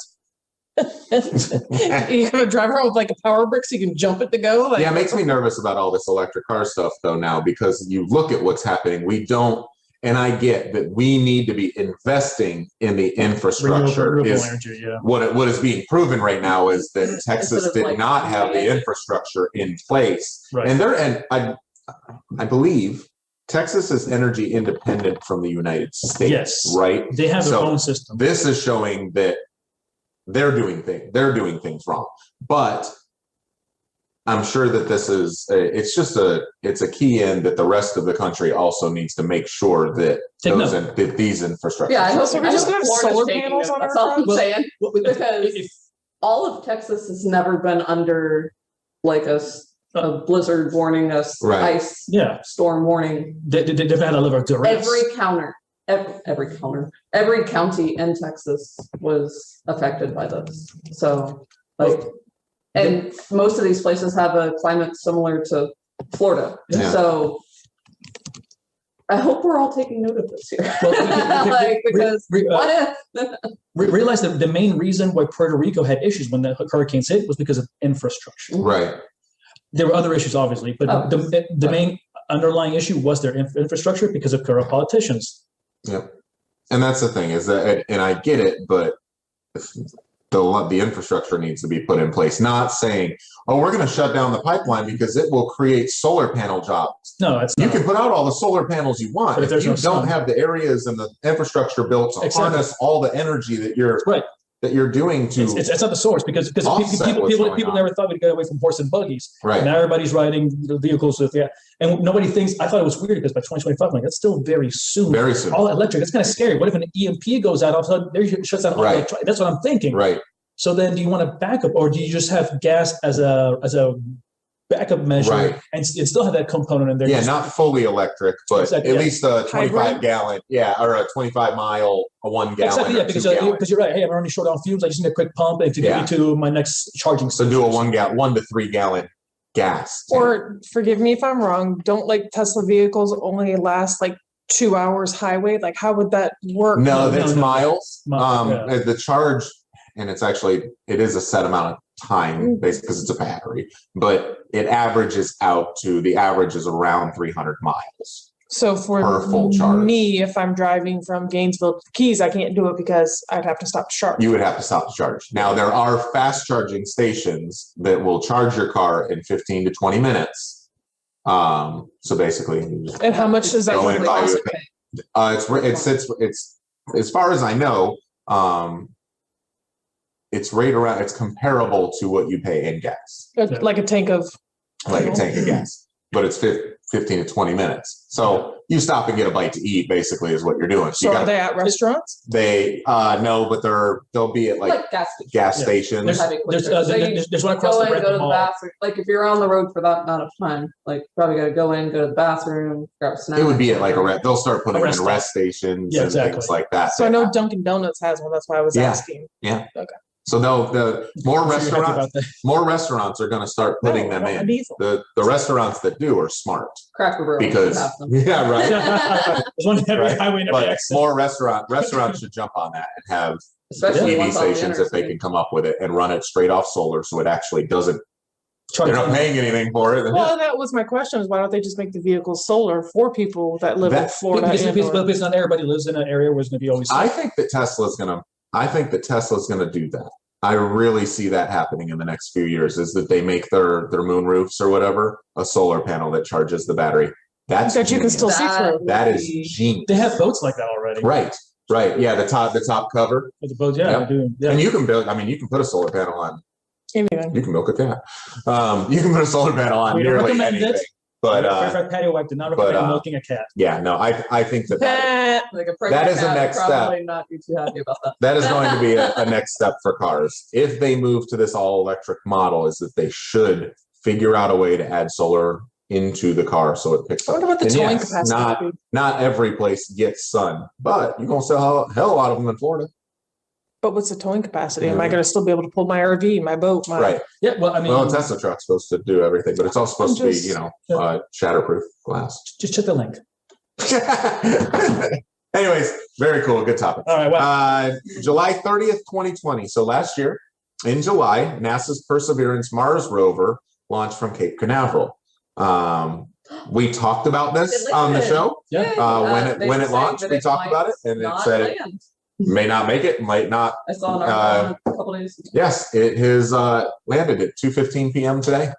[SPEAKER 3] to
[SPEAKER 1] attacked.
[SPEAKER 3] you have a driver home with like a power brick so you can jump it to go. Like,
[SPEAKER 2] Yeah, it makes me nervous about all this electric car stuff though now, because you look at what's happening. We don't, and I get that we need to be investing in the infrastructure.
[SPEAKER 1] Renewable energy, yeah.
[SPEAKER 2] What is being proven right now is that Texas
[SPEAKER 4] Instead of,
[SPEAKER 2] did
[SPEAKER 4] like,
[SPEAKER 2] not have the
[SPEAKER 4] managing.
[SPEAKER 2] infrastructure in place.
[SPEAKER 1] Right.
[SPEAKER 2] And I believe Texas is energy independent from the United States,
[SPEAKER 1] Yes.
[SPEAKER 2] right?
[SPEAKER 1] They have their
[SPEAKER 2] So
[SPEAKER 1] own system.
[SPEAKER 2] This is showing that they're doing things wrong. But I'm sure that this is it's a key in that the rest of the country also needs to make sure that
[SPEAKER 1] Take note.
[SPEAKER 2] that these infrastructures.
[SPEAKER 4] Yeah, I hope
[SPEAKER 3] So we're just gonna have
[SPEAKER 4] Florida's
[SPEAKER 3] solar
[SPEAKER 4] taking
[SPEAKER 3] panels
[SPEAKER 4] it.
[SPEAKER 3] on our
[SPEAKER 4] That's all I'm
[SPEAKER 3] roads?
[SPEAKER 4] saying. Because
[SPEAKER 1] If-
[SPEAKER 4] all of Texas has never been under like a blizzard warning,
[SPEAKER 2] Right.
[SPEAKER 4] ice
[SPEAKER 1] yeah,
[SPEAKER 4] storm warning.
[SPEAKER 1] they've had a live of duress.
[SPEAKER 4] Every county in Texas was affected by this. So and most of these places have a climate similar to Florida.
[SPEAKER 2] Yeah.
[SPEAKER 4] So I hope we're all taking note of this here.
[SPEAKER 1] Well,
[SPEAKER 4] Because what if?
[SPEAKER 1] Realize that the main reason why Puerto Rico had issues when the hurricanes hit was because of infrastructure.
[SPEAKER 2] Right.
[SPEAKER 1] There were other issues, obviously, but
[SPEAKER 4] Oh.
[SPEAKER 1] the main underlying issue was their infrastructure because of corrupt politicians.
[SPEAKER 2] Yep. And that's the thing is that, and I get it, but the infrastructure needs to be put in place. Not saying, oh, we're going to shut down the pipeline because it will create solar panel jobs.
[SPEAKER 1] No, it's
[SPEAKER 2] You
[SPEAKER 1] not.
[SPEAKER 2] can put out all the solar panels you want.
[SPEAKER 1] But if
[SPEAKER 2] If
[SPEAKER 1] there's
[SPEAKER 2] you
[SPEAKER 1] no
[SPEAKER 2] don't
[SPEAKER 1] sun.
[SPEAKER 2] have the areas and the infrastructure built to
[SPEAKER 1] Exactly.
[SPEAKER 2] harness all the energy that you're
[SPEAKER 1] Right.
[SPEAKER 2] doing to
[SPEAKER 1] It's not the source because
[SPEAKER 2] offset
[SPEAKER 1] people
[SPEAKER 2] what's going
[SPEAKER 1] people
[SPEAKER 2] on.
[SPEAKER 1] never thought we'd get away from horse and buggies.
[SPEAKER 2] right.
[SPEAKER 1] Now everybody's riding the vehicles with and nobody thinks. I thought it was weird because by 2025, I'm like that's still very soon.
[SPEAKER 2] Very soon.
[SPEAKER 1] All electric. That's kind of scary. What if an EMP goes out all of a sudden? There shuts down all
[SPEAKER 2] Right.
[SPEAKER 1] electronic. That's what I'm thinking.
[SPEAKER 2] Right.
[SPEAKER 1] So then, do you want to back up, or do you just have gas as a backup measure
[SPEAKER 2] Right.
[SPEAKER 1] and still have that component in there?
[SPEAKER 2] Yeah,
[SPEAKER 1] Just-
[SPEAKER 2] not fully electric, but
[SPEAKER 1] Exactly,
[SPEAKER 2] at
[SPEAKER 1] yeah.
[SPEAKER 2] least a 25
[SPEAKER 3] Hybrid?
[SPEAKER 2] gallon, or a 25 mile, a 1 gallon.
[SPEAKER 1] Exactly, yeah,
[SPEAKER 2] or 2
[SPEAKER 1] because
[SPEAKER 2] gallon.
[SPEAKER 1] you're right. Hey, I'm running short on fumes. I just need a quick pump and to get
[SPEAKER 2] Yeah.
[SPEAKER 1] me to my next charging
[SPEAKER 2] So
[SPEAKER 1] station.
[SPEAKER 2] do a 1 to 3 gallon gas. tank.
[SPEAKER 3] Or forgive me if I'm wrong, don't like Tesla vehicles only last like 2 hours highway? Like how would that work?
[SPEAKER 2] No,
[SPEAKER 1] No,
[SPEAKER 2] that's
[SPEAKER 1] no.
[SPEAKER 2] miles.
[SPEAKER 1] Yeah.
[SPEAKER 2] The charge, and it is a set amount of time, basically, because it's a battery, but the average is around 300 miles.
[SPEAKER 3] So for
[SPEAKER 2] Per full charge.
[SPEAKER 3] me, if I'm driving from Gainesville to the Keys, I can't do it because I'd have to stop to charge.
[SPEAKER 2] You would have to stop to charge. Now, there are fast charging stations that will charge your car in 15 to 20 minutes. So basically, you just
[SPEAKER 3] And how much does that
[SPEAKER 2] Go in and buy
[SPEAKER 3] cost?
[SPEAKER 2] you it's as far as I know, it's right around, it's comparable to what you pay in gas,
[SPEAKER 3] Like a tank of
[SPEAKER 2] like a tank of gas, but it's 15 to 20 minutes. So you stop and get a bite to eat, basically, is what you're doing.
[SPEAKER 3] So are they at restaurants?
[SPEAKER 2] No, but they'll be at like
[SPEAKER 4] Gas station.
[SPEAKER 2] gas
[SPEAKER 1] Yeah.
[SPEAKER 2] stations.
[SPEAKER 1] There's one across
[SPEAKER 4] Go
[SPEAKER 1] the
[SPEAKER 4] in,
[SPEAKER 1] bread
[SPEAKER 4] go to the
[SPEAKER 1] mall.
[SPEAKER 4] bathroom. Like if you're on the road for that amount of time, like probably gotta go in, go to the bathroom, grab a snack.
[SPEAKER 2] It would be at like they'll start putting
[SPEAKER 1] A
[SPEAKER 2] them
[SPEAKER 1] rest
[SPEAKER 2] in
[SPEAKER 1] stop.
[SPEAKER 2] rest stations
[SPEAKER 1] Yeah,
[SPEAKER 2] and
[SPEAKER 1] exactly.
[SPEAKER 2] things like that.
[SPEAKER 3] So I know Dunkin' Donuts has one. That's why I was
[SPEAKER 2] Yeah.
[SPEAKER 3] asking.
[SPEAKER 2] So no, the more
[SPEAKER 1] I'm sure you're happy
[SPEAKER 2] restaurants,
[SPEAKER 1] about that.
[SPEAKER 2] more restaurants are going to start putting
[SPEAKER 3] No,
[SPEAKER 2] them
[SPEAKER 3] I want a
[SPEAKER 2] in.
[SPEAKER 3] diesel.
[SPEAKER 2] The restaurants that do are smart
[SPEAKER 4] Cracker Barrel.
[SPEAKER 2] because
[SPEAKER 4] have them.
[SPEAKER 2] yeah, right.
[SPEAKER 1] There's one every
[SPEAKER 2] Right.
[SPEAKER 1] highway and every
[SPEAKER 2] But
[SPEAKER 1] exit.
[SPEAKER 2] more restaurants should jump on that and have
[SPEAKER 4] Especially
[SPEAKER 2] EV
[SPEAKER 4] ones on the
[SPEAKER 2] stations if they
[SPEAKER 4] interstate.
[SPEAKER 2] can come up with it and run it straight off solar, so it actually doesn't.
[SPEAKER 1] Charge
[SPEAKER 2] They're not paying anything for it.
[SPEAKER 3] Well, that was my question: is why don't they just make the vehicles solar for people that live in
[SPEAKER 2] That-
[SPEAKER 3] Florida?
[SPEAKER 1] Because not everybody lives in an area where it's going to be always.
[SPEAKER 2] I think that Tesla's gonna do that. I really see that happening in the next few years. Is that they make their moon roofs or whatever a solar panel that charges the battery. That's
[SPEAKER 3] that you can
[SPEAKER 2] genius.
[SPEAKER 3] still see through.
[SPEAKER 2] That is
[SPEAKER 4] would be-
[SPEAKER 2] genius.
[SPEAKER 1] They have boats like that already.
[SPEAKER 2] Right. Yeah, the top cover.
[SPEAKER 1] With the boats, yeah,
[SPEAKER 2] Yep.
[SPEAKER 1] they do. Yeah.
[SPEAKER 2] And you can put a solar panel on.
[SPEAKER 3] Anything.
[SPEAKER 2] You can milk a cat. You can put a solar panel on
[SPEAKER 1] We don't
[SPEAKER 2] nearly
[SPEAKER 1] recommend it.
[SPEAKER 2] anything. But
[SPEAKER 1] Frack Paddy Wack did not recommend milking a cat.
[SPEAKER 2] yeah, no, I think that
[SPEAKER 4] Like a pregnant
[SPEAKER 2] That is the
[SPEAKER 4] cat would
[SPEAKER 2] next step.
[SPEAKER 4] probably not be too happy about that.
[SPEAKER 2] is going to be a next step for cars. If they move to this all electric model, is that they should figure out a way to add solar into the car so it picks
[SPEAKER 3] I
[SPEAKER 2] up.
[SPEAKER 3] wonder what the
[SPEAKER 2] And
[SPEAKER 3] towing
[SPEAKER 2] yes,
[SPEAKER 3] capacity would be.
[SPEAKER 2] not every place gets sun, but you're gonna sell a hell of a lot of them in Florida.
[SPEAKER 3] But what's the towing capacity? Am I
[SPEAKER 2] Yeah.
[SPEAKER 3] going to still be able to pull my RV, my boat, my
[SPEAKER 2] Right.
[SPEAKER 1] Yeah, well, I mean,
[SPEAKER 2] Well, a Tesla truck's supposed to do everything, but it's all supposed to be,
[SPEAKER 3] Just-
[SPEAKER 2] shatterproof glass.
[SPEAKER 1] just check the link.
[SPEAKER 2] Anyways, very cool. Good topic.
[SPEAKER 1] All right, well,
[SPEAKER 2] July 30th, 2020. So last year in July, NASA's Perseverance Mars rover launched from Cape Canaveral. We talked about this
[SPEAKER 4] It
[SPEAKER 2] on the
[SPEAKER 4] landed.
[SPEAKER 2] show.
[SPEAKER 1] yeah.
[SPEAKER 2] When it launched, we talked about it, and it said it may not make it, might not.
[SPEAKER 4] I saw an article a couple days ago.
[SPEAKER 2] Yes, it has landed at 2:15 p.m. today.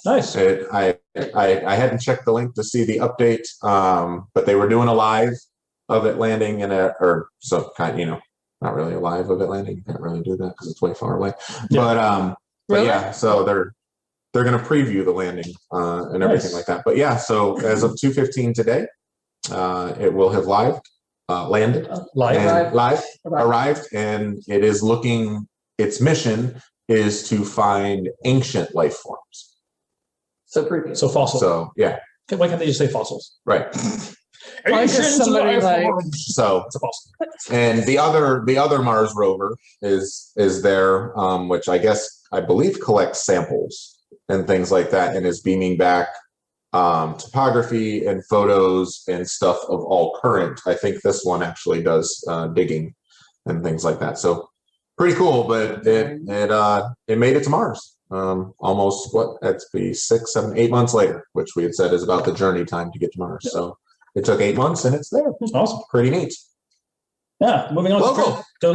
[SPEAKER 1] Nice.
[SPEAKER 2] I hadn't checked the link to see the update, but they were doing a live of it landing not really a live of it landing. You can't really do that because it's way far away.
[SPEAKER 1] Yeah.
[SPEAKER 2] But
[SPEAKER 3] Really?
[SPEAKER 2] yeah, so they're going to preview the landing and everything
[SPEAKER 1] Nice.
[SPEAKER 2] like that. But yeah, so as of 2:15 today, it will have landed
[SPEAKER 1] Live.
[SPEAKER 2] and arrived, and it is looking. Its mission is to find ancient life forms.
[SPEAKER 4] So creepy.
[SPEAKER 1] So fossils.
[SPEAKER 2] So yeah,
[SPEAKER 1] Why can't they just say fossils?
[SPEAKER 2] right.
[SPEAKER 3] Why does
[SPEAKER 1] Ancient
[SPEAKER 3] somebody
[SPEAKER 1] life
[SPEAKER 3] like-
[SPEAKER 1] forms.
[SPEAKER 2] So
[SPEAKER 1] It's a fossil.
[SPEAKER 2] and the other Mars rover is there, which I believe collects samples and things like that, and is beaming back topography and photos and stuff of all current. I think this one actually does digging and things like that. So pretty cool, but it made it to Mars. Almost that'd be 6, 7, 8 months later, which we had said is about the journey time to get to Mars. So it took 8 months and it's there.
[SPEAKER 1] Awesome.
[SPEAKER 2] Pretty neat.
[SPEAKER 1] Yeah, moving on
[SPEAKER 2] Local.
[SPEAKER 1] to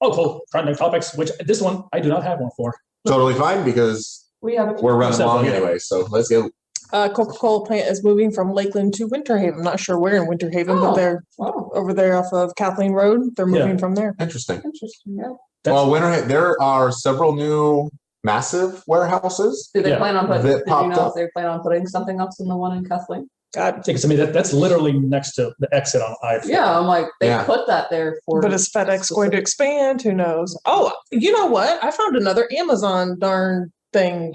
[SPEAKER 1] local trending topics, which this one I do not have one for.
[SPEAKER 2] Totally fine because
[SPEAKER 4] We have
[SPEAKER 2] we're running
[SPEAKER 1] Except
[SPEAKER 2] along
[SPEAKER 1] for-
[SPEAKER 2] anyway. So let's go.
[SPEAKER 3] Coca-Cola plant is moving from Lakeland to Winter Haven. I'm not sure where in Winter Haven, but
[SPEAKER 4] Oh.
[SPEAKER 3] they're
[SPEAKER 4] Wow.
[SPEAKER 3] over there off of Kathleen Road. They're moving from there.
[SPEAKER 2] Interesting.
[SPEAKER 4] Interesting. Yeah.
[SPEAKER 1] That's-
[SPEAKER 2] There are several new massive warehouses.
[SPEAKER 4] Do they
[SPEAKER 1] Yeah.
[SPEAKER 4] plan on putting?
[SPEAKER 2] That
[SPEAKER 4] Did you
[SPEAKER 2] popped
[SPEAKER 4] know
[SPEAKER 2] up.
[SPEAKER 4] if they plan on putting something else in the one in Kathleen?
[SPEAKER 3] God,
[SPEAKER 1] I mean, that's literally next to the exit on I-4.
[SPEAKER 4] Yeah, I'm like they
[SPEAKER 2] Yeah.
[SPEAKER 4] put that there for.
[SPEAKER 3] but is FedEx going to expand? Who knows? Oh, you know what? I found another Amazon darn thing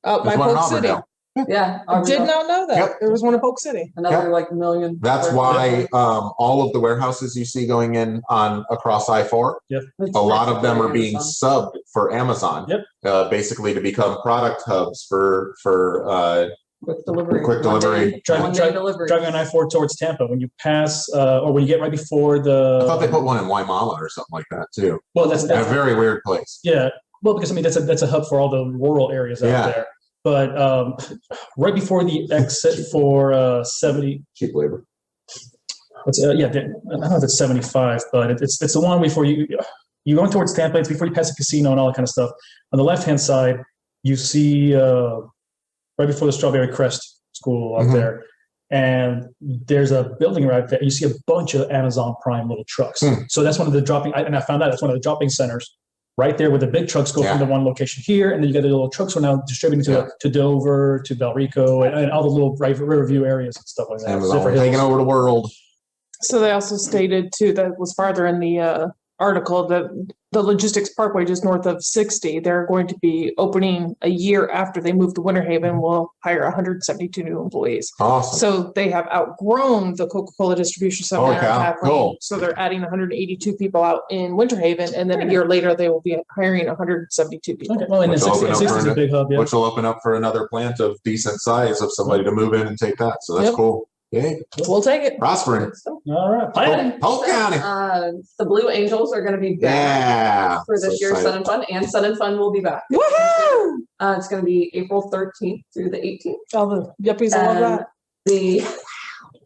[SPEAKER 3] out by
[SPEAKER 2] There's one in
[SPEAKER 3] Polk City.
[SPEAKER 2] Auburndale.
[SPEAKER 4] Yeah,
[SPEAKER 3] I did not know that.
[SPEAKER 2] Yep.
[SPEAKER 3] There was one in Polk City.
[SPEAKER 4] another
[SPEAKER 2] Yep.
[SPEAKER 4] like million.
[SPEAKER 2] That's
[SPEAKER 4] square
[SPEAKER 2] why
[SPEAKER 4] feet.
[SPEAKER 2] all of the warehouses you see going in across I-4,
[SPEAKER 4] It's
[SPEAKER 2] a lot of them are
[SPEAKER 4] basically
[SPEAKER 2] being
[SPEAKER 4] Amazon.
[SPEAKER 2] subbed for Amazon.
[SPEAKER 1] Yep.
[SPEAKER 2] Basically to become product hubs for
[SPEAKER 4] Quick delivery.
[SPEAKER 2] quick
[SPEAKER 4] One
[SPEAKER 2] delivery.
[SPEAKER 4] day-
[SPEAKER 1] Driving-
[SPEAKER 4] one day
[SPEAKER 1] drive-
[SPEAKER 4] delivery.
[SPEAKER 1] Driving on I-4 towards Tampa, when you pass, or when you get right before
[SPEAKER 2] I thought they
[SPEAKER 1] the,
[SPEAKER 2] put one in Waimala or something like that too.
[SPEAKER 1] well, that's
[SPEAKER 2] A very weird place.
[SPEAKER 1] yeah. Well, because I mean, that's a hub for all the rural areas out
[SPEAKER 2] Yeah.
[SPEAKER 1] there. But right before the exit for 70,
[SPEAKER 2] Cheap labor.
[SPEAKER 1] I don't know if it's 75, but it's the one before you're going towards Tampa. It's before you pass the casino and all that kind of stuff. On the left-hand side, you see right before the Strawberry Crest School out
[SPEAKER 2] Mhm.
[SPEAKER 1] there, and there's a building right there. You see a bunch of Amazon Prime little trucks.
[SPEAKER 2] Hmm.
[SPEAKER 1] So that's one of the dropping. And I found out that's one of the dropping centers. Right there, where the big trucks go
[SPEAKER 2] Yeah.
[SPEAKER 1] from the one location here, and then you got the little trucks are now distributing to Dover, to Valrico, and all the little Riverview areas and stuff like that.
[SPEAKER 2] Amazon
[SPEAKER 1] Different
[SPEAKER 2] taking
[SPEAKER 1] hills.
[SPEAKER 2] over the world.
[SPEAKER 3] So they also stated too that was farther in the article that the logistics parkway just north of 60, they're going to be opening a year after they move to Winter Haven. Will hire 172 new employees.
[SPEAKER 2] Awesome.
[SPEAKER 3] So they have outgrown the Coca-Cola distribution center
[SPEAKER 2] Holy
[SPEAKER 3] in
[SPEAKER 2] cow,
[SPEAKER 3] Kathleen.
[SPEAKER 2] cool.
[SPEAKER 3] So they're adding 182 people out in Winter Haven, and then a year later they will be hiring 172 people.
[SPEAKER 1] Okay, well, and then
[SPEAKER 2] Which will
[SPEAKER 1] 60,
[SPEAKER 2] open up
[SPEAKER 1] 60 is
[SPEAKER 2] for
[SPEAKER 1] a big hub, yeah.
[SPEAKER 2] Which will open up for another plant of decent size of somebody to move in and take that. So that's
[SPEAKER 3] Yep.
[SPEAKER 2] cool. Yay.
[SPEAKER 3] We'll take it.
[SPEAKER 2] Prospering.
[SPEAKER 1] All right. Planning.
[SPEAKER 2] Polk County.
[SPEAKER 4] The Blue Angels are going to be back
[SPEAKER 2] Yeah.
[SPEAKER 4] for this
[SPEAKER 2] So
[SPEAKER 4] year's
[SPEAKER 2] excited.
[SPEAKER 4] Sun and Fun, and Sun and Fun will be back.
[SPEAKER 3] Woohoo!
[SPEAKER 4] It's going to be April 13th through the 18th.
[SPEAKER 3] All the yuppies, I love
[SPEAKER 4] And
[SPEAKER 3] that.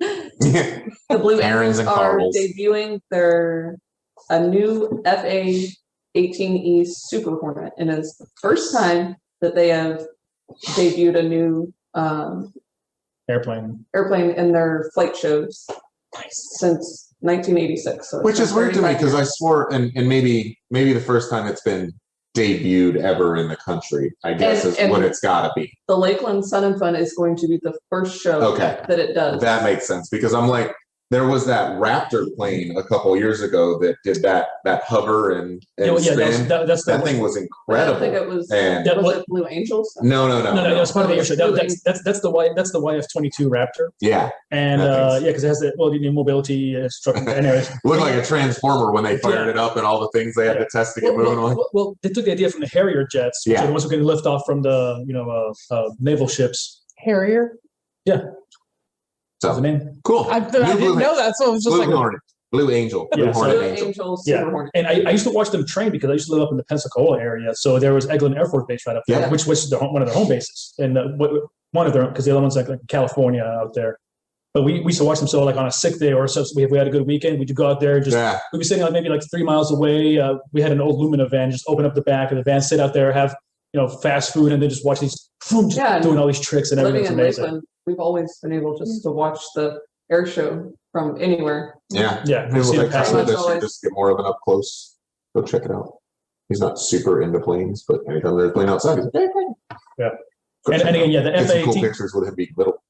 [SPEAKER 4] the Blue
[SPEAKER 2] Errands
[SPEAKER 4] Angels
[SPEAKER 2] and
[SPEAKER 4] are
[SPEAKER 2] carnivals.
[SPEAKER 4] debuting a new FA 18E Super Hornet, and it's the first time that they have debuted a new
[SPEAKER 1] Airplane.
[SPEAKER 4] airplane in their flight shows since 1986. So it's
[SPEAKER 2] Which is
[SPEAKER 4] been
[SPEAKER 2] weird to me
[SPEAKER 4] 35
[SPEAKER 2] because I
[SPEAKER 4] years.
[SPEAKER 2] swore, and maybe the first time it's been debuted ever in the country, I guess is
[SPEAKER 4] And-
[SPEAKER 2] what it's got to be.
[SPEAKER 4] The Lakeland Sun and Fun is going to be the first show
[SPEAKER 2] Okay.
[SPEAKER 4] that it does.
[SPEAKER 2] That makes sense because I'm like, There was that Raptor plane a couple years ago that did that hover and spin. That thing was incredible.
[SPEAKER 4] I think it was.
[SPEAKER 2] And
[SPEAKER 4] was it Blue Angels?
[SPEAKER 2] No.
[SPEAKER 1] It's part of the air show. That's the YF-22 Raptor.
[SPEAKER 2] Yeah.
[SPEAKER 1] And because it has the mobility structure. Anyways,
[SPEAKER 2] it looked like a transformer when they fired it up and all the things they had to test to get moving.
[SPEAKER 1] Well, they took the idea from the Harrier jets, which are the ones who can lift off from the naval ships.
[SPEAKER 3] Harrier.
[SPEAKER 1] Yeah.
[SPEAKER 2] So
[SPEAKER 1] the name.
[SPEAKER 2] Cool.
[SPEAKER 3] I didn't know that, so it was just
[SPEAKER 2] Blue Hornet. Blue Angel. Blue Hornet Angel.
[SPEAKER 1] Yeah. And I used to watch them train because I used to live up in the Pensacola area. So there was Eglin Air Force Base right up there, which was one of their home bases. And one of their, because the other one's like California out there. But we used to watch them. So like on a sick day or so, if we had a good weekend, we'd go out there. We'd be sitting maybe 3 miles away. We had an old Lumina van. Just open up the back of the van, sit out there, have fast food, and then just watch these doing all these tricks and everything's amazing.
[SPEAKER 4] Lakeland, we've always been able just to watch the air show from anywhere.
[SPEAKER 2] Yeah.
[SPEAKER 1] Maybe
[SPEAKER 2] we'll take time with this and just get more of an up close. Go check it out. He's not super into planes, but anytime there's a plane outside, he's like,
[SPEAKER 1] yeah. And again, the F-18.
[SPEAKER 2] Cool pictures with him being little.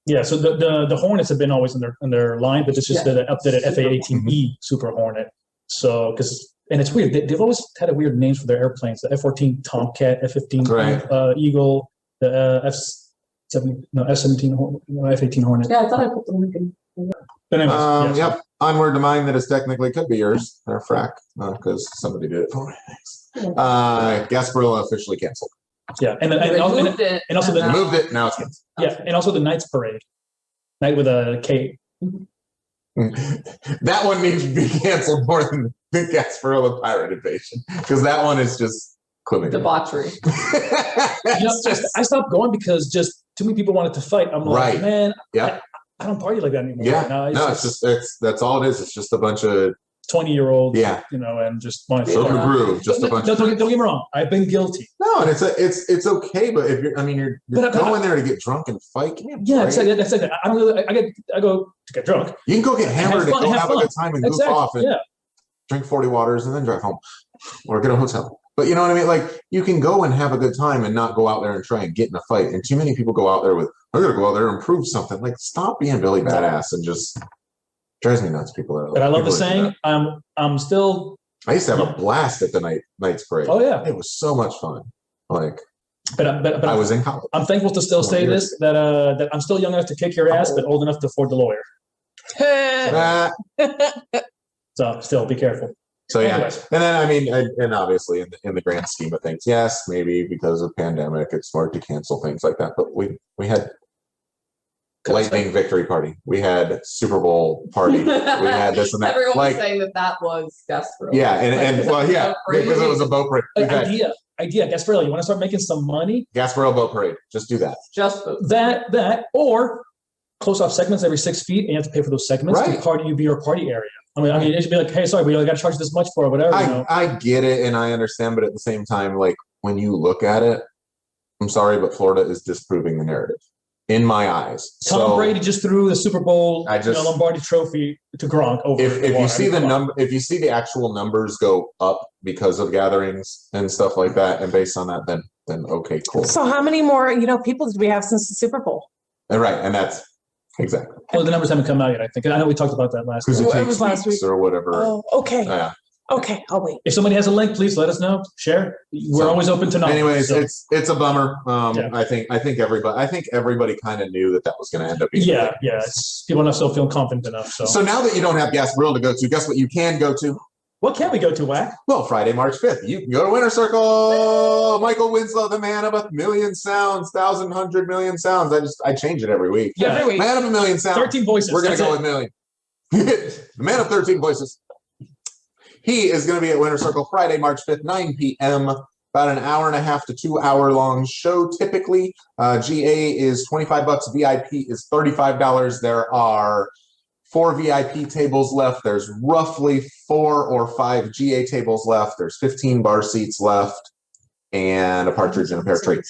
[SPEAKER 1] Yeah, so the Hornets have been always in their line, but it's just the updated FA-18E Super Hornet. So and it's weird. They've always had a weird names for their airplanes. The F-14 Tomcat, F-15 Eagle, the F-17 F-18 Hornet.
[SPEAKER 4] Yeah, I thought I put the link in.
[SPEAKER 1] But anyways,
[SPEAKER 2] Yep. Onward to mine that is technically could be yours. They're Frack because somebody did it for me. Gasparilla officially canceled.
[SPEAKER 1] Yeah, and also
[SPEAKER 2] they moved it. Now it's canceled.
[SPEAKER 1] Yeah, and also the Knights Parade, night with a K.
[SPEAKER 2] That one needs to be canceled more than the Gasparilla Pirate Invasion because that one is just
[SPEAKER 4] debauchery.
[SPEAKER 1] I stopped going because just too many people wanted to fight. I'm like, man, I don't party like that anymore.
[SPEAKER 2] Yeah, that's all it is. It's just a bunch of
[SPEAKER 1] 20-year-olds. Yeah, and just want to
[SPEAKER 2] the groove. Just a bunch.
[SPEAKER 1] Don't get me wrong. I've been guilty.
[SPEAKER 2] No, and it's okay. But if you're going there to get drunk and fight.
[SPEAKER 1] That's like I don't really. I go to get drunk.
[SPEAKER 2] You can go get hammered and go have a good time and goof off and drink 40 waters and then drive home or get a hotel. But you know what I mean? Like you can go and have a good time and not go out there and try and get in a fight. And too many people go out there with, I gotta go out there and prove something. Like stop being Billy Badass and just drives me nuts. People are like,
[SPEAKER 1] but I love the saying. I'm still.
[SPEAKER 2] I used to have a blast at the Knights Parade.
[SPEAKER 1] Oh yeah,
[SPEAKER 2] it was so much fun. Like,
[SPEAKER 1] but
[SPEAKER 2] I was in college.
[SPEAKER 1] I'm thankful to still say this that I'm still young enough to kick your ass, but old enough to afford the lawyer. So still be careful.
[SPEAKER 2] So anyways. And then and obviously in the grand scheme of things, yes, maybe because of pandemic, it's smart to cancel things like that. But we had lightning victory party, we had Super Bowl party, we had this and that.
[SPEAKER 4] Everyone was saying that was Gasparilla.
[SPEAKER 2] Yeah, and because it was a boat parade.
[SPEAKER 1] Idea, Gasparilla. You want to start making some money?
[SPEAKER 2] Gasparilla boat parade. Just do that.
[SPEAKER 4] Just
[SPEAKER 1] that, or close off segments every 6 feet, and you have to pay for those segments to be your party area. I mean, it should be like, hey, sorry, we got to charge this much for it, whatever.
[SPEAKER 2] I get it, and I understand, but at the same time, like when you look at it, I'm sorry, but Florida is disproving the narrative in my eyes.
[SPEAKER 1] Tom Brady just threw the Super Bowl Lombardi Trophy to Gronk over.
[SPEAKER 2] If you see if you see the actual numbers go up because of gatherings and stuff like that, and based on that, then okay, cool.
[SPEAKER 3] So how many more people did we have since the Super Bowl?
[SPEAKER 2] Right, and that's. Exactly.
[SPEAKER 1] Well, the numbers haven't come out yet, I think. I know we talked about that last week.
[SPEAKER 2] It was last week or whatever.
[SPEAKER 3] Oh, okay. Yeah. Okay, I'll wait.
[SPEAKER 1] If somebody has a link, please let us know. Share. We're always open to knowledge.
[SPEAKER 2] Anyways, it's a bummer. I think everybody kind of knew that was going to end up being.
[SPEAKER 1] Yeah. People are still feeling confident enough.
[SPEAKER 2] So now that you don't have Gasparilla to go to, guess what you can go to?
[SPEAKER 1] What can we go to, Wack?
[SPEAKER 2] Well, Friday, March 5th, you can go to Winter Circle. Michael Winslow, the man of 1,000,000 sounds, 1,000 million sounds. I change it every week.
[SPEAKER 1] Yeah, every week.
[SPEAKER 2] Man of 1,000,000 sounds.
[SPEAKER 1] 13 voices.
[SPEAKER 2] We're going to go with million. The man of 13 voices. He is going to be at Winter Circle Friday, March 5th, 9 p.m. About an hour and a half to 2 hour long show. Typically, GA is $25. VIP is $35. There are 4 VIP tables left. There's roughly 4 or 5 GA tables left. There's 15 bar seats left and a partridge in a pear tree.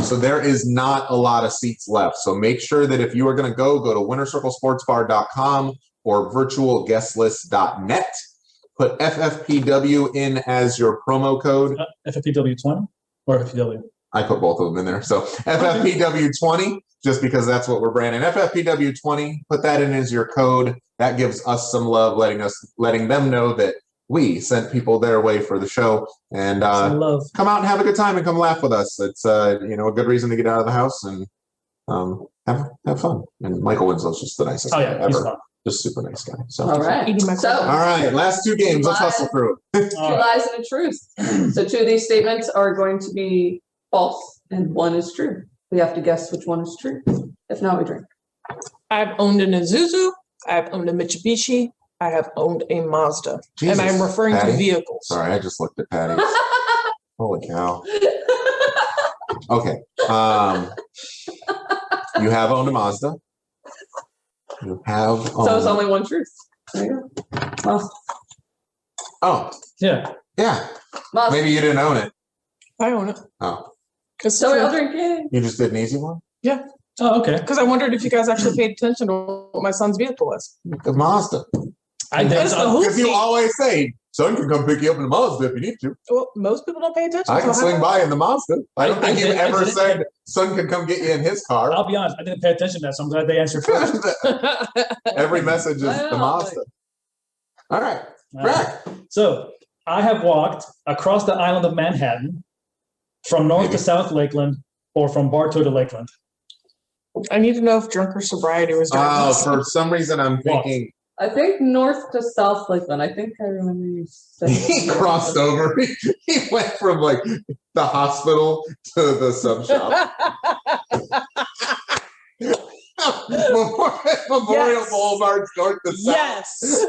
[SPEAKER 2] So there is not a lot of seats left. So make sure that if you are going to go to wintercirclesportsbar.com or virtualguestlist.net. Put FFPW in as your promo code.
[SPEAKER 1] FFPW 20 or FFPW?
[SPEAKER 2] I put both of them in there. So FFPW20, just because that's what we're branding. FFPW20, put that in as your code. That gives us some love, letting them know that we sent people their way for the show. And come out and have a good time and come laugh with us. It's a good reason to get out of the house and have fun. And Michael Winslow's just the nicest guy ever. Just super nice guy. So
[SPEAKER 4] all right.
[SPEAKER 2] All right, last two games. Let's hustle through it.
[SPEAKER 4] Two lies and a truth. So two of these statements are going to be false and one is true. We have to guess which one is true. If not, we drink.
[SPEAKER 3] I've owned an Isuzu. I've owned a Mitsubishi. I have owned a Mazda.
[SPEAKER 2] Jesus,
[SPEAKER 3] and I'm referring
[SPEAKER 2] Patty?
[SPEAKER 3] to vehicles.
[SPEAKER 2] Sorry, I just looked at Patty. Holy cow. Okay. You have owned a Mazda. You have owned...
[SPEAKER 4] So it's only one truth. There you go. Mazda.
[SPEAKER 2] Oh.
[SPEAKER 1] Yeah.
[SPEAKER 2] Yeah.
[SPEAKER 4] Mazda.
[SPEAKER 2] Maybe you didn't own it.
[SPEAKER 3] I own it.
[SPEAKER 2] Oh.
[SPEAKER 4] So we all drink it.
[SPEAKER 2] You just did an easy one?
[SPEAKER 3] Yeah.
[SPEAKER 1] Oh, okay.
[SPEAKER 3] Because I wondered if you guys actually paid attention to what my son's vehicle was.
[SPEAKER 2] The Mazda.
[SPEAKER 1] I did.
[SPEAKER 2] Because you always say, son can come pick you up in the Mazda if you need to.
[SPEAKER 3] Well, most people don't pay attention.
[SPEAKER 2] I can swing by in the Mazda. I don't think you've ever
[SPEAKER 1] did.
[SPEAKER 2] said son can come get you in his car.
[SPEAKER 1] I'll be honest, I didn't pay attention to that, so I'm glad they answered first.
[SPEAKER 2] Every message is the Mazda. All right. Frack.
[SPEAKER 1] So I have walked across the island of Manhattan from north to south Lakeland or from Bartow to Lakeland.
[SPEAKER 3] I need to know if drunk or sobriety was driving this.
[SPEAKER 2] For some reason I'm thinking
[SPEAKER 4] I think north to south Lakeland. I think I remember you saying
[SPEAKER 2] he crossed over. He went from like the hospital to the sub shop. Memorial Boulevard, north to south.
[SPEAKER 3] Yes.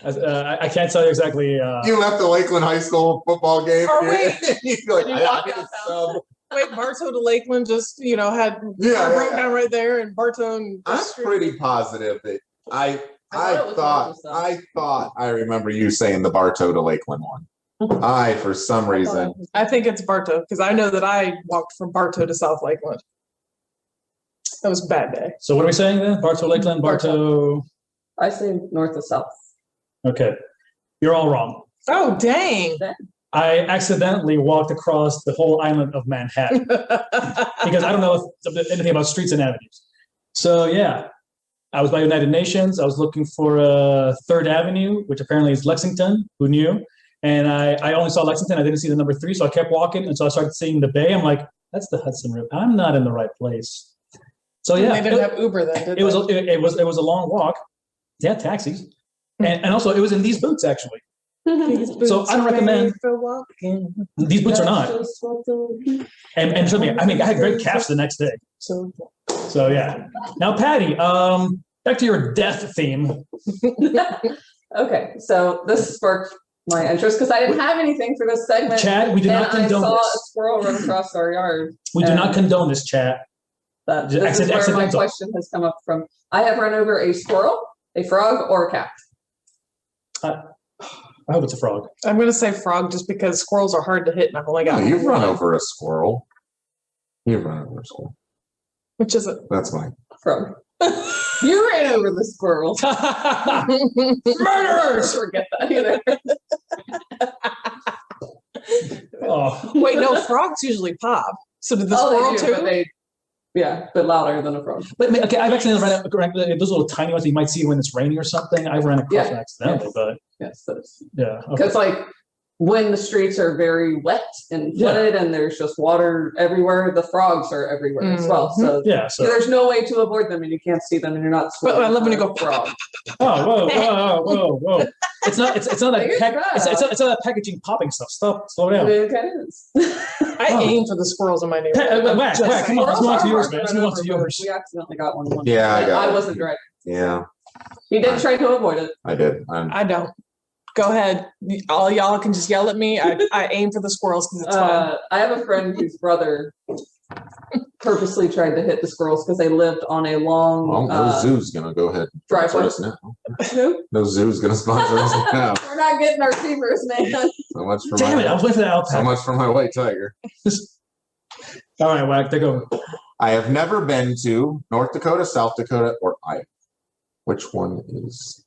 [SPEAKER 1] I can't tell you exactly.
[SPEAKER 2] You left the Lakeland High School football game.
[SPEAKER 3] Oh, wait.
[SPEAKER 2] You'd be like,
[SPEAKER 4] You
[SPEAKER 2] I
[SPEAKER 4] walk
[SPEAKER 2] need a
[SPEAKER 4] downtown.
[SPEAKER 2] sub.
[SPEAKER 3] Wait, Bartow to Lakeland just, had
[SPEAKER 2] Yeah,
[SPEAKER 3] broke down right there, and Bartow and
[SPEAKER 2] I'm pretty positive that I thought I remember you saying the Bartow to Lakeland one. For some reason.
[SPEAKER 3] I think it's Bartow because I know that I walked from Bartow to South Lakeland. That was a bad day.
[SPEAKER 1] So what are we saying then? Bartow, Lakeland, Bartow.
[SPEAKER 4] I say north to south.
[SPEAKER 1] Okay. You're all wrong.
[SPEAKER 3] Oh, dang.
[SPEAKER 1] I accidentally walked across the whole island of Manhattan because I don't know anything about streets and avenues. So yeah, I was by United Nations. I was looking for 3rd Avenue, which apparently is Lexington. Who knew? And I only saw Lexington. I didn't see the number 3, so I kept walking, and so I started seeing the bay. I'm like, that's the Hudson River. I'm not in the right place. So yeah,
[SPEAKER 3] they didn't have Uber then. Did
[SPEAKER 1] it was a long walk. They had taxis, and also it was in these boots actually. So I don't recommend these boots are not. And trust me, I had great calves the next day. So yeah. Now, Patty, back to your death theme.
[SPEAKER 4] Okay, so this sparked my interest because I didn't have anything for this segment.
[SPEAKER 1] Chad, we do not condone
[SPEAKER 4] I saw
[SPEAKER 1] this.
[SPEAKER 4] a squirrel run across our yard.
[SPEAKER 1] We do not condone this, Chad.
[SPEAKER 4] This is where my question has come up from. I have run over a squirrel, a frog, or a cat.
[SPEAKER 1] I hope it's a frog.
[SPEAKER 3] I'm going to say frog just because squirrels are hard to hit, and I've only got
[SPEAKER 2] You've run
[SPEAKER 3] one.
[SPEAKER 2] over a squirrel. You've run over a squirrel.
[SPEAKER 3] Which is it?
[SPEAKER 2] That's mine.
[SPEAKER 4] Frog. You ran over the squirrel.
[SPEAKER 1] Murderers!
[SPEAKER 4] Forget that either.
[SPEAKER 1] Oh.
[SPEAKER 3] Wait, no, frogs usually pop. So did the squirrel too?
[SPEAKER 4] But louder than a frog.
[SPEAKER 1] But okay, I've actually ran those little tiny ones that you might see when it's raining or something. I ran across them accidentally, but
[SPEAKER 4] yes,
[SPEAKER 1] yeah,
[SPEAKER 4] because like when the streets are very wet and flooded and there's just water everywhere, the frogs are everywhere as well. So
[SPEAKER 1] so
[SPEAKER 4] there's no way to avoid them, and you can't see them, and you're not.
[SPEAKER 3] But I love when you go
[SPEAKER 4] frog.
[SPEAKER 1] Oh, whoa! It's not it's not that packaging popping stuff. Slow down.
[SPEAKER 4] It kind of is.
[SPEAKER 3] I aim for the squirrels in my neighborhood.
[SPEAKER 1] Whack, come on, let's move on to yours, man. Let's move on to yours.
[SPEAKER 4] We accidentally got one.
[SPEAKER 2] Yeah,
[SPEAKER 4] I wasn't driving.
[SPEAKER 2] Yeah,
[SPEAKER 4] He did try to avoid it.
[SPEAKER 2] I did.
[SPEAKER 3] I don't. Go ahead. All y'all can just yell at me. I aim for the squirrels because it's fun.
[SPEAKER 4] I have a friend whose brother purposely tried to hit the squirrels because they lived on a long
[SPEAKER 2] Well, no zoo's gonna go ahead and sponsor
[SPEAKER 4] driveway.
[SPEAKER 2] us now.
[SPEAKER 4] Who?
[SPEAKER 2] No zoo's gonna sponsor us now.
[SPEAKER 4] We're not getting our fevers, man.
[SPEAKER 2] So much for
[SPEAKER 1] Damn it! I was waiting for that alpaca.
[SPEAKER 2] so much for my white tiger.
[SPEAKER 1] All right, Wack, take over.
[SPEAKER 2] I have never been to North Dakota, South Dakota, or Iowa. Which one is?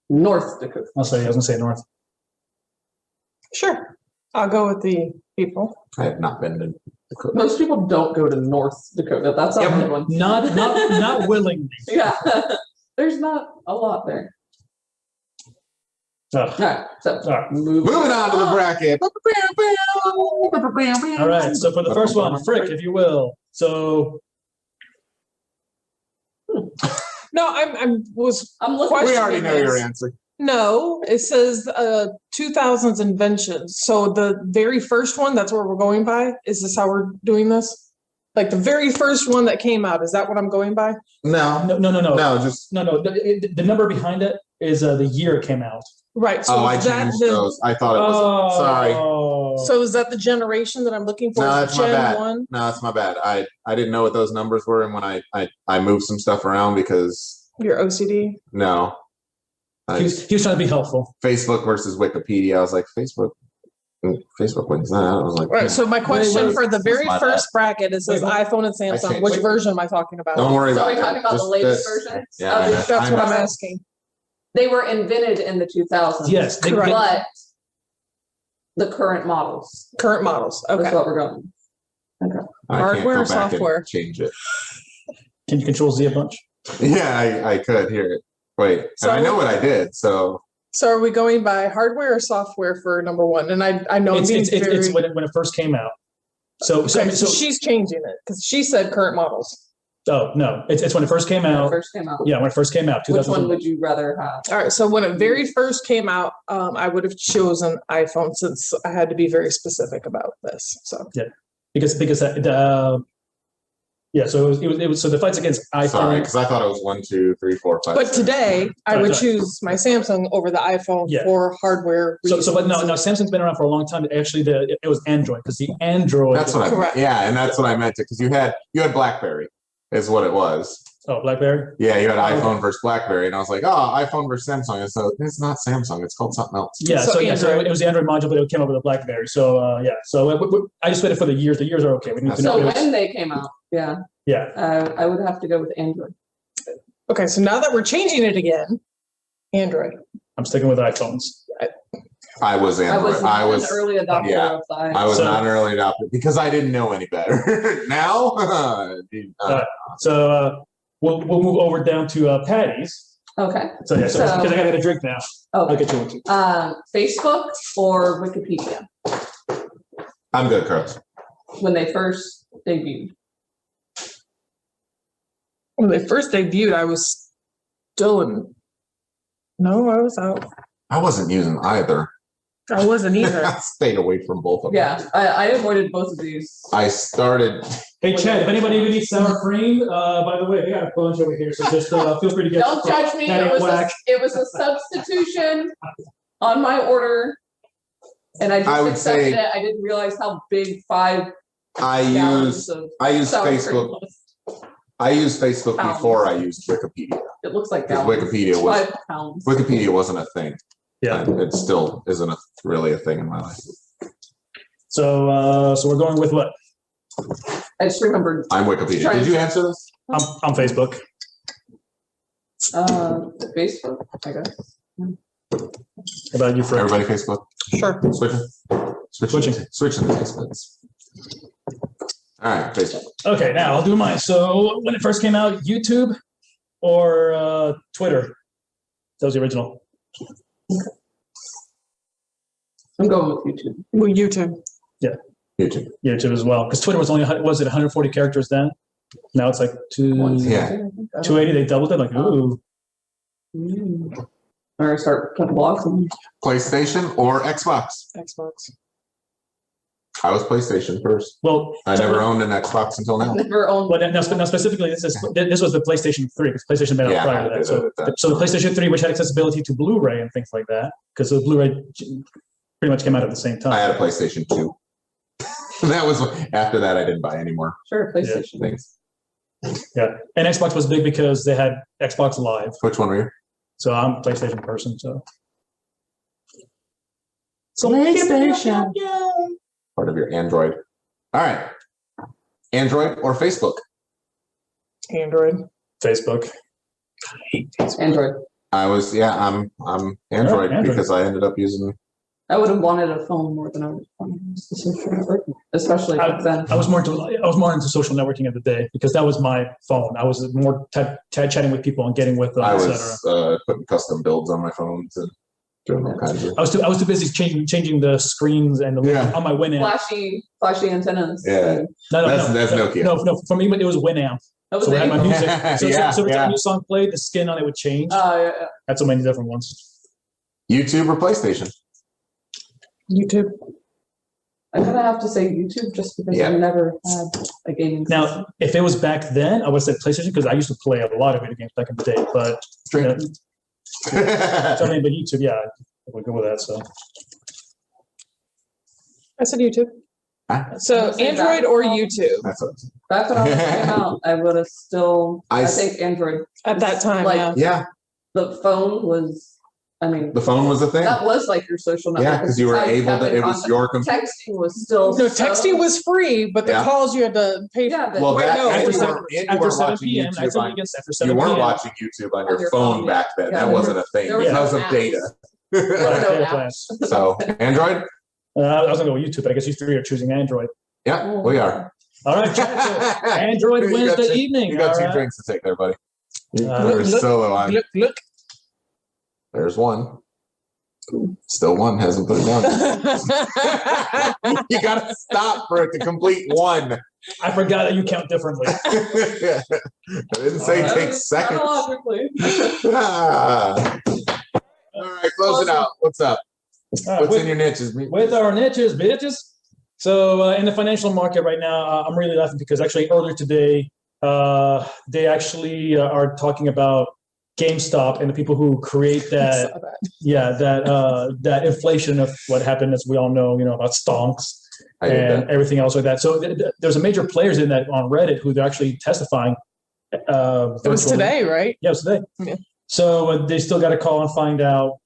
[SPEAKER 4] North Dakota.
[SPEAKER 1] I was gonna say north.
[SPEAKER 3] Sure. I'll go with the people.
[SPEAKER 2] I have not been to Dakota.
[SPEAKER 4] Most people don't go to North Dakota. That's a good one.
[SPEAKER 1] Not willingly.
[SPEAKER 4] Yeah. There's not a lot there.
[SPEAKER 1] Oh.
[SPEAKER 4] All right. So
[SPEAKER 2] Moving on to the bracket.
[SPEAKER 1] All right. So for the first one, Frick, if you will. So
[SPEAKER 3] No, I'm
[SPEAKER 4] looking.
[SPEAKER 2] We already know your answer.
[SPEAKER 3] No, it says 2000s inventions. So the very first one, that's what we're going by. Is this how we're doing this? Like the very first one that came out, is that what I'm going by?
[SPEAKER 2] No.
[SPEAKER 1] No.
[SPEAKER 2] Just
[SPEAKER 1] No. The number behind it is the year it came out.
[SPEAKER 3] Right. So
[SPEAKER 2] I
[SPEAKER 3] is that
[SPEAKER 2] changed those. I thought it was. Sorry.
[SPEAKER 3] So is that the generation that I'm looking for?
[SPEAKER 2] No,
[SPEAKER 3] Is
[SPEAKER 2] that's my
[SPEAKER 3] Gen
[SPEAKER 2] bad.
[SPEAKER 3] 1?
[SPEAKER 2] No, that's my bad. I didn't know what those numbers were, and when I moved some stuff around because
[SPEAKER 3] Your OCD?
[SPEAKER 2] no.
[SPEAKER 1] He was trying to be helpful.
[SPEAKER 2] Facebook versus Wikipedia. I was like, Facebook wins that. I was like,
[SPEAKER 3] Right. So my question
[SPEAKER 1] wait.
[SPEAKER 3] for the very
[SPEAKER 2] My
[SPEAKER 3] first bracket, it says
[SPEAKER 1] Wait,
[SPEAKER 3] iPhone and
[SPEAKER 2] I
[SPEAKER 3] Samsung.
[SPEAKER 2] changed-
[SPEAKER 3] Which
[SPEAKER 2] wait.
[SPEAKER 3] version am I talking about?
[SPEAKER 2] don't worry
[SPEAKER 4] So
[SPEAKER 2] about
[SPEAKER 4] we're
[SPEAKER 2] it.
[SPEAKER 4] talking about the
[SPEAKER 2] Just
[SPEAKER 4] latest
[SPEAKER 2] this.
[SPEAKER 4] version.
[SPEAKER 2] Yeah,
[SPEAKER 4] of
[SPEAKER 2] I-
[SPEAKER 4] it?
[SPEAKER 3] That's what I'm asking.
[SPEAKER 4] They were invented in the 2000s.
[SPEAKER 1] Yes.
[SPEAKER 3] Correct.
[SPEAKER 4] But the current models.
[SPEAKER 3] Current models.
[SPEAKER 4] That's
[SPEAKER 3] Okay.
[SPEAKER 4] what we're going.
[SPEAKER 2] I can't
[SPEAKER 3] Hardware
[SPEAKER 2] go
[SPEAKER 3] or
[SPEAKER 2] back and
[SPEAKER 3] software?
[SPEAKER 2] change it.
[SPEAKER 1] Can you control Z a bunch?
[SPEAKER 2] Yeah, I could hear it. Wait,
[SPEAKER 3] So-
[SPEAKER 2] and I know what I did. So
[SPEAKER 3] So are we going by hardware or software for number one? And I know I'm being very...
[SPEAKER 1] It's when it first came out. So
[SPEAKER 3] Okay, so she's changing it because she said current models.
[SPEAKER 1] oh no, it's when it first came
[SPEAKER 4] When it
[SPEAKER 1] out.
[SPEAKER 4] first came out.
[SPEAKER 1] Yeah, when it first came out.
[SPEAKER 4] Which
[SPEAKER 1] 2000.
[SPEAKER 4] one would you rather have?
[SPEAKER 3] All right. So when it very first came out, I would have chosen iPhone since I had to be very specific about this. So
[SPEAKER 1] Because yeah, so it was so the fights against
[SPEAKER 2] sorry,
[SPEAKER 1] iPhone.
[SPEAKER 2] because I thought it was 1, 2, 3, 4, 5.
[SPEAKER 3] but
[SPEAKER 2] 6.
[SPEAKER 3] today I would
[SPEAKER 1] Sorry.
[SPEAKER 3] choose my Samsung over the iPhone
[SPEAKER 1] Yeah.
[SPEAKER 3] for hardware reasons.
[SPEAKER 1] So but no, Samsung's been around for a long time. Actually, it was Android because the Android.
[SPEAKER 2] That's what I
[SPEAKER 3] Correct.
[SPEAKER 2] yeah, and that's what I meant because you had BlackBerry is what it was.
[SPEAKER 1] Oh, BlackBerry.
[SPEAKER 2] Yeah, you had
[SPEAKER 1] Oh,
[SPEAKER 2] iPhone versus BlackBerry, and I was like, oh, iPhone versus Samsung. And so it's not Samsung; it's called something else.
[SPEAKER 1] Yeah,
[SPEAKER 3] So
[SPEAKER 1] so
[SPEAKER 3] Android.
[SPEAKER 1] it was the Android module, but it came over the BlackBerry. So yeah, so I just waited for the years. The years are okay. We need to know.
[SPEAKER 4] So
[SPEAKER 1] it was-
[SPEAKER 4] when they came out, yeah, I would have to go with Android.
[SPEAKER 3] Okay. So now that we're changing it again, Android.
[SPEAKER 1] I'm sticking with iPhones.
[SPEAKER 2] I was Android.
[SPEAKER 4] I was an early adopter
[SPEAKER 2] yeah,
[SPEAKER 4] of the
[SPEAKER 2] I was
[SPEAKER 1] So-
[SPEAKER 2] not an early adopter because I didn't know any better. Now,
[SPEAKER 1] So we'll move over down to Patty's.
[SPEAKER 4] Okay.
[SPEAKER 1] So yeah, so
[SPEAKER 4] So-
[SPEAKER 1] because I gotta get a drink now. I'll
[SPEAKER 4] Okay.
[SPEAKER 1] get you one too.
[SPEAKER 4] Facebook or Wikipedia
[SPEAKER 2] I'm good, Carlos.
[SPEAKER 4] when they first debuted.
[SPEAKER 3] When they first debuted, I was still in. No, I was out.
[SPEAKER 2] I wasn't using either.
[SPEAKER 3] I wasn't either.
[SPEAKER 2] I stayed away from both of them.
[SPEAKER 4] Yeah, I avoided both of these.
[SPEAKER 2] I started.
[SPEAKER 1] Hey Chad, if anybody even needs sour cream, by the way, we got a bunch over here, so just feel free to get.
[SPEAKER 4] Don't judge me.
[SPEAKER 1] Paddy Wack.
[SPEAKER 4] It was a substitution on my order, and I just
[SPEAKER 2] I would
[SPEAKER 4] accepted
[SPEAKER 2] say-
[SPEAKER 4] it. I didn't realize how big 5
[SPEAKER 2] I
[SPEAKER 4] gallons
[SPEAKER 2] use
[SPEAKER 4] of
[SPEAKER 2] Facebook.
[SPEAKER 4] sour cream was.
[SPEAKER 2] I used Facebook
[SPEAKER 4] Pounds.
[SPEAKER 2] before I used Wikipedia.
[SPEAKER 4] It looks like
[SPEAKER 2] Because
[SPEAKER 4] gallons.
[SPEAKER 2] Wikipedia was
[SPEAKER 4] 5 pounds.
[SPEAKER 2] Wikipedia wasn't a thing.
[SPEAKER 1] Yeah.
[SPEAKER 2] And it still isn't really a thing in my life.
[SPEAKER 1] So we're going with what?
[SPEAKER 4] I just remembered.
[SPEAKER 2] I'm Wikipedia. Did you answer this?
[SPEAKER 1] I'm Facebook.
[SPEAKER 4] Facebook, I guess.
[SPEAKER 1] How about you, Fred?
[SPEAKER 2] Everybody Facebook?
[SPEAKER 3] Sure.
[SPEAKER 2] Switching to Facebook. All right, Facebook.
[SPEAKER 1] Okay, now I'll do mine. So when it first came out, YouTube or Twitter? That was the original.
[SPEAKER 4] I'm going with YouTube.
[SPEAKER 3] Well, YouTube.
[SPEAKER 2] YouTube.
[SPEAKER 1] YouTube as well, because Twitter was only 140 characters then. Now it's like
[SPEAKER 2] Yeah.
[SPEAKER 1] 280. They doubled it. Like ooh.
[SPEAKER 4] Or start putting blogs in.
[SPEAKER 2] PlayStation or Xbox?
[SPEAKER 3] Xbox.
[SPEAKER 2] I was PlayStation first.
[SPEAKER 1] Well,
[SPEAKER 2] I never owned an Xbox until now.
[SPEAKER 4] Never owned.
[SPEAKER 1] But now specifically, this was the PlayStation 3 because PlayStation been out
[SPEAKER 2] Yeah,
[SPEAKER 1] prior to
[SPEAKER 2] I
[SPEAKER 1] that.
[SPEAKER 2] did that.
[SPEAKER 1] So the PlayStation 3, which had accessibility to Blu-ray and things like that, because the Blu-ray pretty much came out at the same time.
[SPEAKER 2] I had a PlayStation 2. That was after that. I didn't buy any more
[SPEAKER 4] Sure, PlayStation.
[SPEAKER 2] things.
[SPEAKER 1] Yeah, and Xbox was big because they had Xbox Live.
[SPEAKER 2] Which one were you?
[SPEAKER 1] So I'm a PlayStation person. So
[SPEAKER 3] PlayStation.
[SPEAKER 2] Part of your Android. All right. Android or Facebook?
[SPEAKER 3] Android.
[SPEAKER 1] Facebook.
[SPEAKER 4] Android.
[SPEAKER 2] I'm Android
[SPEAKER 1] Android.
[SPEAKER 2] because I ended up using
[SPEAKER 4] I would have wanted a phone more than I would want the social network, especially back then.
[SPEAKER 1] I was more into social networking of the day because that was my phone. I was more chatting with people and getting with them,
[SPEAKER 2] I
[SPEAKER 1] etc.
[SPEAKER 2] was putting custom builds on my phone and doing all kinds of.
[SPEAKER 1] I was too busy changing the screens and on my Winamp.
[SPEAKER 4] Flashy antennas.
[SPEAKER 2] Yeah. That's Nokia.
[SPEAKER 1] No, for me it was Winamp. So I had my music. So every time a new song played, the skin on it would change.
[SPEAKER 4] Yeah.
[SPEAKER 1] That's so many different ones.
[SPEAKER 2] YouTube or PlayStation?
[SPEAKER 3] YouTube.
[SPEAKER 4] I'm gonna have to say YouTube just because I've never had a gaming system.
[SPEAKER 1] Now, if it was back then, I would say PlayStation because I used to play a lot of video games back in the day. But so I mean, but YouTube, yeah, we'll go with that. So
[SPEAKER 3] I said YouTube.
[SPEAKER 2] Huh?
[SPEAKER 3] So Android or YouTube?
[SPEAKER 2] That's what I'm saying.
[SPEAKER 4] Back when I was came out, I would have still. I think Android
[SPEAKER 3] At that time,
[SPEAKER 4] like
[SPEAKER 2] Yeah,
[SPEAKER 4] the phone was. I mean,
[SPEAKER 2] the phone was a thing.
[SPEAKER 4] that was like your social network.
[SPEAKER 2] Yeah, because you were able to. It was your computer.
[SPEAKER 4] Texting was still.
[SPEAKER 3] No, texting was free, but the calls you had to pay for.
[SPEAKER 4] Yeah, but
[SPEAKER 2] Well, that,
[SPEAKER 3] no,
[SPEAKER 2] and
[SPEAKER 1] after
[SPEAKER 2] you
[SPEAKER 1] seven-
[SPEAKER 2] weren't- and you
[SPEAKER 1] after
[SPEAKER 2] weren't
[SPEAKER 1] 7
[SPEAKER 2] watching
[SPEAKER 1] p.m. I
[SPEAKER 2] YouTube
[SPEAKER 1] told
[SPEAKER 2] on.
[SPEAKER 1] against after 7
[SPEAKER 2] You weren't
[SPEAKER 1] p.m.
[SPEAKER 2] watching YouTube on your
[SPEAKER 4] your
[SPEAKER 2] phone
[SPEAKER 4] phone,
[SPEAKER 2] back then.
[SPEAKER 4] yeah.
[SPEAKER 2] That wasn't a thing.
[SPEAKER 4] There was
[SPEAKER 2] Because
[SPEAKER 4] no
[SPEAKER 2] of
[SPEAKER 4] apps.
[SPEAKER 2] data.
[SPEAKER 4] There was
[SPEAKER 1] Right,
[SPEAKER 4] no
[SPEAKER 1] data
[SPEAKER 4] apps.
[SPEAKER 1] plans.
[SPEAKER 2] So Android.
[SPEAKER 1] I was gonna go with YouTube, but I guess you three are choosing Android.
[SPEAKER 2] Yeah, we are.
[SPEAKER 1] All right, chat. So Android
[SPEAKER 2] You
[SPEAKER 1] wins
[SPEAKER 2] got
[SPEAKER 1] the
[SPEAKER 2] two-
[SPEAKER 1] evening.
[SPEAKER 2] You got
[SPEAKER 1] all
[SPEAKER 2] two
[SPEAKER 1] right?
[SPEAKER 2] drinks to take there, buddy.
[SPEAKER 1] Look,
[SPEAKER 2] There's solo on.
[SPEAKER 3] Look.
[SPEAKER 2] There's one. Still one. Hasn't put it down. You gotta stop for it to complete one.
[SPEAKER 1] I forgot that you count differently.
[SPEAKER 2] I didn't say
[SPEAKER 1] All right.
[SPEAKER 2] take seconds.
[SPEAKER 4] Chronologically.
[SPEAKER 2] Ah. All right, close it out. What's up?
[SPEAKER 1] All right,
[SPEAKER 2] What's in your niches?
[SPEAKER 1] with our niches, bitches. So in the financial market right now, I'm really laughing because actually earlier today, they actually are talking about GameStop and the people who create that, that inflation of what happened, as we all know, about stonks
[SPEAKER 2] I did
[SPEAKER 1] and
[SPEAKER 2] that.
[SPEAKER 1] everything else like that. So there's a major players in that on Reddit who they're actually testifying.
[SPEAKER 3] It was
[SPEAKER 1] virtually.
[SPEAKER 3] today, right?
[SPEAKER 1] Yeah, it was today.
[SPEAKER 3] Yeah.
[SPEAKER 1] So they still got to call and find out,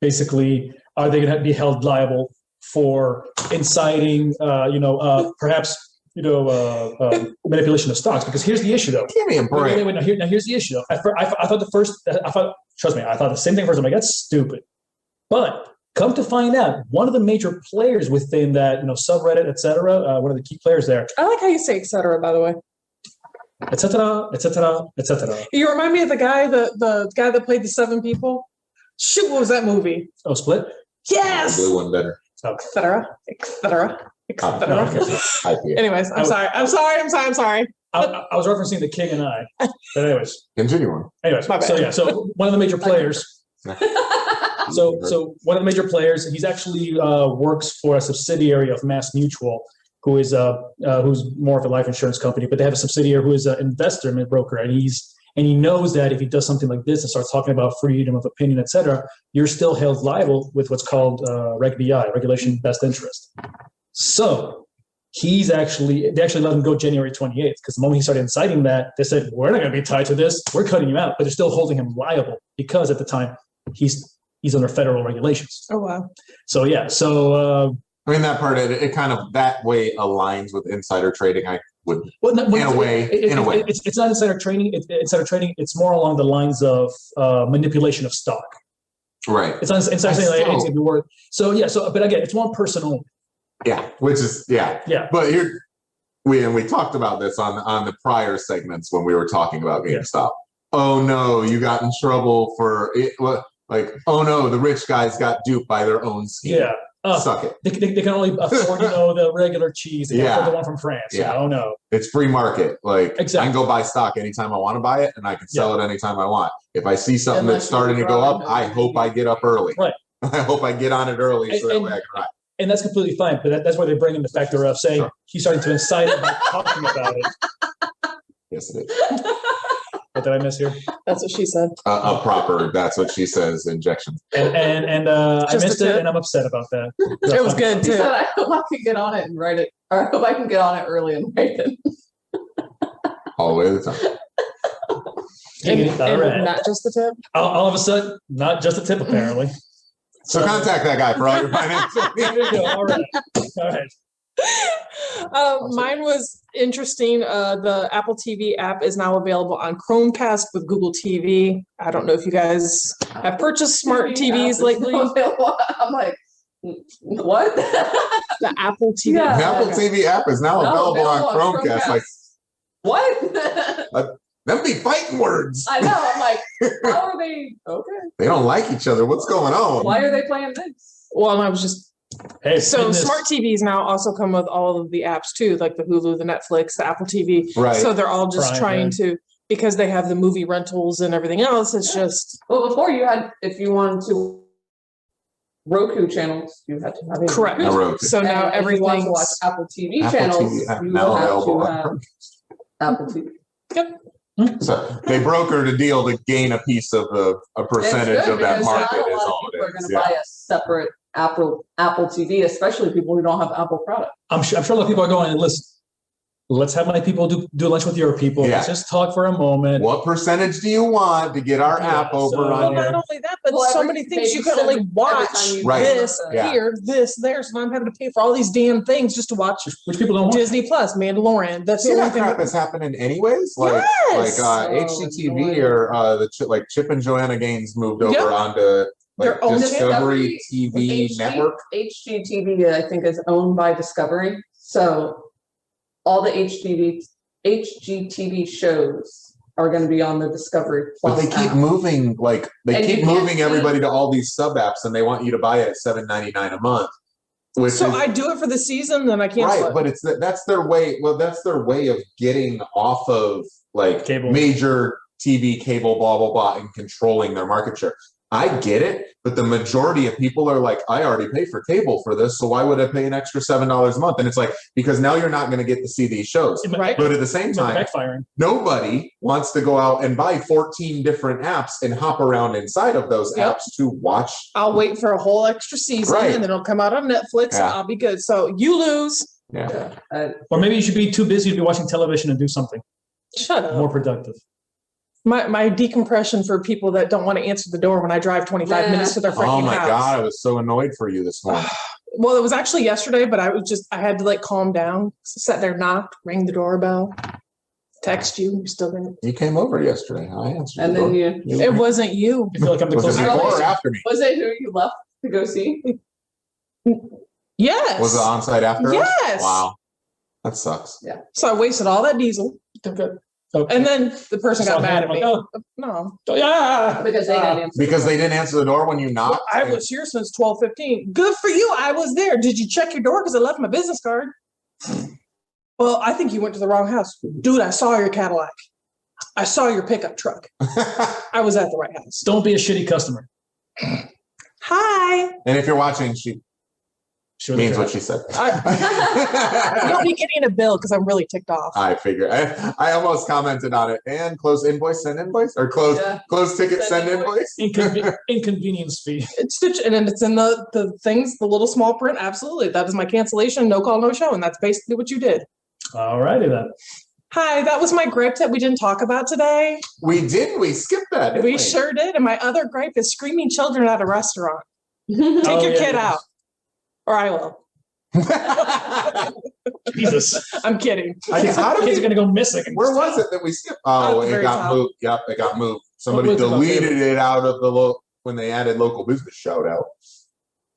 [SPEAKER 1] basically, are they going to be held liable for inciting, perhaps, manipulation of stocks? Because here's the issue, though.
[SPEAKER 2] Give me a break.
[SPEAKER 1] Wait, now here's the issue, though. I thought, trust me, I thought the same thing first. I'm like, that's stupid. But come to find out, one of the major players within that, subreddit, et cetera, one of the key players there,
[SPEAKER 3] I like how you say etc. by the way.
[SPEAKER 1] et cetera, et cetera, et cetera.
[SPEAKER 3] You remind me of the guy that played the 7 people. Shoot, what was that movie?
[SPEAKER 1] Oh, Split?
[SPEAKER 3] Yes.
[SPEAKER 2] Blue one better.
[SPEAKER 3] Etc.
[SPEAKER 2] IPA.
[SPEAKER 3] Anyways, I'm sorry. I was
[SPEAKER 1] referencing The King and I. But anyways.
[SPEAKER 2] Continue on.
[SPEAKER 1] Anyways,
[SPEAKER 3] My bad.
[SPEAKER 1] so one of the major players. So one of the major players, he's actually works for a subsidiary of Mass Mutual, who is who's more of a life insurance company, but they have a subsidiary who is an investor and broker, and he knows that if he does something like this and starts talking about freedom of opinion, et cetera, you're still held liable with what's called Reg BI, Regulation Best Interest. So they actually let him go January 28th, because the moment he started inciting that, they said, we're not going to be tied to this. We're cutting you out, but they're still holding him liable because at the time he's under federal regulations.
[SPEAKER 3] Oh, wow.
[SPEAKER 1] So, yeah. So,
[SPEAKER 2] I mean, that part, it kind of that way aligns with insider trading. I would,
[SPEAKER 1] well,
[SPEAKER 2] in a way.
[SPEAKER 1] It's not insider trading. Insider trading. It's more along the lines of manipulation of stock.
[SPEAKER 2] Right.
[SPEAKER 1] It's not insider trading. Like, it's gonna be worth. So yeah. So, but again, it's one person only.
[SPEAKER 2] Yeah. Which is yeah.
[SPEAKER 1] Yeah.
[SPEAKER 2] But here, we talked about this on the prior segments when we were talking about GameStop. Yeah. Oh no, you got in trouble for it. Like, oh no, the rich guys got duped by their own scheme.
[SPEAKER 1] Yeah.
[SPEAKER 2] Suck it.
[SPEAKER 1] They can only afford, the regular cheese. They can't afford the one from France.
[SPEAKER 2] Yeah.
[SPEAKER 1] Oh no.
[SPEAKER 2] It's free market. Like,
[SPEAKER 1] exactly.
[SPEAKER 2] I can go buy stock anytime I want to buy it, and I can sell it anytime I want. If I see something that's starting to go up, I hope I get up early.
[SPEAKER 1] Right.
[SPEAKER 2] I hope I get on it early so that way I can ride.
[SPEAKER 1] And that's completely fine. But that's where they bring in the factor of saying he's starting to incite it by talking about it.
[SPEAKER 2] Yes, it is.
[SPEAKER 1] What did I miss here?
[SPEAKER 3] That's what she said.
[SPEAKER 2] A proper, that's what she says, injection.
[SPEAKER 1] And I missed it, and I'm upset about that.
[SPEAKER 3] It was good,
[SPEAKER 4] He
[SPEAKER 3] too.
[SPEAKER 4] said, I hope I can get on it and write it. Or I hope I can get on it early and write it.
[SPEAKER 2] All the way to the top.
[SPEAKER 3] And
[SPEAKER 1] right.
[SPEAKER 3] not just the tip?
[SPEAKER 1] All of a sudden, not just a tip, apparently.
[SPEAKER 2] So contact that guy for all your financial
[SPEAKER 1] There you go. All right.
[SPEAKER 3] Mine was interesting. The Apple TV app is now available on Chromecast with Google TV. I don't know if you guys have purchased smart TVs lately.
[SPEAKER 4] I'm like, what?
[SPEAKER 3] The Apple TV.
[SPEAKER 4] Yeah.
[SPEAKER 2] The Apple TV app is now available on Chromecast. Like,
[SPEAKER 4] what?
[SPEAKER 2] them be fighting words.
[SPEAKER 4] I know. I'm like, how are they? Okay.
[SPEAKER 2] They don't like each other. What's going on?
[SPEAKER 4] Why are they playing this?
[SPEAKER 3] Well, I was just
[SPEAKER 1] Hey,
[SPEAKER 3] so
[SPEAKER 1] goodness.
[SPEAKER 3] smart TVs now also come with all of the apps too, like the Hulu, the Netflix, the Apple TV.
[SPEAKER 2] Right.
[SPEAKER 3] So they're all just
[SPEAKER 1] Prime,
[SPEAKER 3] trying
[SPEAKER 1] yeah.
[SPEAKER 3] to, because they have the movie rentals and everything else. It's just
[SPEAKER 4] Well, before you had, if you wanted to Roku channels, you had to have
[SPEAKER 3] correct.
[SPEAKER 2] A Roku.
[SPEAKER 3] So now
[SPEAKER 4] And if you want to watch
[SPEAKER 3] everything's
[SPEAKER 4] Apple TV
[SPEAKER 2] Apple
[SPEAKER 4] channels,
[SPEAKER 2] TV app
[SPEAKER 4] you
[SPEAKER 2] now
[SPEAKER 4] will have
[SPEAKER 2] available
[SPEAKER 4] to
[SPEAKER 2] on
[SPEAKER 4] have Apple TV.
[SPEAKER 2] So they brokered a deal to gain a piece of a percentage
[SPEAKER 4] It's good
[SPEAKER 2] of that
[SPEAKER 4] because
[SPEAKER 2] market.
[SPEAKER 4] not a
[SPEAKER 2] Is
[SPEAKER 4] lot of
[SPEAKER 2] all
[SPEAKER 4] people are
[SPEAKER 2] it
[SPEAKER 4] going
[SPEAKER 2] is.
[SPEAKER 4] to
[SPEAKER 2] Yeah.
[SPEAKER 4] buy a separate Apple TV, especially people who don't have Apple products.
[SPEAKER 1] I'm sure a lot of people are going, listen, let's have my people do lunch with your people.
[SPEAKER 2] Yeah.
[SPEAKER 1] Let's just talk for a moment.
[SPEAKER 2] What percentage do you want to get our
[SPEAKER 1] Yeah,
[SPEAKER 2] app over
[SPEAKER 1] so-
[SPEAKER 2] on
[SPEAKER 3] well,
[SPEAKER 2] your?
[SPEAKER 3] not only that, but
[SPEAKER 4] Well,
[SPEAKER 3] so
[SPEAKER 4] every-
[SPEAKER 3] many things
[SPEAKER 4] maybe
[SPEAKER 3] you can only
[SPEAKER 4] every
[SPEAKER 3] watch
[SPEAKER 4] time you
[SPEAKER 2] Right.
[SPEAKER 3] this
[SPEAKER 2] Yeah.
[SPEAKER 3] here, this there. So now I'm having to pay for all these damn things just to watch
[SPEAKER 1] Which people don't want.
[SPEAKER 3] Disney Plus, Mandalorian. That's
[SPEAKER 2] See
[SPEAKER 3] the
[SPEAKER 2] that
[SPEAKER 3] only thing.
[SPEAKER 2] crap is happening anyways. Like
[SPEAKER 3] Yes!
[SPEAKER 2] HGTV or like Chip and Joanna Gaines moved over
[SPEAKER 3] Yep.
[SPEAKER 2] onto
[SPEAKER 3] Their
[SPEAKER 2] like
[SPEAKER 3] own
[SPEAKER 2] Discovery TV network.
[SPEAKER 4] HGTV, I think, is owned by Discovery. So all the HGTV shows are going to be on the Discovery
[SPEAKER 2] But
[SPEAKER 4] Plus
[SPEAKER 2] they keep
[SPEAKER 4] app.
[SPEAKER 2] moving, like they
[SPEAKER 4] And
[SPEAKER 2] keep
[SPEAKER 4] you can't
[SPEAKER 2] moving
[SPEAKER 4] see-
[SPEAKER 2] everybody to all these sub apps, and they want you to buy it at $7.99 a month. Which
[SPEAKER 3] So
[SPEAKER 2] is,
[SPEAKER 3] I do it for the season, then I cancel
[SPEAKER 2] right,
[SPEAKER 3] it.
[SPEAKER 2] but that's their way. Well, that's their way of getting off of like
[SPEAKER 1] Cable.
[SPEAKER 2] major TV, cable, blah blah blah, and controlling their market share. I get it, but the majority of people are like, I already pay for cable for this, so why would I pay an extra $7 a month? And it's like, because now you're not going to get to see these shows.
[SPEAKER 3] Right.
[SPEAKER 2] But at the same
[SPEAKER 1] It's
[SPEAKER 2] time,
[SPEAKER 1] backfiring.
[SPEAKER 2] nobody wants to go out and buy 14 different apps and hop around inside of those
[SPEAKER 3] Yep.
[SPEAKER 2] apps to watch.
[SPEAKER 3] I'll wait for a whole extra season
[SPEAKER 2] Right.
[SPEAKER 3] and then it'll come out on Netflix and
[SPEAKER 2] Yeah.
[SPEAKER 3] I'll be good. So you lose.
[SPEAKER 2] Yeah.
[SPEAKER 1] Or maybe you should be too busy to be watching television and do something
[SPEAKER 3] Shut up.
[SPEAKER 1] more productive.
[SPEAKER 3] My decompression for people that don't want to answer the door when I drive 25
[SPEAKER 4] Yeah.
[SPEAKER 3] minutes to their freaking
[SPEAKER 2] Oh my
[SPEAKER 3] house.
[SPEAKER 2] God, I was so annoyed for you this morning.
[SPEAKER 3] Well, it was actually yesterday, but I had to like calm down. Sat there, knocked, rang the doorbell, text you. You still didn't.
[SPEAKER 2] You came over yesterday. I answered.
[SPEAKER 4] And
[SPEAKER 2] the
[SPEAKER 4] then
[SPEAKER 2] door.
[SPEAKER 4] you,
[SPEAKER 3] It wasn't you.
[SPEAKER 1] I feel like I'm the
[SPEAKER 2] Was it
[SPEAKER 1] closest.
[SPEAKER 2] before or after me?
[SPEAKER 4] was it who you left to go see?
[SPEAKER 3] Yes.
[SPEAKER 2] Was it on site after us?
[SPEAKER 3] Yes.
[SPEAKER 2] Wow. That sucks.
[SPEAKER 3] So I wasted all that diesel.
[SPEAKER 1] Okay.
[SPEAKER 3] And then the person got
[SPEAKER 1] So
[SPEAKER 3] mad at
[SPEAKER 1] I'm
[SPEAKER 3] me.
[SPEAKER 1] like,
[SPEAKER 3] No.
[SPEAKER 1] oh, yeah.
[SPEAKER 4] Because they didn't answer.
[SPEAKER 2] Because they didn't answer the door when you knocked.
[SPEAKER 3] I was here since 12:15. Good for you. I was there. Did you check your door? Because I left my business card. Well, I think you went to the wrong house. Dude, I saw your Cadillac. I saw your pickup truck. I was at the right house.
[SPEAKER 1] Don't be a shitty customer.
[SPEAKER 3] Hi.
[SPEAKER 2] And if you're watching, she
[SPEAKER 1] Sure
[SPEAKER 2] means
[SPEAKER 1] that's
[SPEAKER 2] what
[SPEAKER 1] right.
[SPEAKER 2] she said.
[SPEAKER 3] You'll be getting a bill because I'm really ticked off.
[SPEAKER 2] I figure. I almost commented on it. And close invoice, send invoice, or close
[SPEAKER 4] Yeah.
[SPEAKER 2] close ticket,
[SPEAKER 4] Send
[SPEAKER 2] send invoice.
[SPEAKER 1] Inconvenience fee.
[SPEAKER 3] It's and then it's in the things, the little small print. Absolutely. That is my cancellation, no call, no show. And that's basically what you did.
[SPEAKER 1] All righty then.
[SPEAKER 3] Hi, that was my gripe that we didn't talk about today.
[SPEAKER 2] We did. We skipped that. didn't
[SPEAKER 3] We sure did. And my other gripe is screaming children at a restaurant. Take
[SPEAKER 1] Oh,
[SPEAKER 3] your
[SPEAKER 1] yeah,
[SPEAKER 3] kid
[SPEAKER 1] yeah.
[SPEAKER 3] out. Or I will.
[SPEAKER 1] Jesus.
[SPEAKER 3] I'm kidding.
[SPEAKER 1] Kids
[SPEAKER 2] How do
[SPEAKER 1] kids
[SPEAKER 2] we-
[SPEAKER 1] are going to go missing.
[SPEAKER 2] Where was it that we skipped?
[SPEAKER 3] At
[SPEAKER 2] Oh,
[SPEAKER 3] the
[SPEAKER 2] it
[SPEAKER 3] very
[SPEAKER 2] got
[SPEAKER 3] top.
[SPEAKER 2] moved. Yep, it got moved. Somebody
[SPEAKER 1] moved it up there?
[SPEAKER 2] deleted it out of the when they added local business shout out.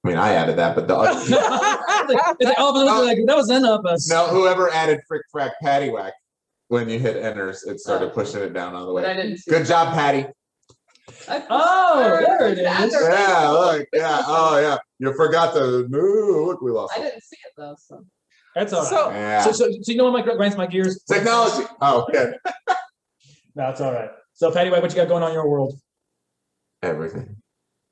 [SPEAKER 2] I mean, I added that, but the other
[SPEAKER 1] It's like, oh, but like, that was in of us.
[SPEAKER 2] no, whoever added Frack Paddy Wack when you hit enters, it started pushing it down all the
[SPEAKER 4] But I
[SPEAKER 2] way.
[SPEAKER 4] didn't see.
[SPEAKER 2] Good job, Patty.
[SPEAKER 1] Oh, there it is.
[SPEAKER 2] Yeah, look, yeah, oh yeah. You forgot to look, we lost.
[SPEAKER 4] I
[SPEAKER 2] it.
[SPEAKER 4] didn't see it though. So
[SPEAKER 1] That's all right.
[SPEAKER 3] So-
[SPEAKER 2] Yeah.
[SPEAKER 1] So you know what grinds my gears?
[SPEAKER 2] Technology. Oh, yeah.
[SPEAKER 1] That's all right. So Patty White, what you got going on in your world?
[SPEAKER 2] Everything.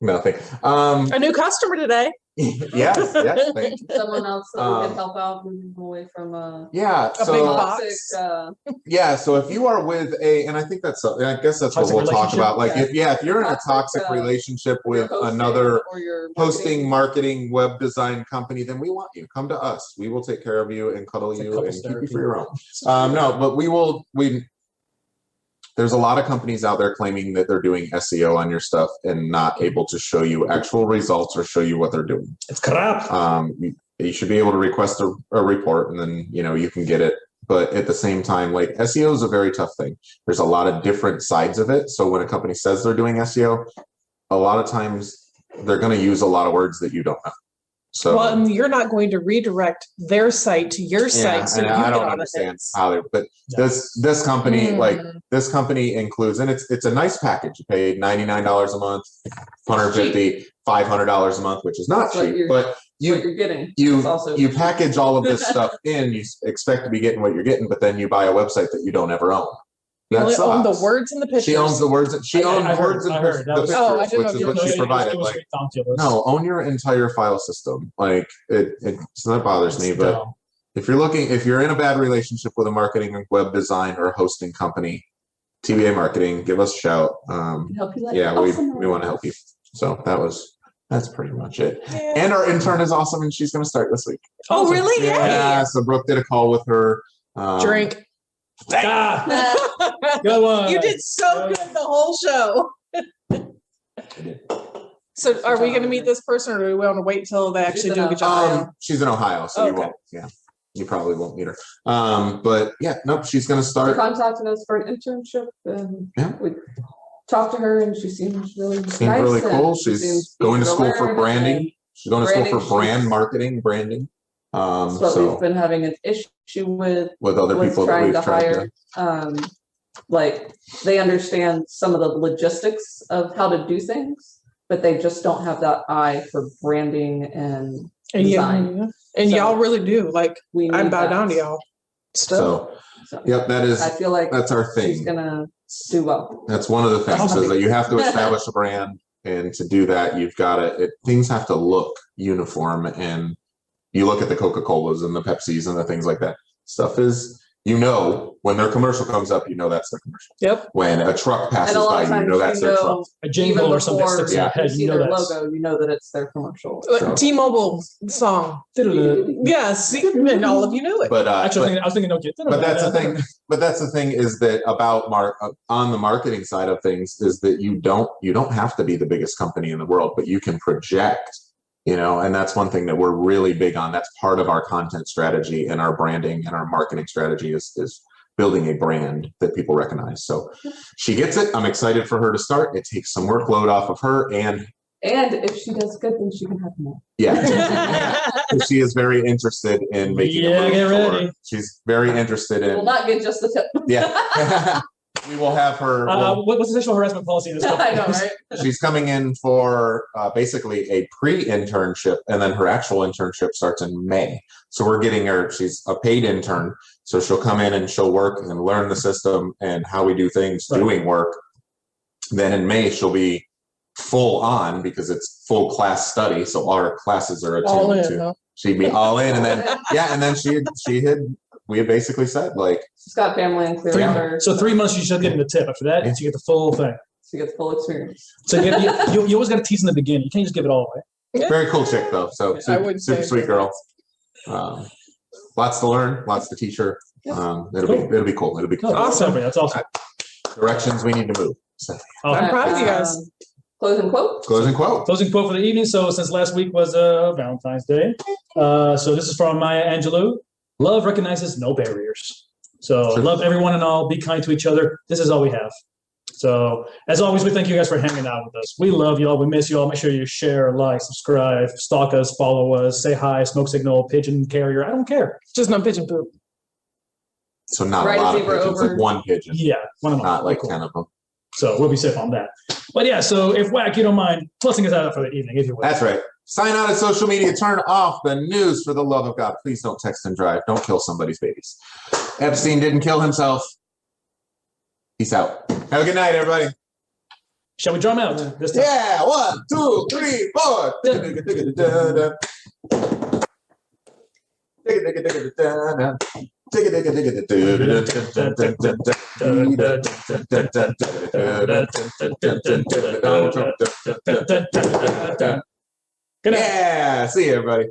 [SPEAKER 2] Nothing.
[SPEAKER 3] A new customer today.
[SPEAKER 2] yes, thank you.
[SPEAKER 4] someone else that we
[SPEAKER 2] Um,
[SPEAKER 4] could help out moving away from
[SPEAKER 2] Yeah,
[SPEAKER 3] A big
[SPEAKER 2] so
[SPEAKER 3] box.
[SPEAKER 4] toxic.
[SPEAKER 2] yeah, so if you are with I think that's I guess that's what
[SPEAKER 1] Toxic
[SPEAKER 2] we'll talk
[SPEAKER 1] relationship?
[SPEAKER 2] about. Like
[SPEAKER 4] Yeah.
[SPEAKER 2] if you're in a
[SPEAKER 4] Toxic,
[SPEAKER 2] toxic relationship
[SPEAKER 4] your
[SPEAKER 2] with
[SPEAKER 4] hosting
[SPEAKER 2] another
[SPEAKER 4] or your
[SPEAKER 2] hosting, marketing, web design company, then we want you. Come to us. We will take care of you and cuddle
[SPEAKER 1] It's like
[SPEAKER 2] you and
[SPEAKER 1] couples
[SPEAKER 2] keep you
[SPEAKER 1] therapy.
[SPEAKER 2] for your own. No, but there's a lot of companies out there claiming that they're doing SEO on your stuff and not able to show you actual results or show you what they're doing.
[SPEAKER 1] It's crap.
[SPEAKER 2] You should be able to request a report, and then you can get it. But at the same time, like SEO is a very tough thing. There's a lot of different sides of it. So when a company says they're doing SEO, a lot of times they're going to use a lot of words that you don't know. So
[SPEAKER 3] well, and you're not going to redirect their site to your site. So
[SPEAKER 2] I don't understand how they. But this company, like this company includes, and it's a nice package. You pay $99 a month, $150, $500 a month, which is not cheap, but
[SPEAKER 4] you're getting.
[SPEAKER 2] You package all of this stuff in. You expect to be getting what you're getting, but then you buy a website that you don't ever own.
[SPEAKER 3] You only own the words and the pictures.
[SPEAKER 2] She owns the words. She owns words and the pictures, which is what she provided. Like, no, own your entire file system. Like so that bothers me. But if you're in a bad relationship with a marketing and web design or hosting company, TBA Marketing, give us a shout.
[SPEAKER 4] Help you
[SPEAKER 2] we want to help you. So that's pretty much it. Yeah. And our intern is awesome, and she's going to start this week.
[SPEAKER 3] Oh, really?
[SPEAKER 2] Yeah. So Brooke did a call with her.
[SPEAKER 3] Drink.
[SPEAKER 1] Good one.
[SPEAKER 3] You did so good the whole show. So are we going to meet this person, or do we want to wait till they actually do a good job?
[SPEAKER 2] She's in Ohio, so you won't. Yeah, you probably won't meet her. But yeah, nope. She's going to start.
[SPEAKER 4] She contacted us for an internship, and we talked to her, and she seems really nice.
[SPEAKER 2] Really cool. She's going to school for branding. She's going to school for brand marketing, branding.
[SPEAKER 4] What we've been having an issue with
[SPEAKER 2] other people that we've tried
[SPEAKER 4] to like they understand some of the logistics of how to do things, but they just don't have that eye for branding and design.
[SPEAKER 3] And y'all really do. Like I bow down to y'all.
[SPEAKER 2] So yep, that is.
[SPEAKER 4] I feel like
[SPEAKER 2] that's our thing.
[SPEAKER 4] She's gonna do well.
[SPEAKER 2] That's one of the things is that you have to establish a brand, and to do that, you've got to. Things have to look uniform and. You look at the Coca-Colas and the Pepsis and the things like that. Stuff is, when their commercial comes up, that's their commercial.
[SPEAKER 3] Yep.
[SPEAKER 2] When a truck passes by, that's their truck.
[SPEAKER 1] A jingle or something sticks in your head,
[SPEAKER 4] their logo, that it's their commercial.
[SPEAKER 3] So. T-Mobile song. Yes, and all of you knew it.
[SPEAKER 2] But
[SPEAKER 1] actually, I was thinking, okay.
[SPEAKER 2] But that's the thing. But that's the thing is that about on the marketing side of things is that you don't have to be the biggest company in the world, but you can project. And that's one thing that we're really big on. That's part of our content strategy and our branding and our marketing strategy is building a brand that people recognize. So she gets it. I'm excited for her to start. It takes some workload off of her. And
[SPEAKER 4] if she does good, then she can have more.
[SPEAKER 2] Yeah. She is very interested in making a move
[SPEAKER 1] get ready.
[SPEAKER 2] She's very interested in.
[SPEAKER 4] We will not get just the tip.
[SPEAKER 2] Yeah. We will have her.
[SPEAKER 1] What's the sexual harassment policy in this company?
[SPEAKER 4] I know, right?
[SPEAKER 2] She's coming in for basically a pre-internship, and then her actual internship starts in May. So we're getting her. She's a paid intern, so she'll come in and she'll work and learn the system and how we do things, doing work. Then in May she'll be full on because it's full class study, so our classes are attuned to. Huh? She'd be all in, and then we had basically said like
[SPEAKER 4] she's got family in Clearwater.
[SPEAKER 1] So 3 months you should get the tip. After that, you get the full thing.
[SPEAKER 4] So you get the full experience.
[SPEAKER 1] So you always got to tease in the beginning. You can't just give it all away.
[SPEAKER 2] Very cool chick though. So super sweet girl. Lots to learn, lots to teach her. It'll be cool. It'll be cool.
[SPEAKER 1] Awesome. That's awesome.
[SPEAKER 2] Directions we need to move. So.
[SPEAKER 3] I'm proud of you guys.
[SPEAKER 4] Closing quote.
[SPEAKER 2] Closing quote
[SPEAKER 1] for the evening. So since last week was Valentine's Day, so this is from Maya Angelou. Love recognizes no barriers. So love everyone and all. Be kind to each other. This is all we have. So as always, we thank you guys for hanging out with us. We love you all. We miss you all. Make sure you share, like, subscribe, stalk us, follow us, say hi, smoke signal, pigeon carrier. I don't care.
[SPEAKER 3] Just no pigeon poop.
[SPEAKER 2] So not a lot of pigeons, like one pigeon.
[SPEAKER 1] Yeah, one of them.
[SPEAKER 2] Not like 10 of them.
[SPEAKER 1] So we'll be safe on that. But yeah, so if Wack, you don't mind plussing us out for the evening, if you will.
[SPEAKER 2] That's right. Sign out at social media. Turn off the news for the love of God. Please don't text and drive. Don't kill somebody's babies. Epstein didn't kill himself. Peace out. Have a good night, everybody.
[SPEAKER 1] Shall we drum out this time?
[SPEAKER 2] Yeah, 1, 2, 3, 4.
[SPEAKER 1] Good night.
[SPEAKER 2] Yeah, see you, everybody.